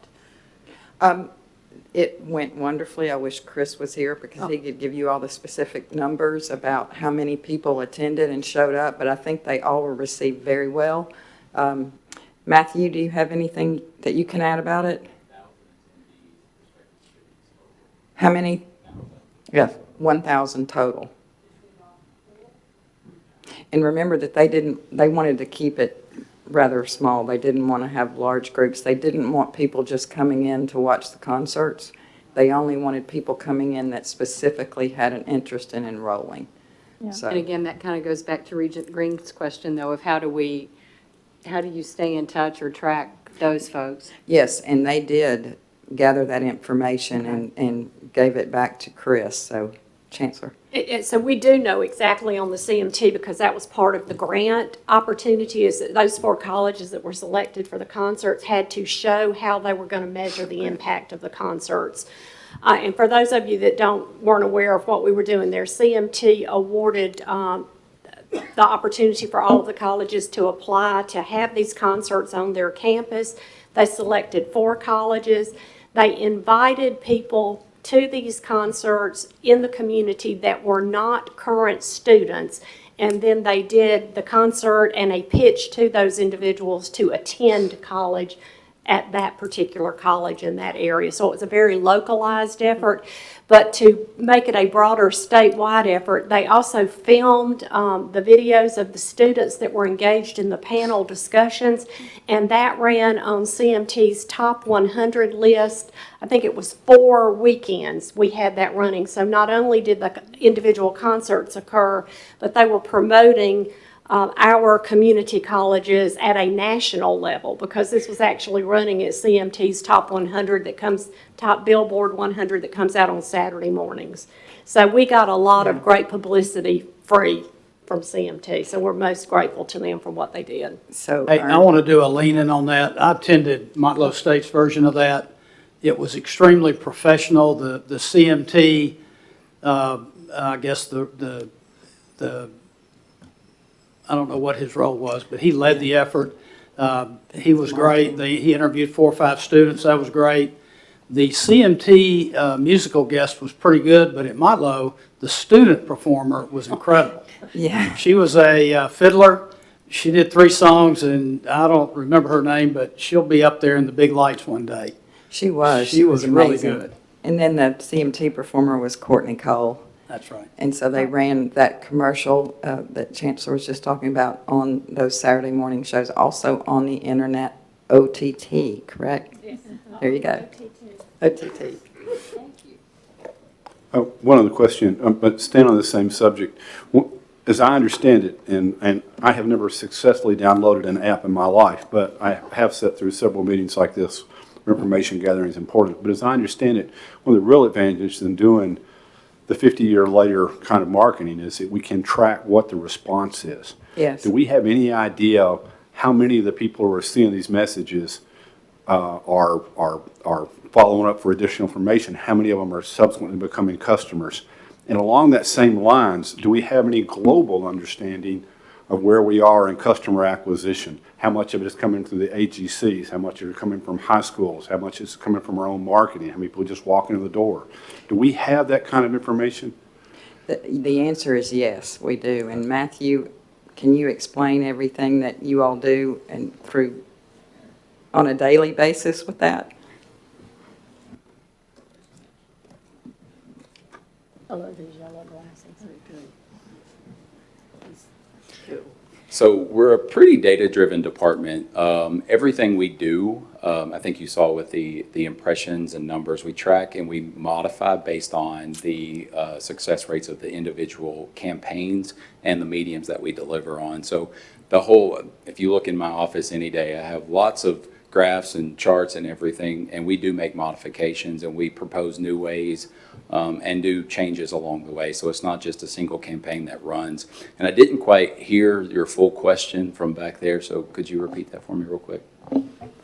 It went wonderfully. I wish Chris was here because he could give you all the specific numbers about how many people attended and showed up, but I think they all were received very well. Matthew, do you have anything that you can add about it? How many? Yes, 1,000 total. And remember that they wanted to keep it rather small. They didn't want to have large groups. They didn't want people just coming in to watch the concerts. They only wanted people coming in that specifically had an interest in enrolling. Yeah. So, And again, that kind of goes back to Regent Green's question, though, of how do you stay in touch or track those folks? yes, and they did gather that information and gave it back to Chris. So, Chancellor. So we do know exactly on the CMT, because that was part of the grant opportunity, is that those 4 colleges that were selected for the concerts had to show how they were going to measure the impact of the concerts. And for those of you that weren't aware of what we were doing there, CMT awarded the opportunity for all of the colleges to apply to have these concerts on their campus. They selected 4 colleges. They invited people to these concerts in the community that were not current students, and then they did the concert and a pitch to those individuals to attend college at that particular college in that area. So it was a very localized effort, but to make it a broader statewide effort, they also filmed the videos of the students that were engaged in the panel discussions, and that ran on CMT's top 100 list. I think it was 4 weekends we had that running. So not only did the individual concerts occur, but they were promoting our community colleges at a national level, because this was actually running at CMT's top 100 top Billboard 100 that comes out on Saturday mornings. So we got a lot of great publicity free from CMT. So we're most grateful to them for what they did. So, Hey, I want to do a lean-in on that. I attended Montlow State's version of that. It was extremely professional. The CMT, I guess the I don't know what his role was, but he led the effort. He was great. He interviewed 4 or 5 students. That was great. The CMT musical guest was pretty good, but at Montlow, the student performer was incredible. yeah. She was a fiddler. She did 3 songs, and I don't remember her name, but she'll be up there in the big lights one day. She was. She was really amazing. good. And then the CMT performer was Courtney Cole. That's right. And so they ran that commercial that Chancellor was just talking about on those Saturday morning shows, also on the internet, OTT, correct? Yes. There you go. OTT. One other question, but staying on the same subject. As I understand it, and I have never successfully downloaded an app in my life, but I have sat through several meetings like this where information gathering is important. But as I understand it, one of the real advantages in doing the 50-year later kind of marketing is that we can track what the response is. Yes. Do we have any idea how many of the people who are seeing these messages are following up for additional information? How many of them are subsequently becoming customers? And along that same lines, do we have any global understanding of where we are in customer acquisition? How much of it is coming through the AGCs? How much of it is coming from high schools? How much is coming from our own marketing? How many people just walk into the door? Do we have that kind of information? The answer is yes, we do. And Matthew, can you explain everything that you all do and through on a daily basis with that? I love these yellow glasses. So we're a pretty data-driven department. Everything we do, I think you saw with the impressions and numbers we track, and we modify based on the success rates of the individual campaigns and the mediums that we deliver on. So if you look in my office any day, I have lots of graphs and charts and everything, and we do make modifications and we propose new ways and do changes along the way. So it's not just a single campaign that runs. And I didn't quite hear your full question from back there, so could you repeat that for me real quick?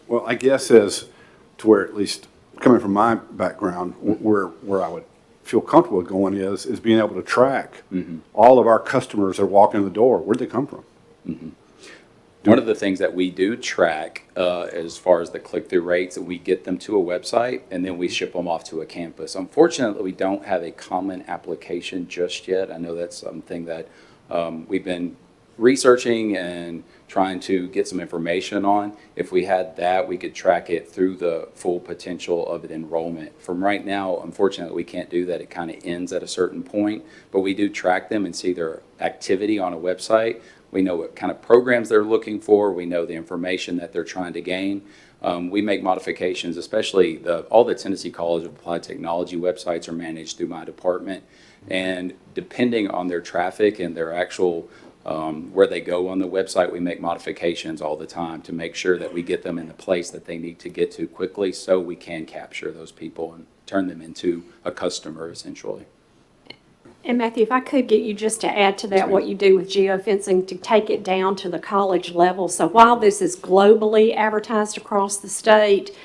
Well, I guess as to where, at least coming from my background, where I would feel comfortable going is being able to track all of our customers that are walking in the door. Where'd they come from? One of the things that we do track as far as the click-through rates, we get them to a website and then we ship them off to a campus. Unfortunately, we don't have a common application just yet. I know that's something that we've been researching and trying to get some information on. If we had that, we could track it through the full potential of an enrollment. From right now, unfortunately, we can't do that. It kind of ends at a certain point, but we do track them and see their activity on a website. We know what kind of programs they're looking for. We know the information that they're trying to gain. We make modifications, especially all the Tennessee College of Applied Technology websites are managed through my department. And depending on their traffic and their actual where they go on the website, we make modifications all the time to make sure that we get them in the place that they need to get to quickly so we can capture those people and turn them into a customer essentially. And Matthew, if I could get you just to add to that what you do with geofencing to take it down to the college level. So while this is globally advertised across the state,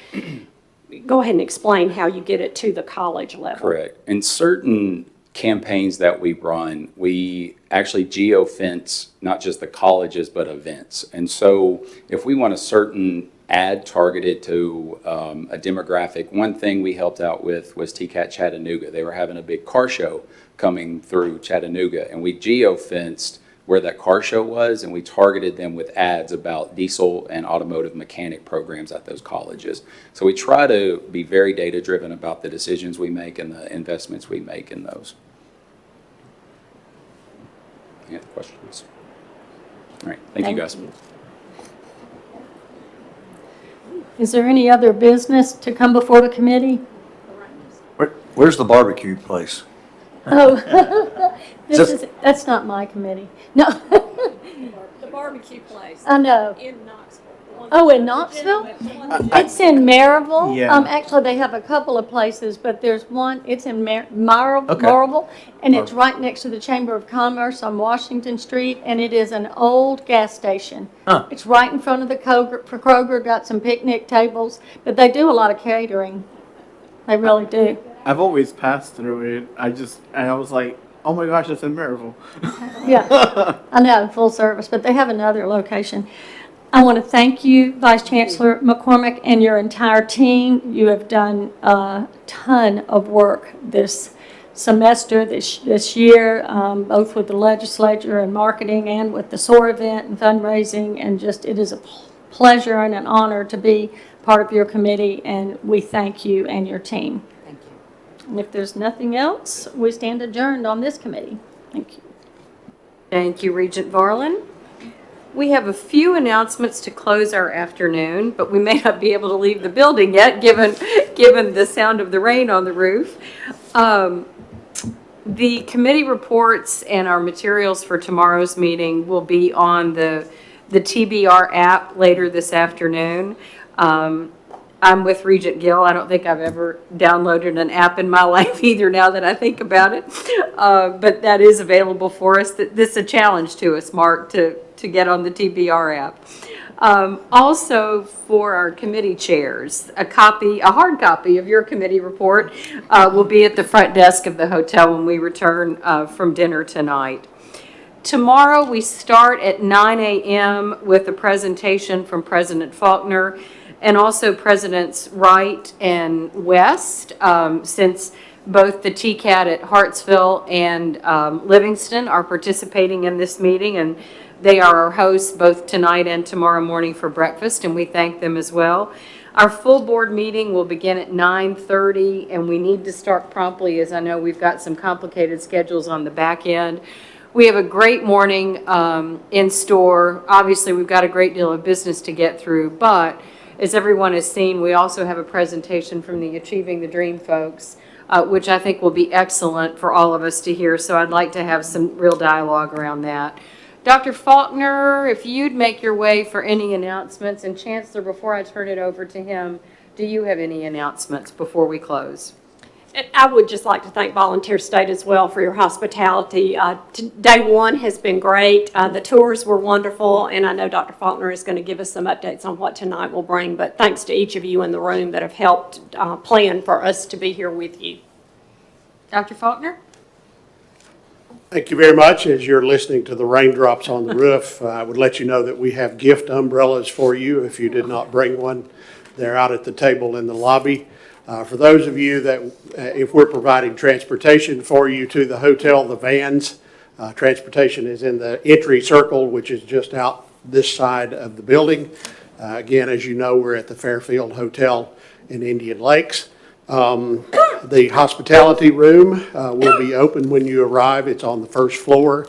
go ahead and explain how you get it to the college level. Correct. In certain campaigns that we run, we actually geofence not just the colleges but events. And so if we want a certain ad targeted to a demographic, one thing we helped out with was TCAT Chattanooga. They were having a big car show coming through Chattanooga, and we geofenced where that car show was, and we targeted them with ads about diesel and automotive mechanic programs at those colleges. So we try to be very data-driven about the decisions we make and the investments we make in those. Any other questions? All right, thank you guys. Is there any other business to come before the committee? Where's the barbecue place? Oh, that's not my committee. No. The barbecue place. I know. In Knoxville. Oh, in Knoxville? It's in Maryville. Yeah. Actually, they have a couple of places, but there's one, it's in Maryville, Okay. and it's right next to the Chamber of Commerce on Washington Street, and it is an old gas station. Huh. It's right in front of the Kroger, got some picnic tables, but they do a lot of catering. They really do. I've always passed through it. I was like, oh my gosh, it's in Maryville. Yeah, I know, full service, but they have another location. I want to thank you, Vice Chancellor McCormick, and your entire team. You have done a ton of work this semester, this year, both with the legislature and marketing and with the SOAR event and fundraising, and just it is a pleasure and an honor to be part of your committee, and we thank you and your team. Thank you. And if there's nothing else, we stand adjourned on this committee. Thank you. Thank you, Regent Varlin. We have a few announcements to close our afternoon, but we may not be able to leave the building yet, given the sound of the rain on the roof. The committee reports and our materials for tomorrow's meeting will be on the TBR app later this afternoon. I'm with Regent Gill. I don't think I've ever downloaded an app in my life either, now that I think about it. But that is available for us. This is a challenge to us, Mark, to get on the TBR app. Also, for our committee chairs, a hard copy of your committee report will be at the front desk of the hotel when we return from dinner tonight. Tomorrow, we start at 9 a.m. with a presentation from President Faulkner and also Presidents Wright and West, since both the TCAT at Hartsville and Livingston are participating in this meeting, and they are our hosts both tonight and tomorrow morning for breakfast, and we thank them as well. Our full board meeting will begin at 9:30, and we need to start promptly, as I know we've got some complicated schedules on the back end. We have a great morning in store. Obviously, we've got a great deal of business to get through, but as everyone has seen, we also have a presentation from the Achieving the Dream folks, which I think will be excellent for all of us to hear. So I'd like to have some real dialogue around that. Dr. Faulkner, if you'd make your way for any announcements, and Chancellor, before I turn it over to him, do you have any announcements before we close? I would just like to thank Volunteer State as well for your hospitality. Day one has been great. The tours were wonderful, and I know Dr. Faulkner is going to give us some updates on what tonight will bring, but thanks to each of you in the room that have helped plan for us to be here with you. Dr. Faulkner? Thank you very much. As you're listening to the raindrops on the roof, I would let you know that we have gift umbrellas for you if you did not bring one. They're out at the table in the lobby. For those of you that, if we're providing transportation for you to the hotel, the vans, transportation is in the entry circle, which is just out this side of the building. Again, as you know, we're at the Fairfield Hotel in Indian Lakes. The hospitality room will be open when you arrive. It's on the first floor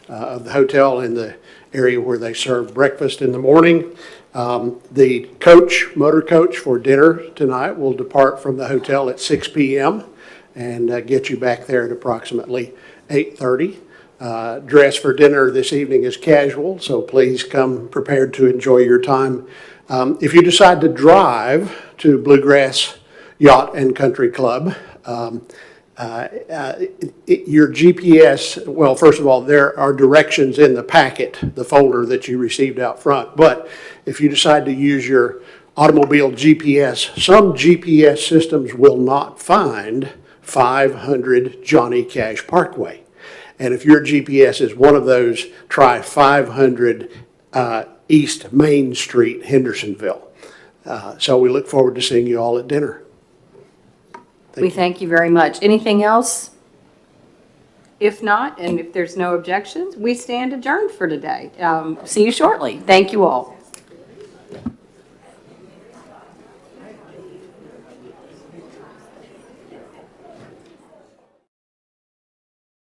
of the hotel in the area where they serve breakfast in the morning. The motor coach for dinner tonight will depart from the hotel at 6 p.m. and get you back there at approximately 8:30. Dress for dinner this evening is casual, so please come prepared to enjoy your time. If you decide to drive to Bluegrass Yacht and Country Club, your GPS, well, first of all, there are directions in the packet, the folder that you received out front. But if you decide to use your automobile GPS, some GPS systems will not find 500 Johnny Cash Parkway. And if your GPS is one of those, try 500 East Main Street, Hendersonville. So we look forward to seeing you all at dinner. We thank you very much. Anything else? If not, and if there's no objections, we stand adjourned for today. See you shortly. Thank you all.